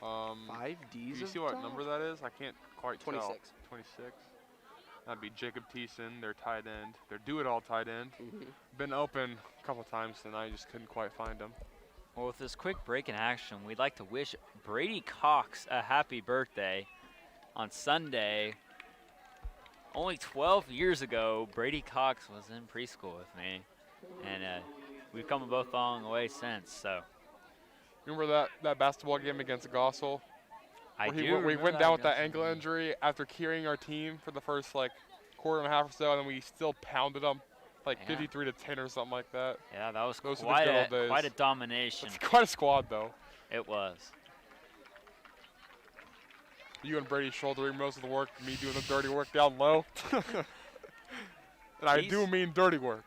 Five Do Ds you of see what dodge? number that is? I can't quite 26. tell. 26. That'd be Jacob Thiessen, their tight end. Their do-it-all tight end. Been open a couple times tonight, just couldn't quite find him. Well, with this quick break in action, we'd like to wish Brady Cox a happy birthday on Sunday. Only 12 years ago, Brady Cox was in preschool with me, and we've come both a long way since. So Remember that basketball game against Gossel? I Where do. we remember went down with that Gossel ankle game. injury after carrying our team for the first quarter and a half or so, and then we still pounded them Yeah. 53-10 or something like that. Yeah, that was Those were the quite good old days. quite a domination. It's quite a squad though. It was. You and Brady shouldering most of the work, me doing the dirty work down low. And I do mean dirty work.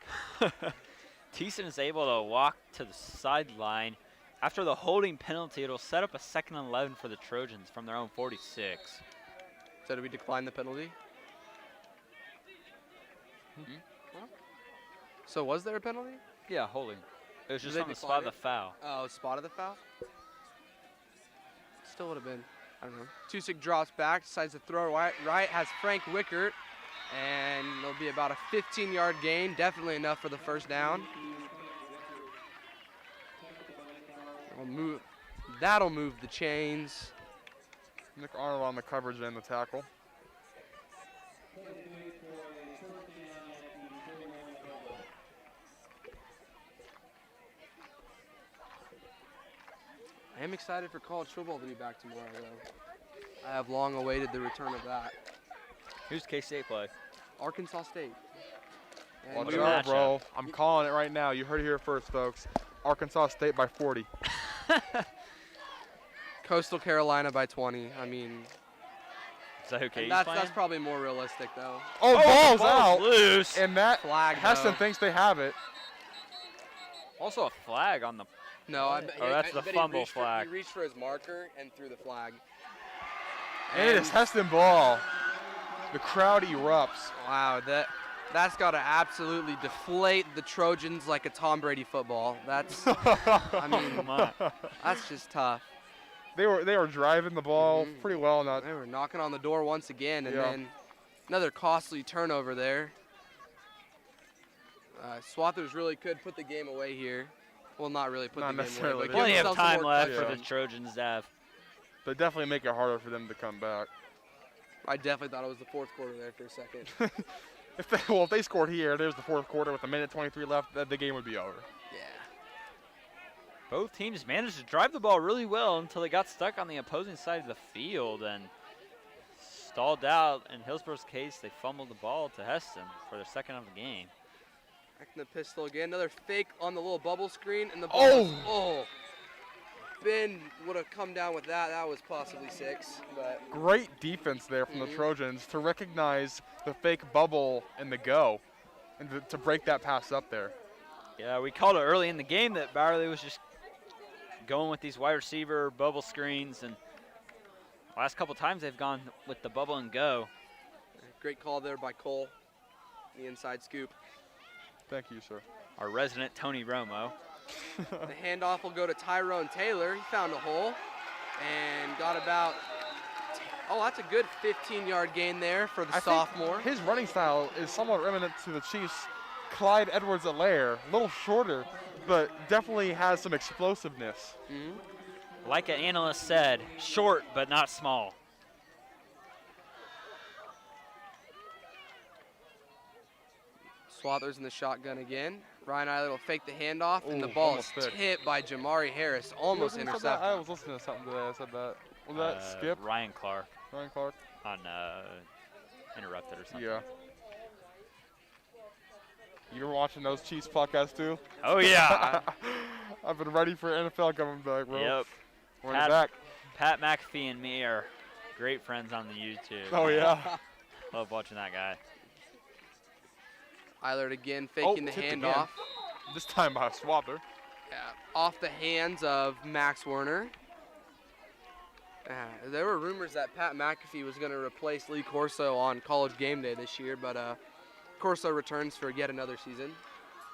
Thiessen is able to walk to the sideline. After the holding penalty, it'll set up a 2nd and 11 for the Trojans from their own 46. So did we decline the penalty? So was there a penalty? Yeah, holding. It was Did just they on the spot decline of the it? foul. Oh, spotted the foul? Still would have been, I don't know. Tusik drops back, decides to throw right, has Frank Wickert, and it'll be about a 15-yard gain, definitely enough for the first down. That'll move the chains. Nick Arnold on the coverage and the tackle. I am excited for college football to be back tomorrow, though. I have long awaited the return of that. Who's K-State play? Arkansas State. And Watch we out, were- bro. I'm calling it right now. You heard it here first, folks. Arkansas State by 40. Coastal Carolina by 20. I mean, Is that who and KU's that's playing? probably more realistic, though. Oh, ball's ball's out. loose. And that Flag, Hesston though. thinks they have it. Also a flag on the. No, I that's the bet fumble he reached flag. he reached for his marker and threw the flag. And it is Hesston ball. The crowd erupts. Wow, that's got to absolutely deflate the Trojans like a Tom Brady football. That's, I mean, that's just tough. They were driving the ball pretty well. Not They were knocking on the door once again, and Yeah. then another costly turnover there. Swathers really could put the game away here. Well, not really put Not the game away, necessarily. but give Plenty of themselves some time more left for touchdowns. the Trojans to have. they definitely make it harder for them to come back. I definitely thought it was the fourth quarter there for a second. If they scored here, there's the fourth quarter with a minute 23 left, the game would be over. Yeah. Both teams managed to drive the ball really well until they got stuck on the opposing side of the field and stalled out. In Hillsboro's case, they fumbled the ball to Hesston for their second of the game. Back in the pistol again. Another fake on the little bubble screen, and the ball. Oh! Ben would have come down with that. That was possibly 6. But Great defense there from the Trojans to recognize the fake bubble and the go, and to break that pass up there. Yeah, we called it early in the game that Bowerly was just going with these wide receiver bubble screens, and last couple times they've gone with the bubble and go. great call there by Cole. The inside scoop. Thank you, sir. Our resident Tony Romo. The handoff will go to Tyrone Taylor. He found a hole and got about, that's a good 15-yard gain there for the sophomore. His running style is somewhat remnant to the Chiefs' Clyde Edwards-Alaire. A little shorter, but definitely has some explosiveness. Like an analyst said, short but not small. Swathers in the shotgun again. Ryan Eiler will fake the handoff, and the ball is tipped by Jamari Harris, almost intercepted. I was listening to something today. I said that. Was that Skip? Ryan Clark. Ryan Clark? On Interrupted or something. Yeah. You were watching those Chiefs podcasts too? Oh, yeah. I've been ready for NFL coming back, bro. Yep. Running back. Pat McAfee and me are great friends on the YouTube. Oh, yeah. Love watching that guy. Eilert again faking the handoff. This time by a Swather. Yeah, off the hands of Max Werner. There were rumors that Pat McAfee was going to replace Lee Corso on College Game Day this year, but Corso returns for yet another season.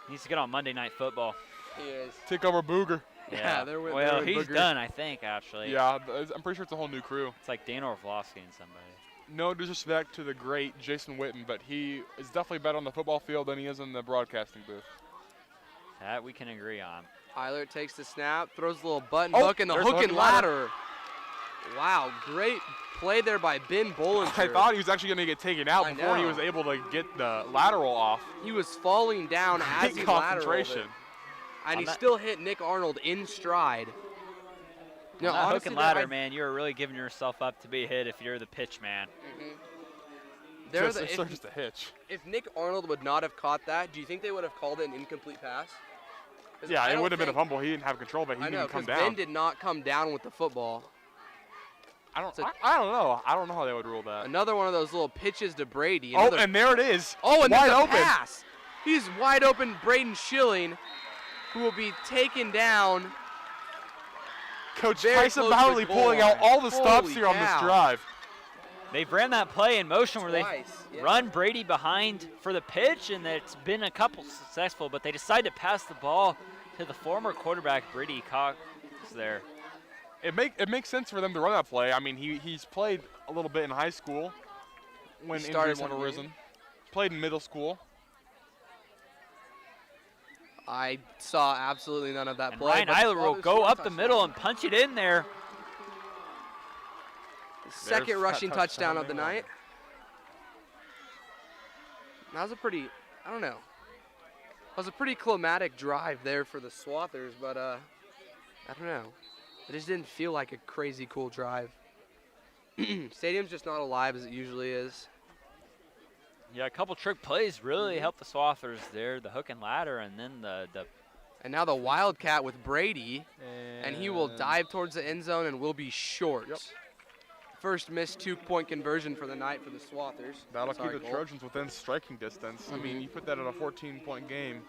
He needs to get on Monday Night Football. He is. Take over Booger. Yeah, they're with he's Booger. done, I think, actually. Yeah, I'm pretty sure it's a whole new crew. It's like Dan Orlovsky and somebody. No disrespect to the great Jason Witten, but he is definitely better on the football field than he is in the broadcasting booth. That we can agree on. Eilert takes the snap, throws a little button hook, and the hook and ladder. Wow, great play there by Ben Bollinger. I thought he was actually going to get taken out before he was able to get the lateral off. He was falling down as he concentration. lateraled. And he still hit Nick Arnold in stride. No, that hook and ladder, man, you're really giving yourself up to be hit if you're the pitch man. Just a hitch. If Nick Arnold would not have caught that, do you think they would have called it an incomplete pass? Yeah, it would have been a fumble. He didn't have control, but he didn't come down. Ben did not come down with the football. I don't know. I don't know how they would rule that. Another one of those little pitches to Brady. And there it is. Oh, and wide there's a open. pass. He's wide open, Braden Schilling, who will be taken down. Coach Tyson Bowerly pulling out all the stops here on this drive. They've ran that play in motion where they run Brady behind for the pitch, and it's been a couple successful, but they decide to pass the ball to the former quarterback, Brady Cox, there. It makes sense for them to run that play. I mean, he's played a little bit in high school when injuries have arisen. Played in middle school. I saw absolutely none of that and play. Ryan Eiler will go up the middle and punch it in there. Second rushing touchdown of the night. That was a pretty, I don't know. That was a pretty climatic drive there for the Swathers, but I don't know. It just didn't feel like a crazy cool drive. Stadium's just not alive as it usually is. Yeah, a couple trick plays really helped the Swathers there. The hook and ladder, and then the and now the Wildcat with Brady, and he will dive towards the end zone and will be short. Yep. First missed 2-point conversion for the night for the Swathers. That'll keep the Trojans within striking distance. I mean, you put that in a 14-point game.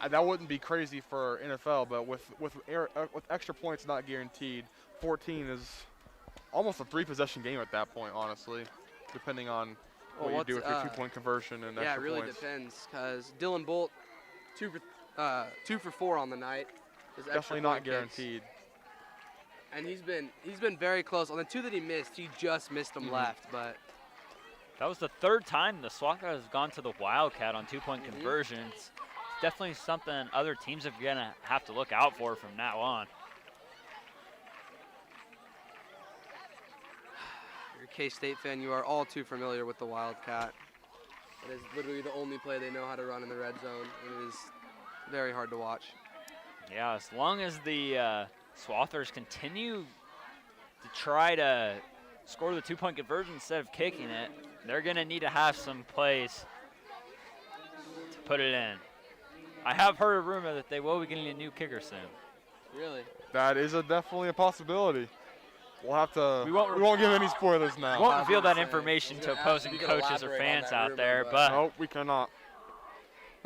That wouldn't be crazy for NFL, but with extra points not guaranteed, 14 is almost a 3-possession game at that point, honestly, depending on what you do with your 2-point conversion and extra points. Yeah, it really depends, because Dylan Bolt, 2 for 4 on the night. Definitely not guaranteed. And he's been very close. On the 2 that he missed, he just missed them left, but. That was the 3rd time the Swathers has gone to the Wildcat on 2-point conversions. It's definitely something other teams are going to have to look out for from now on. You're a K-State fan, you are all too familiar with the Wildcat. It is literally the only play they know how to run in the red zone. It is very hard to watch. Yeah, as long as the Swathers continue to try to score the two-point conversion instead of kicking it, they're going to need to have some plays to put it in. I have heard a rumor that they will be getting a new kicker soon. Really? That is definitely a possibility. We'll have to. We We won't won't give any spoilers We now. won't reveal that Say, information I was to gonna ask opposing if you could coaches or elaborate on fans that out rumor, there, but- but Nope, we cannot.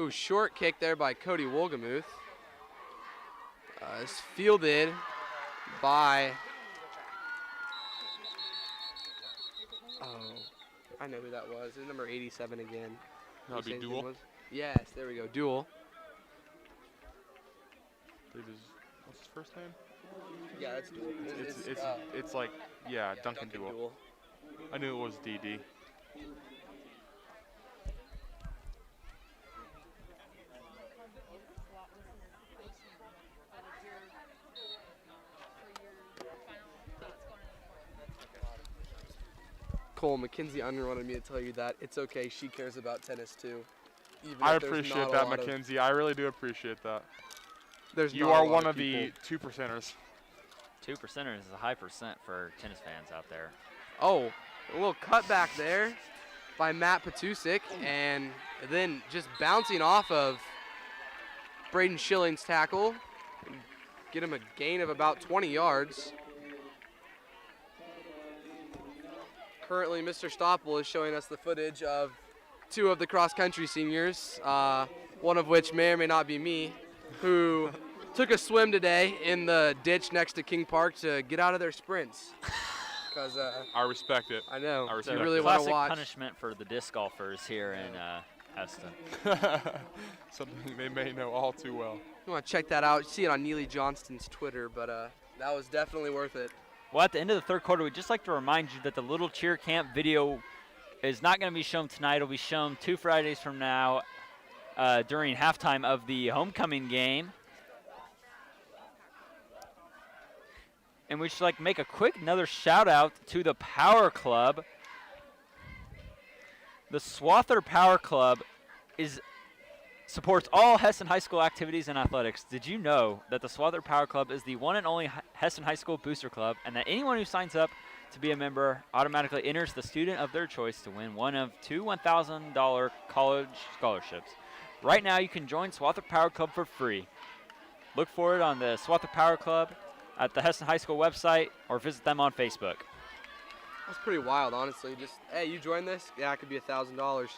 Ooh, short kick there by Cody Wolgamuth. It's fielded by. Oh, I know who that was. It's number 87 again. That'd be Whose name Duel. was? Yes, there we go. Duel. What's his first name? Yeah, that's Duel. It's like Duncan Duel. Duel. I knew it was DD. Cole, Mackenzie Under wanted me to tell you that it's okay. She cares about tennis too. Even I if there's appreciate not a that, lot of- Mackenzie. I really do appreciate that. There's You not a are lot one of people. the 2%ers. 2%ers is a high percent for tennis fans out there. Oh, a little cutback there by Matt Patusik, and then just bouncing off of Braden Schilling's tackle. Get him a gain of about 20 yards. Currently, Mr. Stoppel is showing us the footage of two of the cross-country seniors, one of which may or may not be me, who took a swim today in the ditch next to King Park to get out of their sprints. Because I respect it. I know, I you respect really it. want to Classic watch. punishment for the disc golfers here in Hesston. Something they may know all too well. You want to check that out. See it on Neely Johnston's Twitter, but that was definitely worth it. Well, at the end of the third quarter, we'd just like to remind you that the Little Cheer Camp video is not going to be shown tonight. It'll be shown 2 Fridays from now during halftime of the homecoming game. And we should like make a quick another shout out to the Power Club. The Swather Power Club supports all Hesston High School activities and athletics. Did you know that the Swather Power Club is the one and only Hesston High School booster club, and that anyone who signs up to be a member automatically enters the student of their choice to win one of 2 $1,000 college scholarships? Right now, you can join Swather Power Club for free. Look for it on the Swather Power Club at the Hesston High School website or visit them on Facebook. That's pretty wild, honestly. Just, hey, you join this? Yeah, it could be $1,000.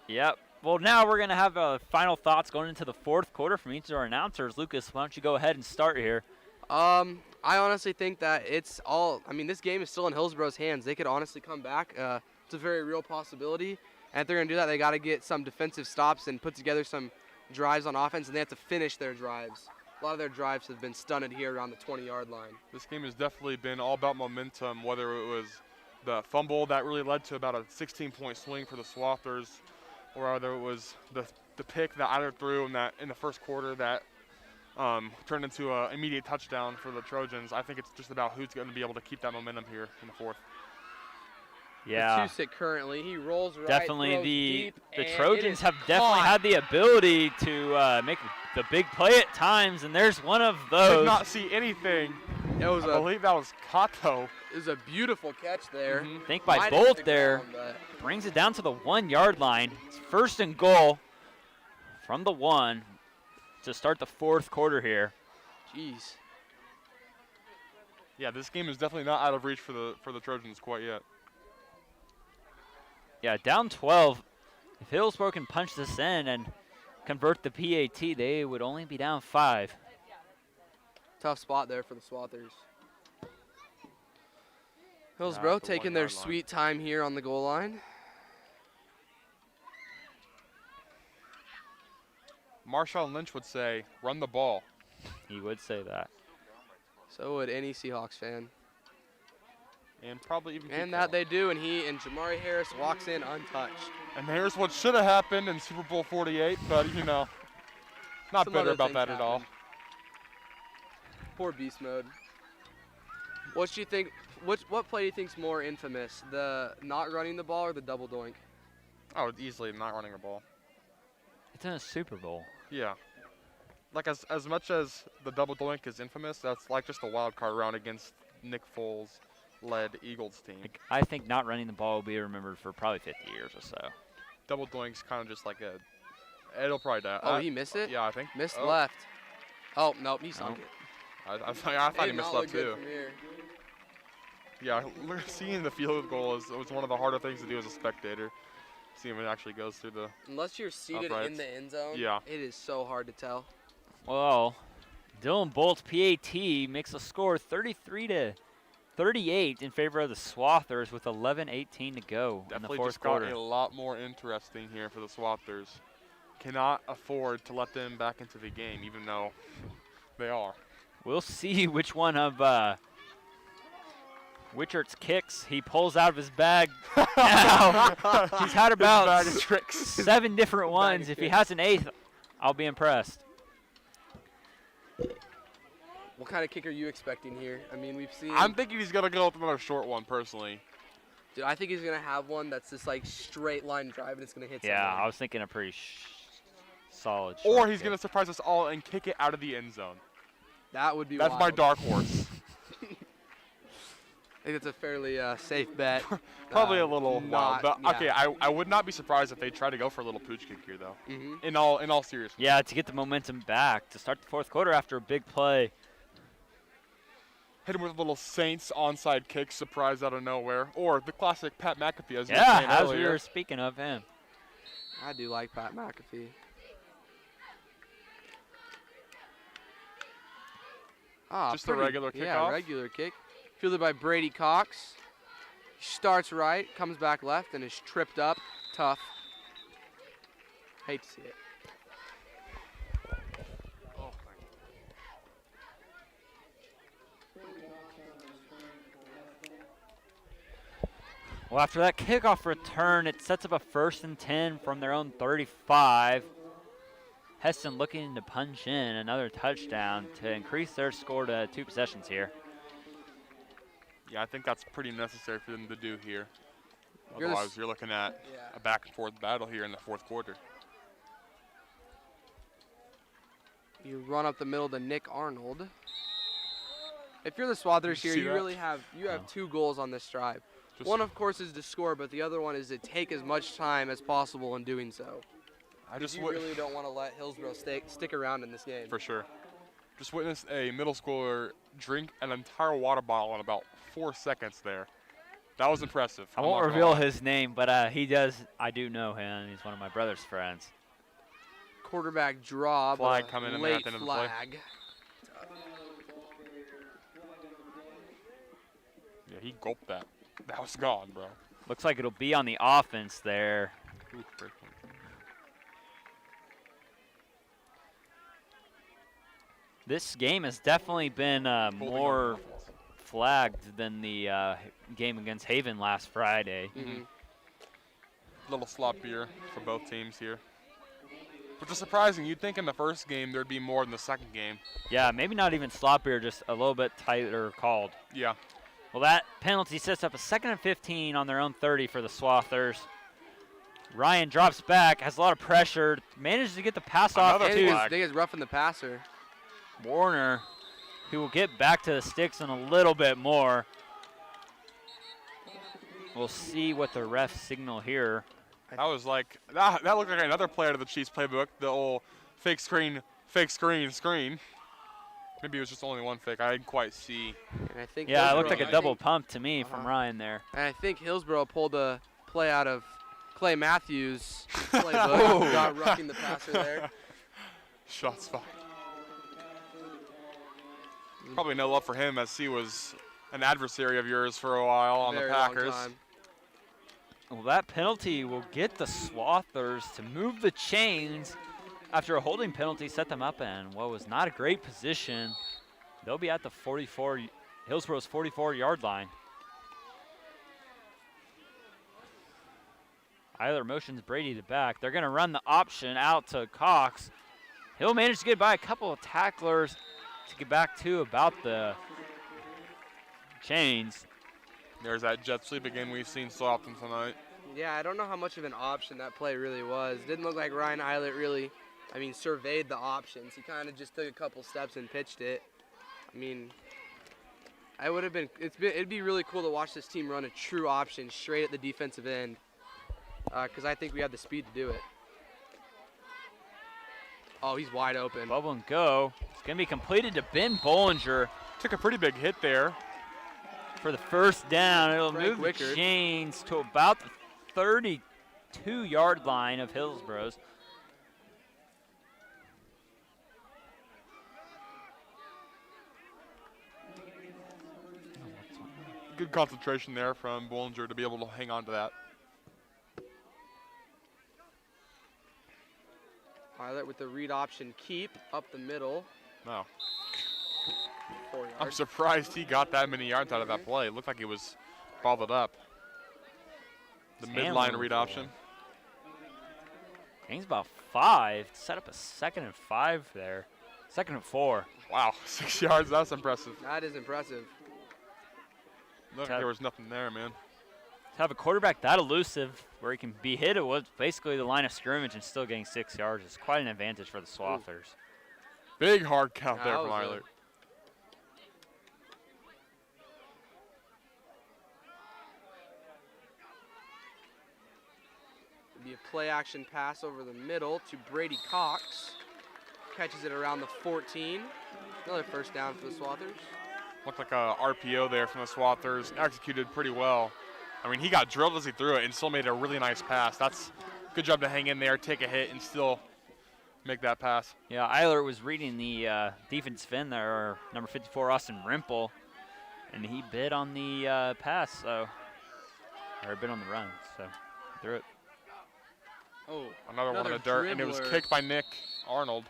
Yep. Well, now we're going to have final thoughts going into the fourth quarter from each of our announcers. Lucas, why don't you go ahead and start here? I honestly think that it's all, this game is still in Hillsboro's hands. They could honestly come back. It's a very real possibility. And if they're going to do that, they got to get some defensive stops and put together some drives on offense, and they have to finish their drives. A lot of their drives have been stunted here around the 20-yard line. This game has definitely been all about momentum, whether it was the fumble that really led to about a 16-point swing for the Swathers, or whether it was the pick that either threw in the first quarter that turned into an immediate touchdown for the Trojans. I think it's just about who's going to be able to keep that momentum here in the fourth. Yeah. Patusik currently, he rolls right, Definitely throws the deep, and Trojans it is have definitely caught. had the ability to make the big play at times, and there's one of those. Did not see anything. It was I believe that was Kato. It was a beautiful catch there. I think by Might hit Bolt the there, ground, but brings it down to the 1-yard line. It's first and goal from the 1 to start the fourth quarter here. Jeez. Yeah, this game is definitely not out of reach for the Trojans quite yet. Yeah, down 12. If Hillsboro can punch this in and convert the PAT, they would only be down 5. Tough spot there for the Swathers. Hillsboro at the taking their 1-yard line. sweet time here on the goal line. Marshawn Lynch would say, run the ball. He would say that. So would any Seahawks fan. And probably even And keep that going. they do, and Jamari Harris walks in untouched. And here's what should have happened in Super Bowl 48, but not Some bitter other about things that at all. happened. Poor beast mode. What do you think? What play do you think's more infamous? The not running the ball or the double doink? Oh, easily not running a ball. It's in a Super Bowl. Yeah. Like as much as the double doink is infamous, that's like just a wild card round against Nick Foles led Eagles team. Like, I think not running the ball will be remembered for probably 50 years or so. Double doink's kind of just like a. It'll probably die. Oh, he missed it? Yeah, I think. Missed Oh. left. Oh, nope, he sunk Oh. it. I thought he Did missed not left look good too. from here. Yeah, seeing the field goal was one of the harder things to do as a spectator. Seeing when it actually goes through the. Unless you're seated in Uprights. the end zone, Yeah. it is so hard to tell. Well, Dylan Bolt's PAT makes the score 33-38 in favor of the Swathers with 11:18 to go in the Definitely fourth just got quarter. a lot more interesting here for the Swathers. Cannot afford to let them back into the game, even though they are. We'll see which one of Wichart's kicks he pulls out of his bag now. He's had about bag of tricks. 7 different ones. If he has an 8th, I'll be impressed. What kind of kick are you expecting here? I mean, we've seen. I'm thinking he's gonna go with another short one, personally. Dude, I think he's gonna have one that's just like straight line drive and it's gonna hit. Yeah, someone. I was thinking a pretty solid. Or short he's kick. gonna surprise us all and kick it out of the end zone. That would be. That's my wild. dark horse. I think it's a fairly safe bet. Probably a little not- wild, but yeah. okay. I would not be surprised if they try to go for a little pooch kick here, though. Mhm. In all seriousness. Yeah, to get the momentum back to start the fourth quarter after a big play. Hit him with a little Saints onside kick, surprise out of nowhere, or the classic Pat McAfee, as you were Yeah, saying as we earlier. were speaking of him. I do like Pat McAfee. Ah, Just a regular Yeah, kickoff? regular kick. Fielded by Brady Cox. He starts right, comes back left, and is tripped up. Tough. Hate to see it. Well, after that kickoff return, it sets up a 1st and 10 from their own 35. Hesston looking to punch in another touchdown to increase their score to 2 possessions here. Yeah, I think that's pretty necessary for them to do here. You're the Otherwise, you're looking at Yeah. a back and forth battle here in the fourth quarter. You run up the middle to Nick Arnold. If you're the Swathers You here, see you that? really have No. 2 goals on this drive. Just- One, of course, is to score, but the other one is to take as much time as possible in doing so. I just You really don't want to let Hillsboro stick around in this game. for sure. Just witnessed a middle schooler drink an entire water bottle in about 4 seconds there. That was impressive. I I'm won't not gonna reveal lie. his name, but I do know him. He's one of my brother's friends. Quarterback draw, Flag but coming a in there at late the end of the play. flag. Yeah, he gulped that. That was gone, bro. Looks like it'll be on the offense there. Ooh, break point. This game has definitely been Holding on more offense. flagged than the game against Haven last Friday. Mhm. A little sloppier for both teams here. Which is surprising. You'd think in the first game there'd be more than the second game. Yeah, maybe not even sloppier, just a little bit tighter called. Yeah. Well, that penalty sets up a 2nd and 15 on their own 30 for the Swathers. Ryan drops back, has a lot of pressure, manages to get the pass off Another They to flag. think it's roughing the passer. Warner, who will get back to the sticks in a little bit more. We'll see what the refs signal here. That was like, that looked like another play out of the Chiefs playbook. The old fake screen, screen. Maybe it was just only one fake. I didn't quite see. And I think Yeah, it looked Hillsboro- like a double pump to me from Uh-huh. Ryan there. And I think Hillsboro pulled a play out of Clay Matthews' playbook. Got roughing the passer there. Shots fired. Probably no love for him as he was an adversary of yours for a while on Very the long Packers. time. Well, that penalty will get the Swathers to move the chains after a holding penalty set them up in what was not a great position. They'll be at the Hillsboro's 44-yard line. Either motions Brady to back. They're going to run the option out to Cox. He'll manage to get by a couple of tacklers to get back to about the chains. There's that jet sweep again we've seen so often tonight. Yeah, I don't know how much of an option that play really was. Didn't look like Ryan Eilert really, surveyed the options. He kind of just took a couple steps and pitched it. It'd be really cool to watch this team run a true option straight at the defensive end, because I think we have the speed to do it. Oh, he's wide open. Bubble and go. It's going to be completed to Ben Bollinger Took a pretty big hit there. for the first down. It'll Frank move the Wickard. chains to about the 32-yard line of Hillsboro's. Good concentration there from Bollinger to be able to hang on to that. Eilert with the read option keep up the middle. No. 4 yards. I'm surprised he got that many yards out of that play. It looked like he was balled up. The midline read option. Gains about 5. Set up a 2nd and 5 there. 2nd and 4. Wow, 6 yards. That's impressive. That is impressive. Looked like there was nothing there, man. To have a quarterback that elusive where he can be hit at what's basically the line of scrimmage and still getting 6 yards is quite an advantage for the Swathers. Big hard count there That from was Eilert. It'd be a play action pass over the middle to Brady Cox. Catches it around the 14. Another first down for the Swathers. Looked like a RPO there from the Swathers. Executed pretty well. He got drilled as he threw it and still made a really nice pass. That's a good job to hang in there, take a hit, and still make that pass. Yeah, Eilert was reading the defensive end there, number 54, Austin Rimple, and he bid on the pass, or bid on the run, so threw it. Oh, Another one in the dirt, and it was dribbler. kicked by Nick Arnold.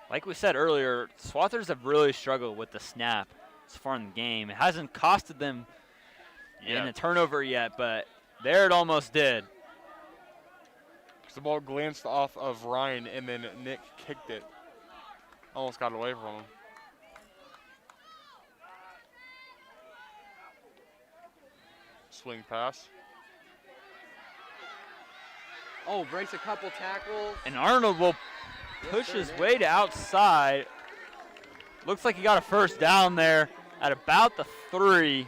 Like we said earlier, Swathers have really struggled with the snap so far in the game. It hasn't costed them in a turnover yet, but there it almost did. The ball glanced off of Ryan, and then Nick kicked it. Almost got away from him. Swing pass. Oh, breaks a couple tackles. And Arnold will push his way to outside. Looks like he got a first down there at about the 3.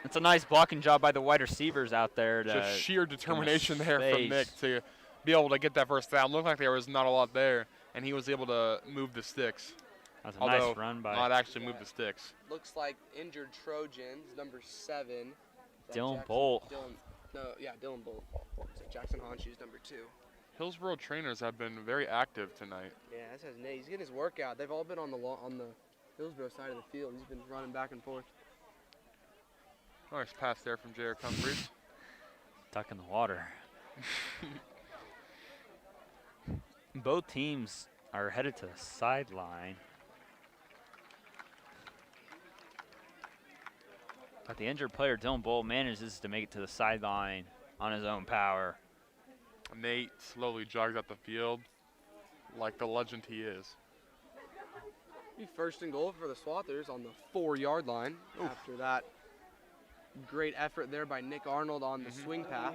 It's a nice blocking job by the wide receivers out there. Just sheer determination there from space. Nick to be able to get that first down. Looked like there was not a lot there, and he was able to move the sticks. That's a Although nice run by not actually move the sticks. Looks like injured Trojans, number 7. Is that Dylan Jackson? Bolt. Dylan Bolt. So Jackson Honshue's number 2. Hillsboro trainers have been very active tonight. Yeah, this has Nate. He's getting his workout. They've all been on the Hillsboro side of the field. He's been running back and forth. Nice pass there from J.R. Humphries. Duck in the water. Both teams are headed to the sideline. But the injured player, Dylan Bolt, manages to make it to the sideline on his own power. Nate slowly jogs up the field like the legend he is. Be first and goal for the Swathers on the 4-yard line. Oof. After that great effort there by Nick Arnold on the swing pass.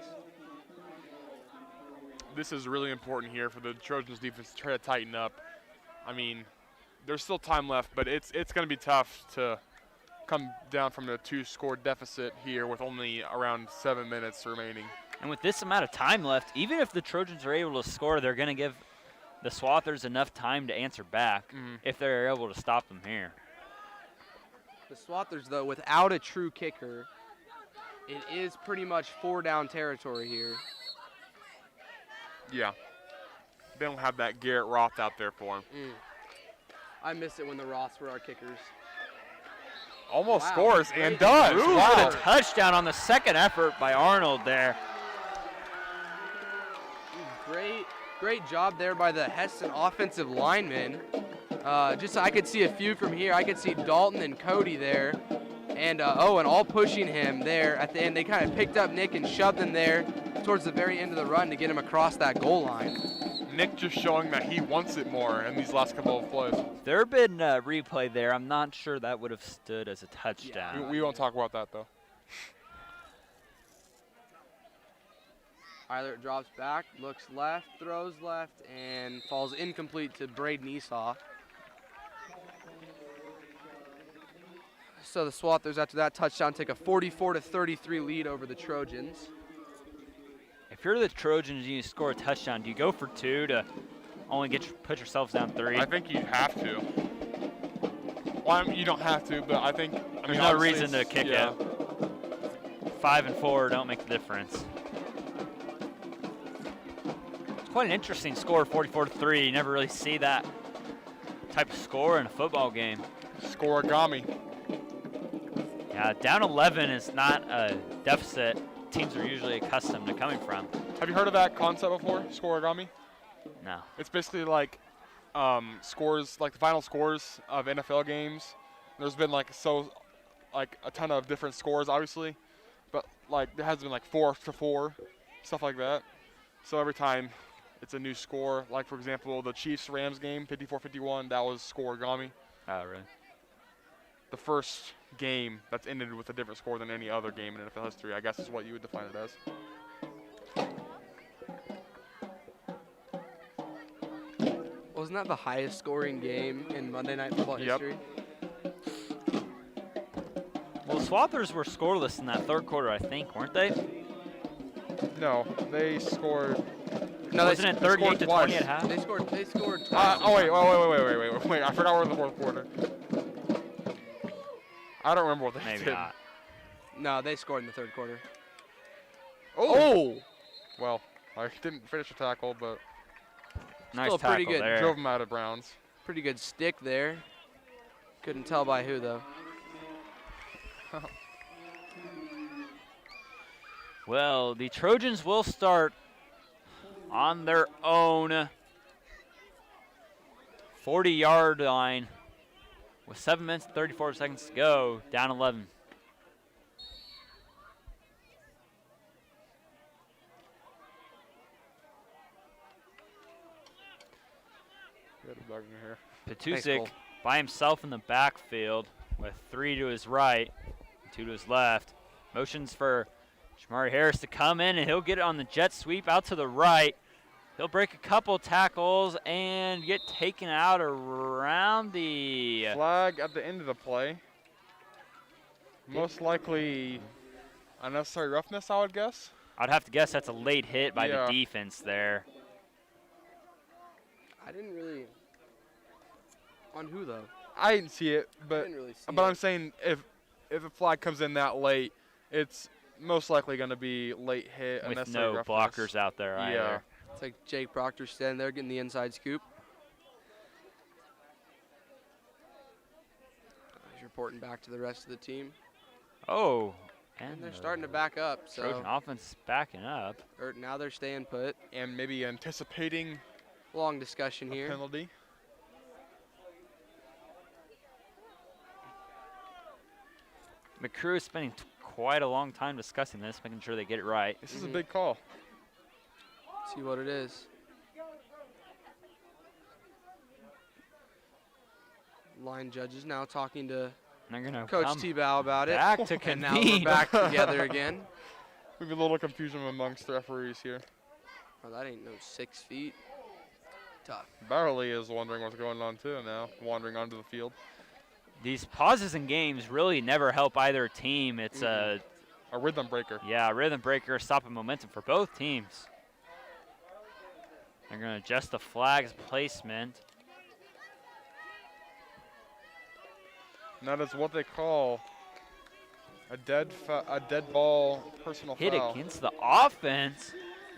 This is really important here for the Trojans defense to try to tighten up. There's still time left, but it's going to be tough to come down from a 2-score deficit here with only around 7 minutes remaining. And with this amount of time left, even if the Trojans are able to score, they're going to give the Swathers enough time to answer back if they're able to stop them here. The Swathers, though, without a true kicker, it is pretty much 4-down territory here. Yeah. They don't have that Garrett Roth out there for him. I miss it when the Roths were our kickers. Almost Wow. scores Great and does. Ooh, Wow. with a touchdown on the second effort by Arnold there. Great job there by the Hesston offensive linemen. Just so I could see a few from here. I could see Dalton and Cody there. And Owen all pushing him there at the end. They kind of picked up Nick and shoved him there towards the very end of the run to get him across that goal line. Nick just showing that he wants it more in these last couple of plays. There had been a replay there. I'm not sure that would have stood as a touchdown. We won't talk about that, though. Eilert drops back, looks left, throws left, and falls incomplete to Braden Esau. So the Swathers, after that touchdown, take a 44-33 lead over the Trojans. If you're the Trojans and you score a touchdown, do you go for 2 to only put yourselves down 3? I think you have to. Well, I mean, you don't have to, but I think There's no reason to kick it. 5 and 4 don't make the difference. It's quite an interesting score, 44-3. You never really see that type of score in a football game. Scoregami. Yeah, down 11 is not a deficit teams are usually accustomed to coming from. Have you heard of that concept before, scoregami? No. It's basically like scores, like the final scores of NFL games. There's been like a ton of different scores, obviously, but like there has been like 4-4, stuff like that. So every time it's a new score. Like for example, the Chiefs-Rams game, 54-51, that was scoregami. Oh, really? The first game that's ended with a different score than any other game in NFL history, I guess is what you would define it as. Wasn't that the highest scoring game in Monday Night Football history? Well, the Swathers were scoreless in that third quarter, I think, weren't they? No, they scored. No, wasn't it 38 to 20 at half? They scored twice. Wait. I forgot we're in the fourth quarter. I don't remember what they Maybe did. not. No, they scored in the third quarter. Oh! Well, I didn't finish the tackle, but Nice still pretty tackle good. there. drove him out of bounds. Pretty good stick there. Couldn't tell by who, though. Well, the Trojans will start on their own 40-yard line with 7 minutes and 34 seconds to go, down 11. Get it back in here. Petusik by himself in the backfield with 3 to his right, 2 to his left. Motions for Shamari Harris to come in, and he'll get it on the jet sweep out to the right. He'll break a couple tackles and get taken out around the Flag at the end of the play. Most likely unnecessary roughness, I would guess. I'd have to guess that's a late hit by Yeah. the defense there. I didn't really. On who, though? I didn't see it, I but didn't really see but it. I'm saying if a flag comes in that late, it's most likely going to be late hit. With unnecessary no roughness. blockers out there Yeah. either. It's like Jake Proctor standing there getting the inside scoop. He's reporting back to the rest of the team. Oh, And they're starting to back up. So Trojan offense is backing up. now they're staying put. And maybe anticipating Long discussion a here. penalty. McCrew is spending quite a long time discussing this, making sure they get it right. This is a big call. See what it is. Line judges now talking to And they're gonna Coach come T-Bow about it. back to And now we're convene. back together again. Maybe a little confusion amongst the referees here. Oh, that ain't no 6 feet. Tough. Barley is wondering what's going on too now, wandering onto the field. These pauses in games really never help either team. It's a rhythm breaker. Yeah, a rhythm breaker, stopping momentum for both teams. They're gonna adjust the flag's placement. And that is what they call a dead ball personal Hit foul. against the offense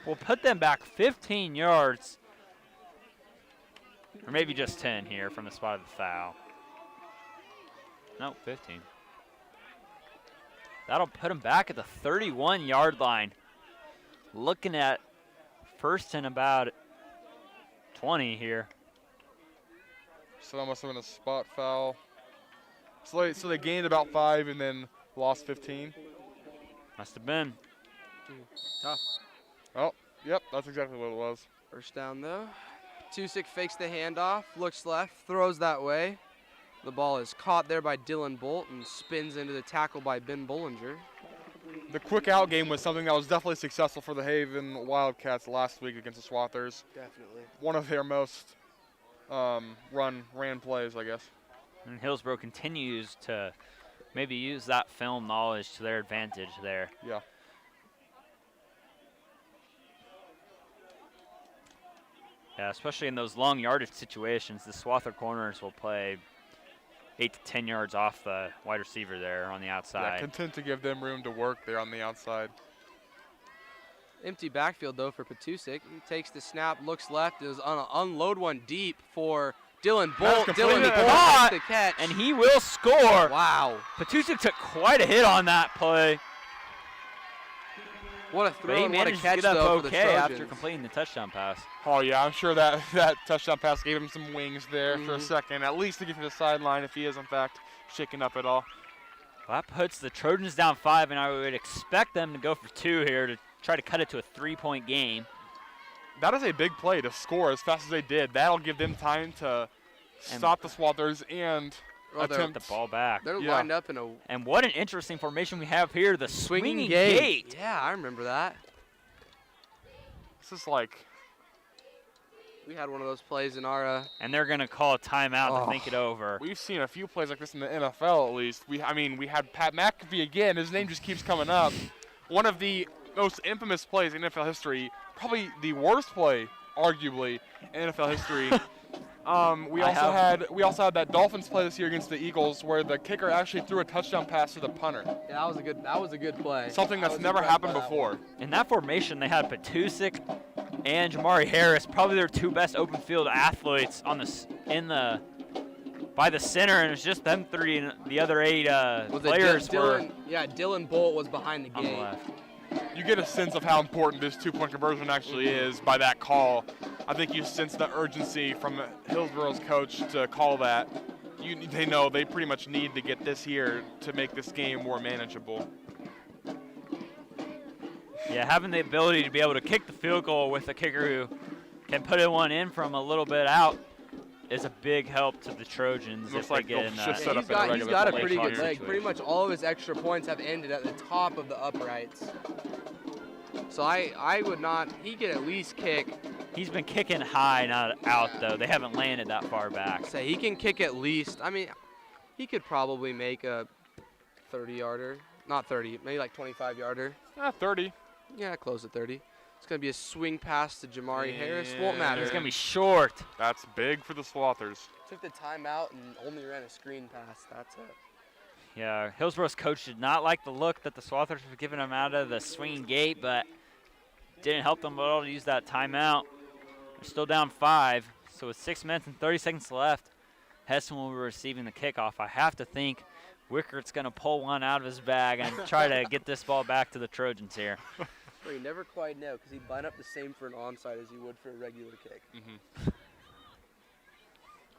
will put them back 15 yards. Or maybe just 10 here from the spot of the foul. No, 15. That'll put them back at the 31-yard line. Looking at first and about 20 here. So that must have been a spot foul. So they gained about 5 and then lost 15. Must have been. Tough. Oh, yep, that's exactly what it was. First down, though. Patusik fakes the handoff, looks left, throws that way. The ball is caught there by Dylan Bolt and spins into the tackle by Ben Bollinger. The quick out game was something that was definitely successful for the Haven Wildcats last week against the Swathers. Definitely. One of their most ran plays, I guess. And Hillsboro continues to maybe use that film knowledge to their advantage there. Yeah. Yeah, especially in those long yardage situations, the Swather corners will play 8 to 10 yards off the wide receiver there on the outside. Yeah, content to give them room to work there on the outside. Empty backfield, though, for Patusik. He takes the snap, looks left, is on an unload one deep for Dylan Bolt. Dylan Bolt caught, makes the catch. and he will score. Wow. Patusik took quite a hit on that play. What a But throw he and what a managed to catch, get up though, for the okay after Trojans. completing the touchdown pass. Oh, yeah, I'm sure that touchdown pass gave him some wings there for a second, at least to get to the sideline if he is, in fact, shaken up at all. Well, that puts the Trojans down 5, and I would expect them to go for 2 here to try to cut it to a 3-point game. That is a big play to score as fast as they did. That'll give them time to stop the Swathers and attempt the ball back. They're lined up in a And what an interesting formation we have here, the swinging gate. gate. Yeah, I remember that. This is like... We had one of those plays in our... And they're going to call a timeout to think it over. We've seen a few plays like this in the NFL, at least. We had Pat McAfee again. His name just keeps coming up. One of the most infamous plays in NFL history, probably the worst play, arguably, in NFL history. We also had that Dolphins play this year against the Eagles, where the kicker actually threw a touchdown pass to the punter. Yeah, that was a good play. Something that's never happened before. In that formation, they had Patusik and Jamari Harris, probably their 2 best open field athletes on by the center, and it's just them 3, and the other 8 players were Dylan Bolt was behind the on the gate. left. You get a sense of how important this 2-point conversion actually is by that call. I think you sense the urgency from Hillsboro's coach to call that. They know they pretty much need to get this here to make this game more manageable. Yeah, having the ability to be able to kick the field goal with a kicker who can put it one in from a little bit out is a big help to the Trojans. Looks if like they get they'll in just that. set up in a He's regular got a play pretty clock good leg. situation. Pretty much all of his extra points have ended at the top of the uprights. So I would not. He could at least kick. He's been kicking high, not out, though. They haven't landed that far back. Say he can kick at least. I mean, he could probably make a 30-yarder. Not 30, maybe like 25-yarder. 30. Yeah, close to 30. It's going to be a swing pass to Jamari Harris. Won't matter. It's going to be short. That's big for the Swathers. Took the timeout and only ran a screen pass. That's it. Yeah, Hillsboro's coach did not like the look that the Swathers were giving him out of the swinging gate, but didn't help them at all to use that timeout. They're still down 5, so with 6 minutes and 30 seconds left, Hesston will be receiving the kickoff. I have to think Wickert's going to pull one out of his bag and try to get this ball back to the Trojans here. Well, you never quite know because he'd line up the same for an onside as he would for a regular kick.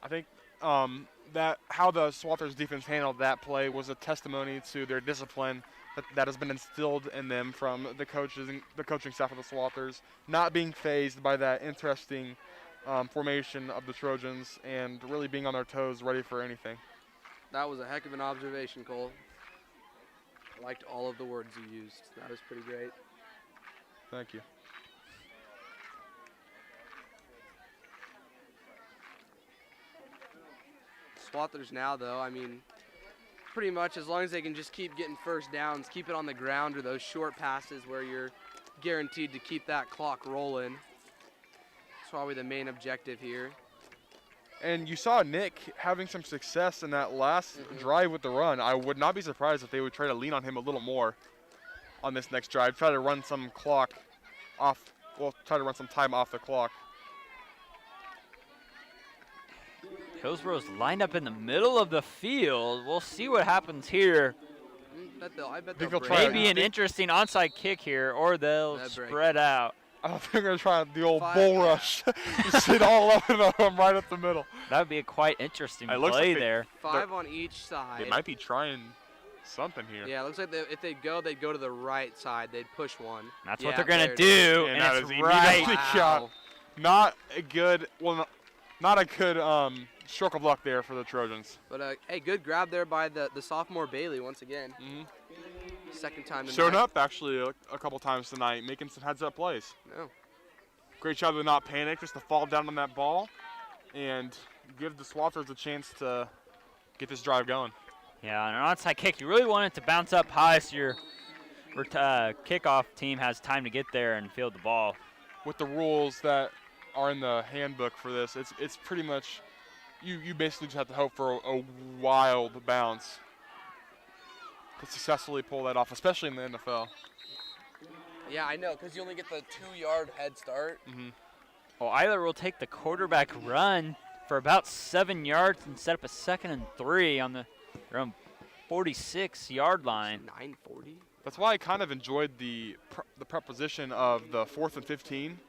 I think that how the Swathers defense handled that play was a testimony to their discipline that has been instilled in them from the coaches and the coaching staff of the Swathers, not being fazed by that interesting formation of the Trojans and really being on their toes, ready for anything. That was a heck of an observation, Cole. I liked all of the words you used. That was pretty great. Thank you. Swathers now, though, I mean, pretty much as long as they can just keep getting first downs, keep it on the ground, or those short passes where you're guaranteed to keep that clock rolling. That's probably the main objective here. And you saw Nick having some success in that last drive with the run. I would not be surprised if they would try to lean on him a little more on this next drive, try to run some clock off, well, try to run some time off the clock. Hillsboro's lined up in the middle of the field. We'll see what happens here. I bet Think they'll they'll break. try Maybe an interesting onside kick here, or they'll That'd break. spread out. I think they're going to try the old bull rush. Just sit all over them right up the middle. That would be a quite interesting It looks play like there. 5 on each side. They might be trying something here. Yeah, it looks like if they'd go to the right side. They'd push one. That's Yeah, what they're going there to it is. do, And and that it's is right. immediately shot. Not a good, not a good stroke of luck there for the Trojans. But hey, good grab there by the sophomore Bailey once again. Mm-hmm. Second time tonight. Showed up actually a couple times tonight, making some heads-up plays. No. Great job to not panic, just to fall down on that ball and give the Swathers a chance to get this drive going. Yeah, on an onside kick, you really want it to bounce up high so your kickoff team has time to get there and field the ball. With the rules that are in the handbook for this, it's pretty much you basically just have to hope for a wild bounce to successfully pull that off, especially in the NFL. Yeah, I know, because you only get the 2-yard head start. Mm-hmm. Well, Eiler will take the quarterback run for about 7 yards and set up a 2nd and 3 on their own 46-yard line. 9:40. That's why I kind of enjoyed the preposition of the 4th and 15,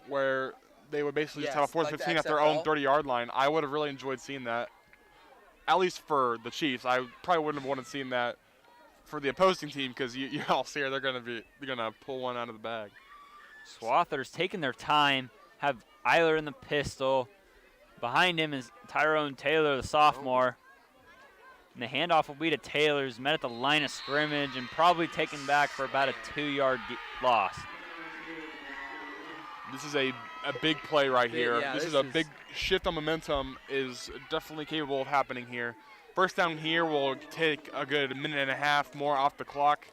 where they would basically just have a 4th and 15 at their own 30-yard line. I would have really enjoyed seeing that, at least for the Chiefs. I probably wouldn't have wanted seeing that for the opposing team because you all see they're gonna pull one out of the bag. Swathers taking their time, have Eiler in the pistol. Behind him is Tyrone Taylor, the sophomore. And the handoff will be to Taylor, who's met at the line of scrimmage and probably taken back for about a 2-yard loss. This is a big play right here. Yeah, this is a big shift on momentum is definitely capable of happening here. First down here will take a good minute and a half more off the clock.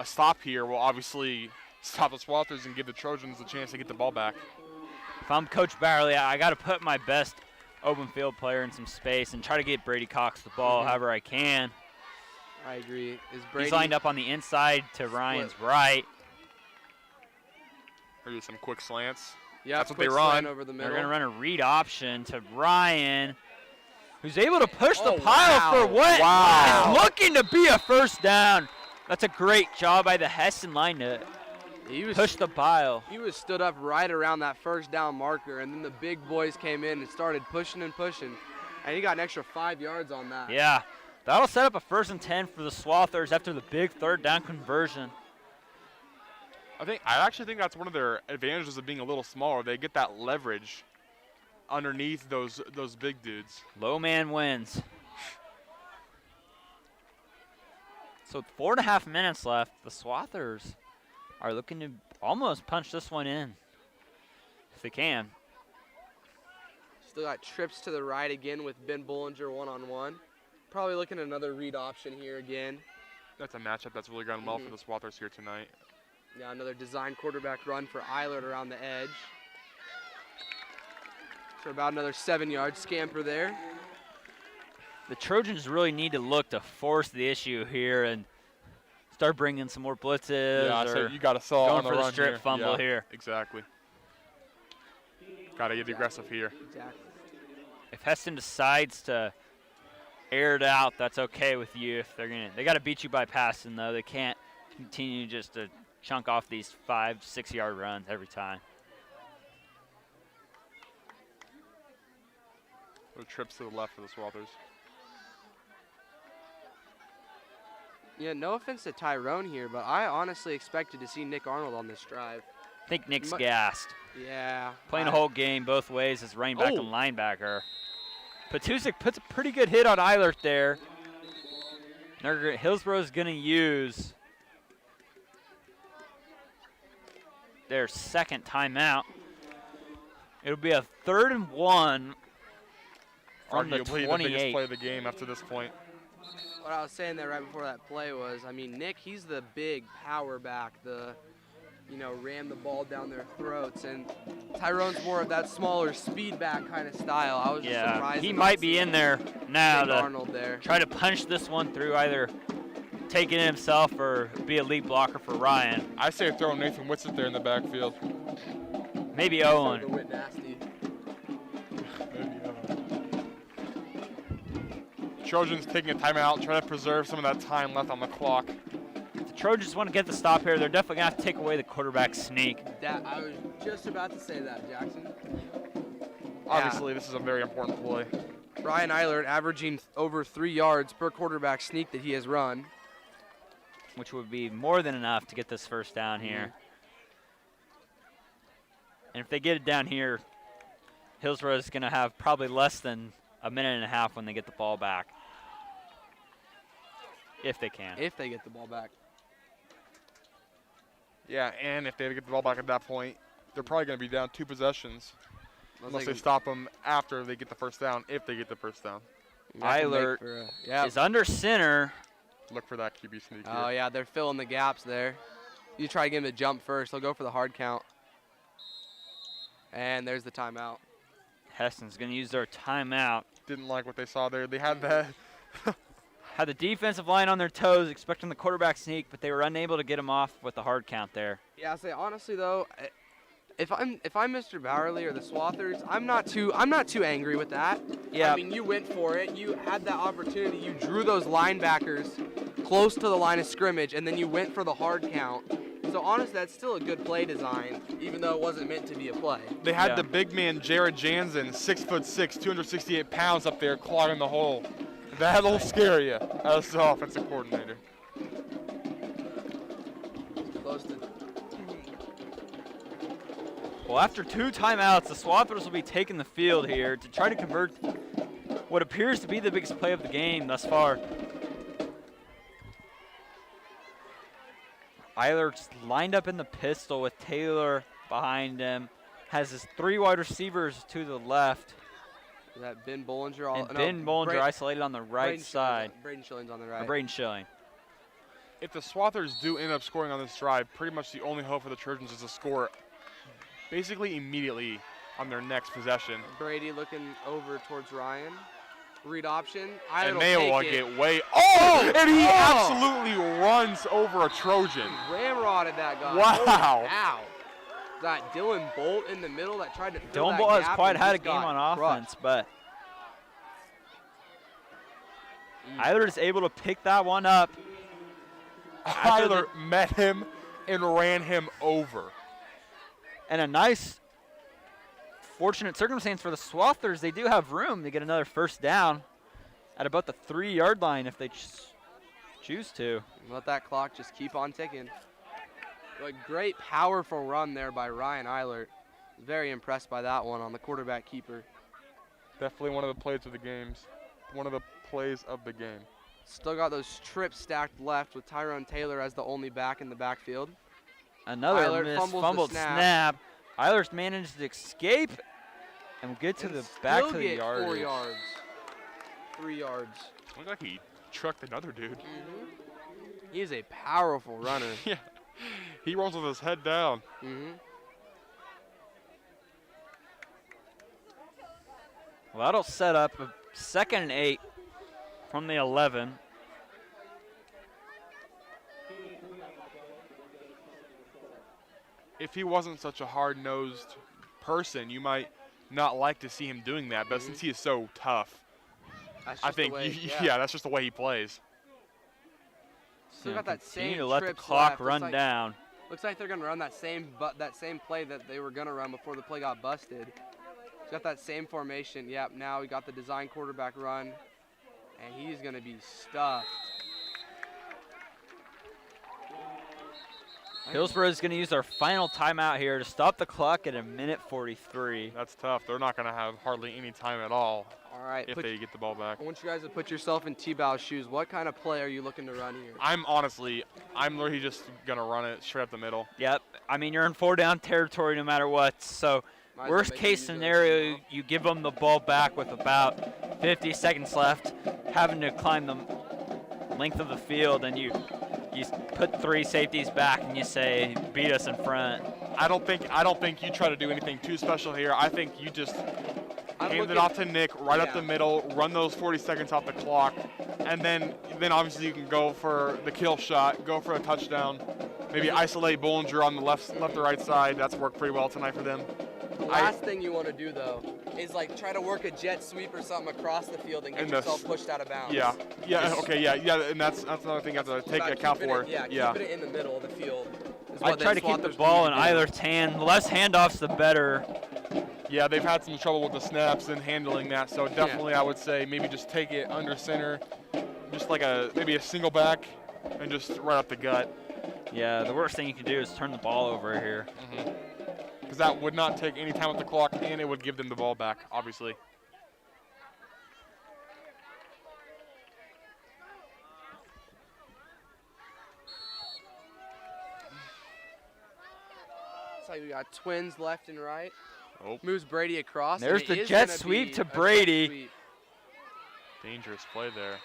A stop here will obviously stop the Swathers and give the Trojans a chance to get the ball back. If I'm Coach Barley, I got to put my best open field player in some space and try to get Brady Cox the ball however I can. I agree. He's lined up on the inside to Ryan's right. Maybe some quick slants. Yeah, that's what they run. Over the They're middle. going to run a read option to Ryan, who's able to push the pile for what is looking to be a first down. That's a great job by the Hesston line to push the pile. He was stood up right around that first down marker, and then the big boys came in and started pushing and pushing, and he got an extra 5 yards on that. Yeah, that'll set up a 1st and 10 for the Swathers after the big 3rd down conversion. I actually think that's one of their advantages of being a little smaller. They get that leverage underneath those big dudes. Low man wins. So 4.5 minutes left. The Swathers are looking to almost punch this one in, if they can. Still got trips to the right again with Ben Bollinger one-on-one. Probably looking at another read option here again. That's a matchup that's really gone well for the Swathers here tonight. Yeah, another design quarterback run for Eilert around the edge. For about another 7-yard scamper there. The Trojans really need to look to force the issue here and start bringing some more blitzes. Yeah, or so you got to sell going on the for run the strip here. fumble here. Exactly. Got to get aggressive here. Exactly. If Hesston decides to air it out, that's okay with you. If they got to beat you by passing though. They can't continue just to chunk off these 5-6 yard runs every time. The trips to the left for the Swathers. Yeah, no offense to Tyrone here, but I honestly expected to see Nick Arnold on this drive. I think Nick's gassed. Yeah. Playing a whole game both ways as running back and linebacker. Patusik puts a pretty good hit on Eilert there. Hillsboro's going to use their 2nd timeout. It'll be a 3rd and 1 from the 28. Arguably the biggest play of the game after this point. What I was saying there right before that play was, I mean, Nick, he's the big power back, ram the ball down their throats, and Tyrone's more of that smaller speed back kind of style. I was just surprised. He might be in there now to Arnold there. Try to punch this one through, either take it himself or be a lead blocker for Ryan. I say throw Nathan Whitsitt there in the backfield. Maybe Owen. Trojans taking a timeout, trying to preserve some of that time left on the clock. If the Trojans want to get the stop here, they're definitely going to have to take away the quarterback sneak. I was just about to say that, Jackson. Obviously, this is a very important play. Ryan Eilert averaging over 3 yards per quarterback sneak that he has run. Which would be more than enough to get this 1st down here. And if they get it down here, Hillsboro is going to have probably less than a minute and a half when they get the ball back. If they can. If they get the ball back. Yeah, and if they get the ball back at that point, they're probably going to be down 2 possessions. Unless they can- stop them after they get the first down, if they get the first down. Eilert yeah. is under center. Look for that QB sneak Oh, here. yeah, they're filling the gaps there. You try to get him to jump first. They'll go for the hard count. And there's the timeout. Hesston's going to use their timeout. Didn't like what they saw there. They had that. Had the defensive line on their toes, expecting the quarterback sneak, but they were unable to get him off with the hard count there. Yeah, I say honestly though, if I'm Mr. Bowerly or the Swathers, I'm not too angry with that. Yeah. I mean, you went for it. You had that opportunity. You drew those linebackers close to the line of scrimmage, and then you went for the hard count. So honestly, that's still a good play design, even though it wasn't meant to be a play. They had the big man, Jared Jansen, 6'6", 268 pounds up there clogging the hole. That'll scare you as the offensive coordinator. Close to. Well, after 2 timeouts, the Swathers will be taking the field here to try to convert what appears to be the biggest play of the game thus far. Eilert's lined up in the pistol with Taylor behind him. Has his 3 wide receivers to the left. That Ben Bollinger. And Ben Bollinger isolated on the right side. Braden Schilling's on the right. Braden Schilling. If the Swathers do end up scoring on this drive, pretty much the only hope for the Trojans is to score basically immediately on their next possession. Brady looking over towards Ryan. Read option. And they will get way. Oh! And he absolutely runs over a Trojan. Ramrodded that guy. Wow. Ow. That Dylan Bolt in the middle that tried to fill Dylan that Bolt has gap quite and had a just game got on crushed. offense, but Eilert is able to pick that one up. Tyler met him and ran him over. And a nice, fortunate circumstance for the Swathers. They do have room to get another first down at about the 3-yard line if they choose to. Let that clock just keep on ticking. A great, powerful run there by Ryan Eilert. Very impressed by that one on the quarterback keeper. Definitely one of the plays of the games. One of the plays of the game. Still got those trips stacked left with Tyrone Taylor as the only back in the backfield. Another Eilert miss, fumbles the fumbled snap. Eilert's managed to escape and will get to And the back still to the get yard. 4 yards. 3 yards. Looked like he trucked another dude. He is a powerful runner. Yeah. He rolls with his head down. Well, that'll set up a 2nd and 8 from the 11. If he wasn't such a hard-nosed person, you might not like to see him doing that. But since he is so tough, That's I just the think, way- yeah, that's just the way he plays. Still got that Continue same to let the trips clock left. run down. Looks like they're gonna run that same play that they were gonna run before the play got busted. He's got that same formation. Yep. Now we got the design quarterback run, and he's gonna be stuffed. Hillsboro is going to use their final timeout here to stop the clock at 1:43. That's tough. They're not going to have hardly any time at all All right. if they get the ball back. I want you guys to put yourself in T-Bow's shoes. What kind of play are you looking to run here? I'm literally just going to run it straight up the middle. Yep. I mean, you're in 4-down territory no matter what. So, Might as well worst make case it easy. scenario, you give them the ball back with about 50 seconds left, having to climb the length of the field, and you put 3 safeties back and you say, beat us in front. I don't think you try to do anything too special here. I think you just hand it off to Nick right up the middle, run those 40 seconds off the clock, and then obviously you can go for the kill shot, go for a touchdown, maybe isolate Bollinger on the left or right side. That's worked pretty well tonight for them. The last thing you want to do, though, is like try to work a jet sweep or something across the field and get yourself pushed out of bounds. Yeah, and that's another thing you have to take account for. Keeping it in the middle of the field. I try to keep the ball in Eilert's hand. The less handoffs, the better. Yeah, they've had some trouble with the snaps and handling that, so definitely I would say maybe just take it under center, just like maybe a single back, and just right up the gut. Yeah, the worst thing you can do is turn the ball over here. because that would not take any time off the clock, and it would give them the ball back, obviously. It's like we got twins left and right. Oh, Moves Brady across. and There's it the is jet gonna sweep be to a jet Brady. sweep. dangerous play there.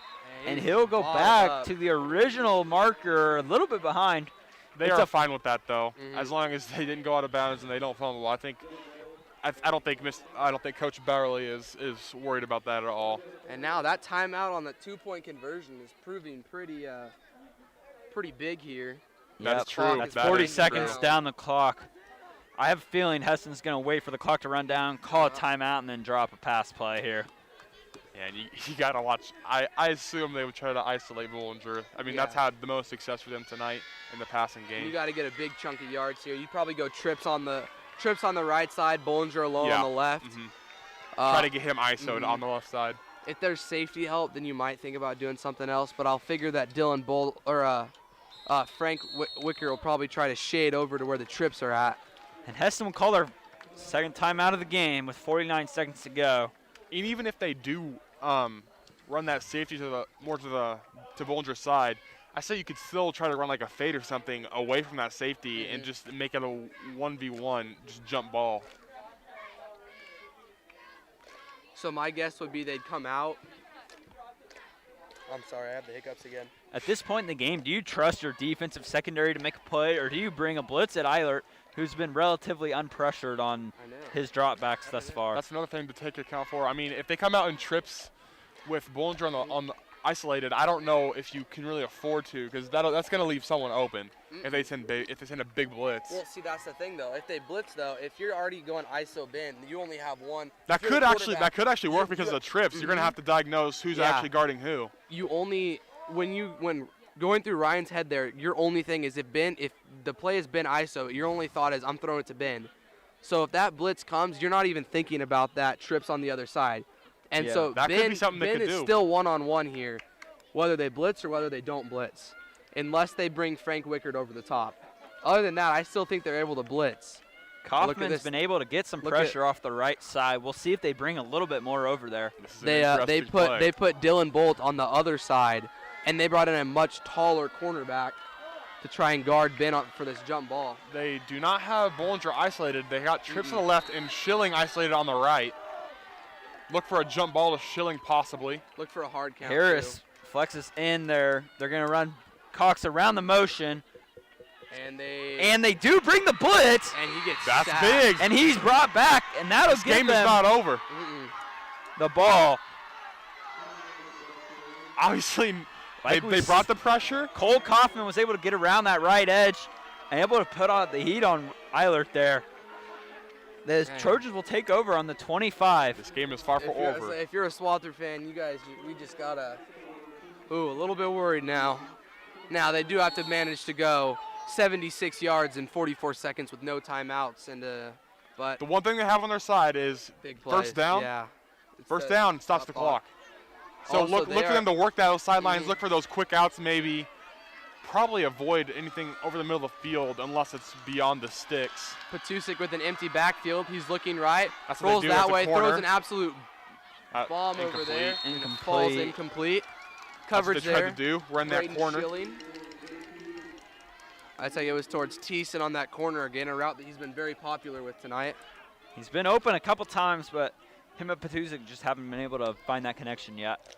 And he's he'll go balled back up. to the original marker, a little bit behind. They It's are a- fine with that though, Mhm. as long as they didn't go out of bounds and they don't fumble. I don't think Coach Barley is worried about that at all. And now that timeout on the 2-point conversion is proving pretty big here. That's Yep. true. That's That 40 is seconds true. down the clock. I have a feeling Hesston's going to wait for the clock to run down, call a timeout, and then drop a pass play here. Yeah, and you got to watch. I assume they would try to isolate Bollinger. I mean, that's Yeah. had the most success for them tonight in the passing You game. got to get a big chunk of yards here. You probably go trips on the right side, Bollinger alone Yeah. on the left. Mhm. Uh, Try to get him ISO'd mhm. on the left side. If there's safety help, then you might think about doing something else. But I'll figure that Frank Wicker will probably try to shade over to where the trips are at. And Hesston will call their second time out of the game with 49 seconds to go. And even if they do run that safety to Bollinger's side, I say you could still try to run like a fade or something away from that safety and just make it a 1v1, just jump ball. So my guess would be they'd come out. I'm sorry, I have the hiccups again. At this point in the game, do you trust your defensive secondary to make a play, or do you bring a blitz at Eilert, who's been relatively unpressured on I know. his dropbacks thus far? That's another thing to take account for. I mean, if they come out in trips with Bollinger on the isolated, I don't know if you can really afford to, because that's going to leave someone open if they send a big blitz. Well, see, that's the thing, though. If they blitz, though, if you're already going ISO bin, you only have one. That If you're could a actually quarterback, work because of the trips. You're going to have to diagnose who's Yeah. actually guarding who. You only when going through Ryan's head there, your only thing is if the play has been ISO, your only thought is I'm throwing it to Ben. So if that blitz comes, you're not even thinking about that trips on the other side. And Yeah. so That could be something they Ben could is do. still one-on-one here, whether they blitz or whether they don't blitz, unless they bring Frank Wickard over the top. Other than that, I still think they're able to blitz. Kaufman's this. been able to get some Look at- pressure off the right side. We'll see if they bring a little bit more over there. This is an They interesting play. they put Dylan Bolt on the other side, and they brought in a much taller cornerback to try and guard Ben for this jump ball. They do not have Bollinger isolated. They got trips on the left and Schilling isolated on the right. Look for a jump ball to Schilling possibly. Look for a hard count. Harris flexes in there. They're going to run Cox around the motion. too. And And they do bring the blitz. and he gets That's sacked. big. And he's brought back. And that'll This give game is them not over. Mm-mm. the ball. Obviously, Like we they s- brought the pressure. Cole Kaufman was able to get around that right edge and able to put on the heat on Eilert there. The Man. Trojans will take over on the 25. This game is far from over. If you're a Swather fan, you guys, we just gotta. Ooh, a little bit worried now. Now they do have to manage to go 76 yards in 44 seconds with no timeouts, and but The one thing they have on their side is big plays. first down. Yeah. It's First the down stops the stop clock. So Also, look they for them to are- work those sidelines. Mhm. Look for those quick outs maybe. Probably avoid anything over the middle of the field unless it's beyond the sticks. Patusik with an empty backfield. He's looking right. That's what they Rolls do that as a way. corner. Throws an absolute bomb over Incomplete. there. and it Incomplete. Falls incomplete. That's what Coverage they tried there. to do. Run that Braden corner. Schilling. I'd say it was towards Thiessen on that corner again, a route that he's been very popular with tonight. He's been open a couple times, but him and Patusik just haven't been able to find that connection yet.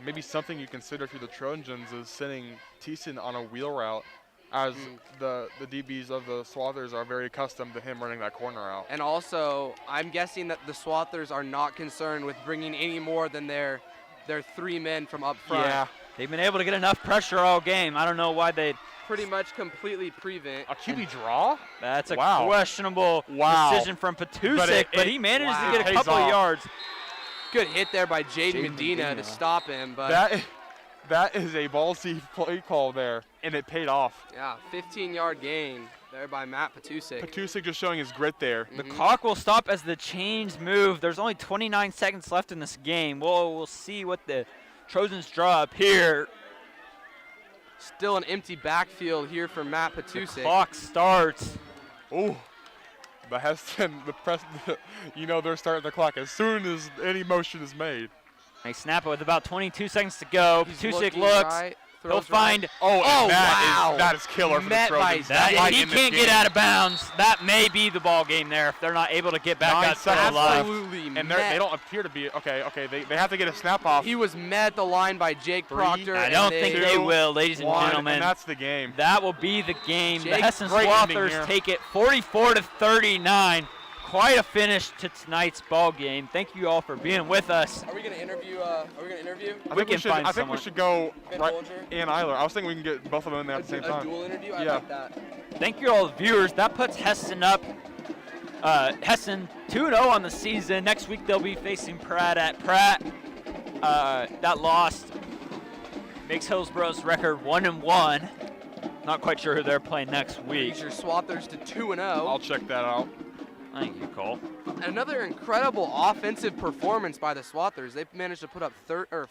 Maybe something you consider through the Trojans is sending Thiessen on a wheel route, as the DBs of the Swathers are very accustomed to him running that corner out. And also, I'm guessing that the Swathers are not concerned with bringing any more than their 3 men from up front. Yeah, they've been able to get enough pressure all game. I don't know why they. Pretty much completely prevent. A QB draw? That's a Wow. questionable Wow. decision from Patusik, But but it- he managed wow. to get a Pays couple of off. yards. Good hit there by Jaden Jaden Medina to Medina. stop him, but That is a ballsy play call there, and it paid off. yeah, 15-yard gain there by Matt Patusik. Patusik just showing his grit there. The clock will stop as the chains move. There's only 29 seconds left in this game. We'll see what the Trojans draw up here. Still an empty backfield here for Matt The Patusik. clock starts. Ooh. The Hesston, you know they're starting the clock as soon as any motion is made. They snap it with about 22 seconds to go. He's Patusik looking looks. right, He'll throws find. Oh, Oh, and wow. that is killer for the Met by Trojans. That, That if he in this can't game. get out of bounds, that may be the ball game there if they're not able to get back 9 out still seconds alive. Absolutely And met. they don't appear to be okay. They have to get a snap off. He was met at the line by Jake 3, Proctor. I and don't think they two, will, ladies and 1, gentlemen. and that's the game. That will be the game. Jake, The Hesston great ending Swathers here. take it 44-39. Quite a finish to tonight's ball game. Thank you all for being with us. Are we gonna interview? I We think can should. find I think someone. we should go Ben right. Bollinger? And Eiler. I was thinking we can get both of them in there at the same A time. dual interview? I Yeah. like that. Thank you all the viewers. That puts Hesston up. Hesston 2-0 on the season. Next week they'll be facing Pratt at Pratt. That loss makes Hillsboro's record 1-1. Not quite sure who they're playing next week. These are Swathers to 2-0. I'll check that out. Thank you, Cole. Another incredible offensive performance by the Swathers. They've managed to put up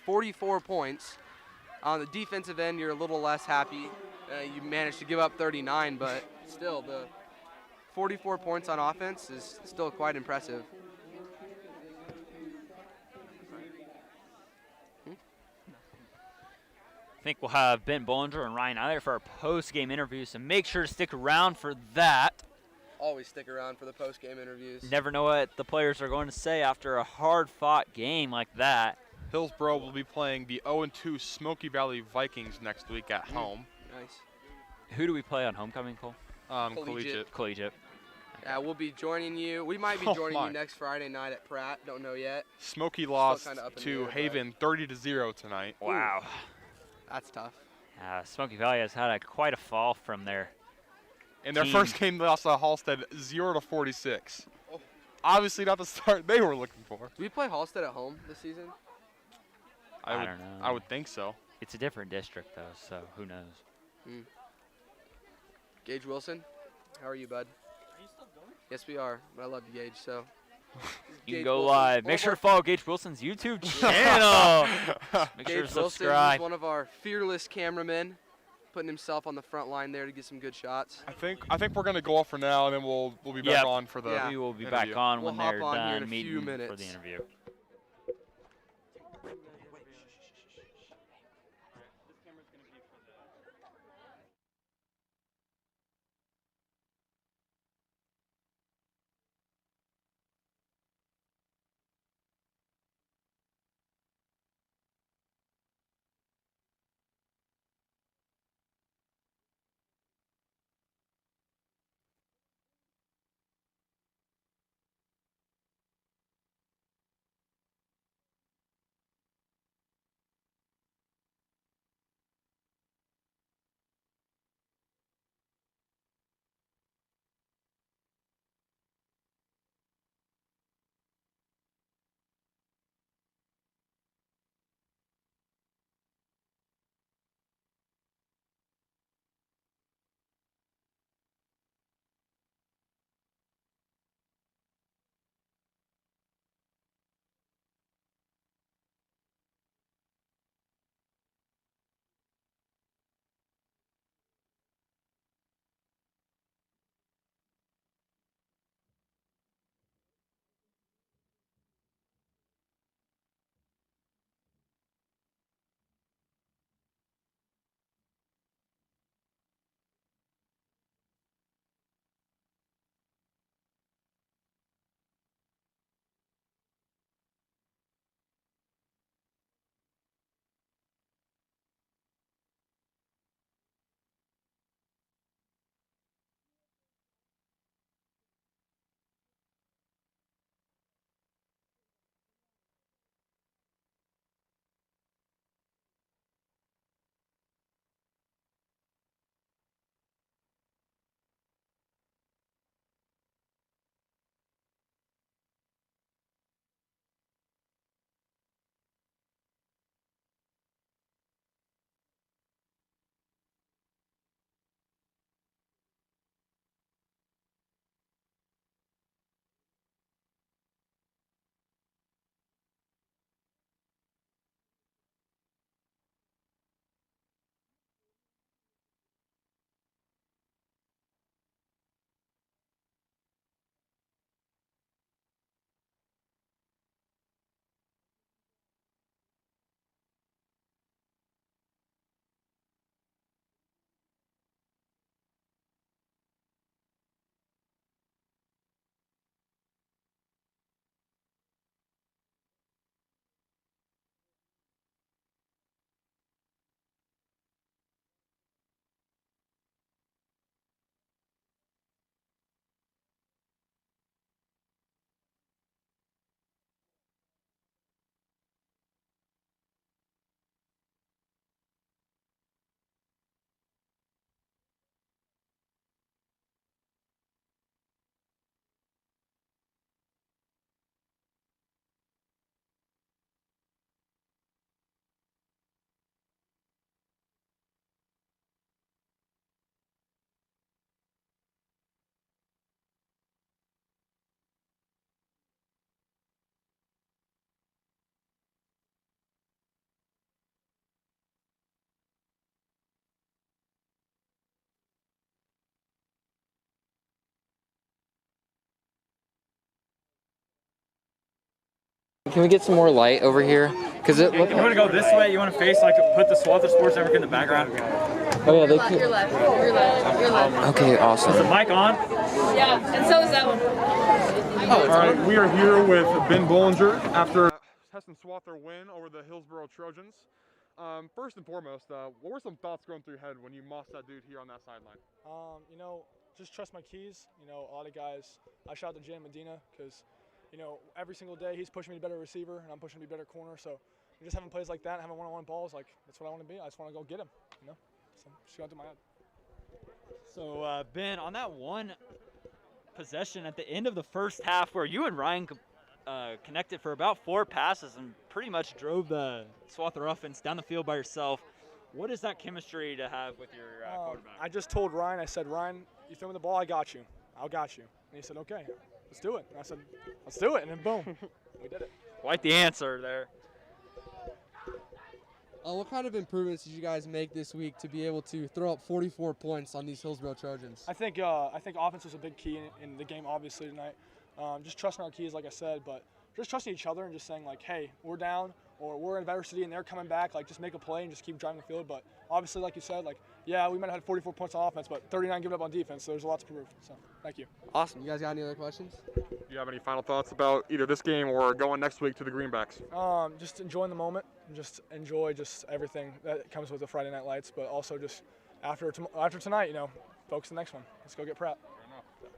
44 points. On the defensive end, you're a little less happy. You managed to give up 39, but still, the 44 points on offense is still quite impressive. I think we'll have Ben Bollinger and Ryan Eiler for our post-game interviews, so make sure to stick around for that. Always stick around for the post-game interviews. Never know what the players are going to say after a hard-fought game like that. Hillsboro will be playing the 0-2 Smoky Valley Vikings next week at home. Nice. Who do we play on homecoming, Cole? Collegiate. Collegiate. We'll be joining you. We might be Oh, joining my. you next Friday night at Pratt. Don't know yet. Smoky lost kinda up in the to air, but- Haven 30-0 tonight. Wow. That's tough. Smoky Valley has had quite a fall from their In their team. first game, they lost to Halstead 0-46. Oh. Obviously not the start they were looking for. Do we play Halstead at home this season? I would, don't know. I would think so. It's a different district, though, so who knows? Gage Wilson, how are you, bud? Are you still going? Yes, we are. But I love you, Gage. So You can Gage go Wilson, live. one Make of sure our- to follow Gage Wilson's YouTube channel. Make sure Gage to Wilson is subscribe. one of our fearless cameramen, putting himself on the front line there to get some good shots. I think we're gonna go off for now, and then we'll be back Yep. on for the. Yeah. We will be interview. back on We'll when hop they're on here in done a few meeting for minutes. the interview. Can we get some more light over here? Because it You looked want to go this way? You want to face, like, put the Swather Sports Network in the background? Oh yeah, they Your could. left. Your left. Your left. Okay, Is the awesome. mic on? Yeah, and so is that one. All right, we are here with Ben Bollinger after Hesston Swather win over the Hillsboro Trojans. First and foremost, what were some thoughts going through your head when you mossed that dude here on that sideline? You know, just trust my keys. You know, a lot of guys. I shout out to Jan Medina because, you know, every single day he's pushing me to be a better receiver and I'm pushing me to be a better corner. So just having plays like that, and having one-on-one balls, like that's what I want to be. I just want to go get him. You know, so just going through my head. So, Ben, on that one possession at the end of the first half where you and Ryan connected for about 4 passes and pretty much drove the Swather offense down the field by yourself, what is that chemistry to have with your quarterback? I just told Ryan, I said, Ryan, you throw me the ball, I got you. I'll got you. And he said, okay, let's do it. And I said, let's do it. And then boom, we did it. Quite the answer there. What kind of improvements did you guys make this week to be able to throw up 44 points on these Hillsboro Trojans? I think offense was a big key in the game, obviously, tonight. Just trusting our keys, like I said, but just trusting each other and just saying, like, hey, we're down or we're in adversity and they're coming back, like, just make a play and just keep driving the field. But obviously, like you said, like, yeah, we might have had 44 points on offense, but 39 given up on defense, so there's a lot to prove. So, thank you. Awesome. You guys got any other questions? Do you have any final thoughts about either this game or going next week to the Greenbacks? Just enjoying the moment, and just enjoy just everything that comes with the Friday Night Lights, but also just after tonight, you know, focus on the next one. Let's go get prep.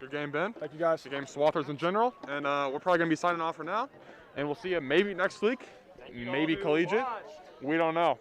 Good game, Ben. Thank you, guys. Good game, Swathers in general. And we're probably going to be signing off for now. And we'll see you maybe next week, maybe collegiate. We don't know.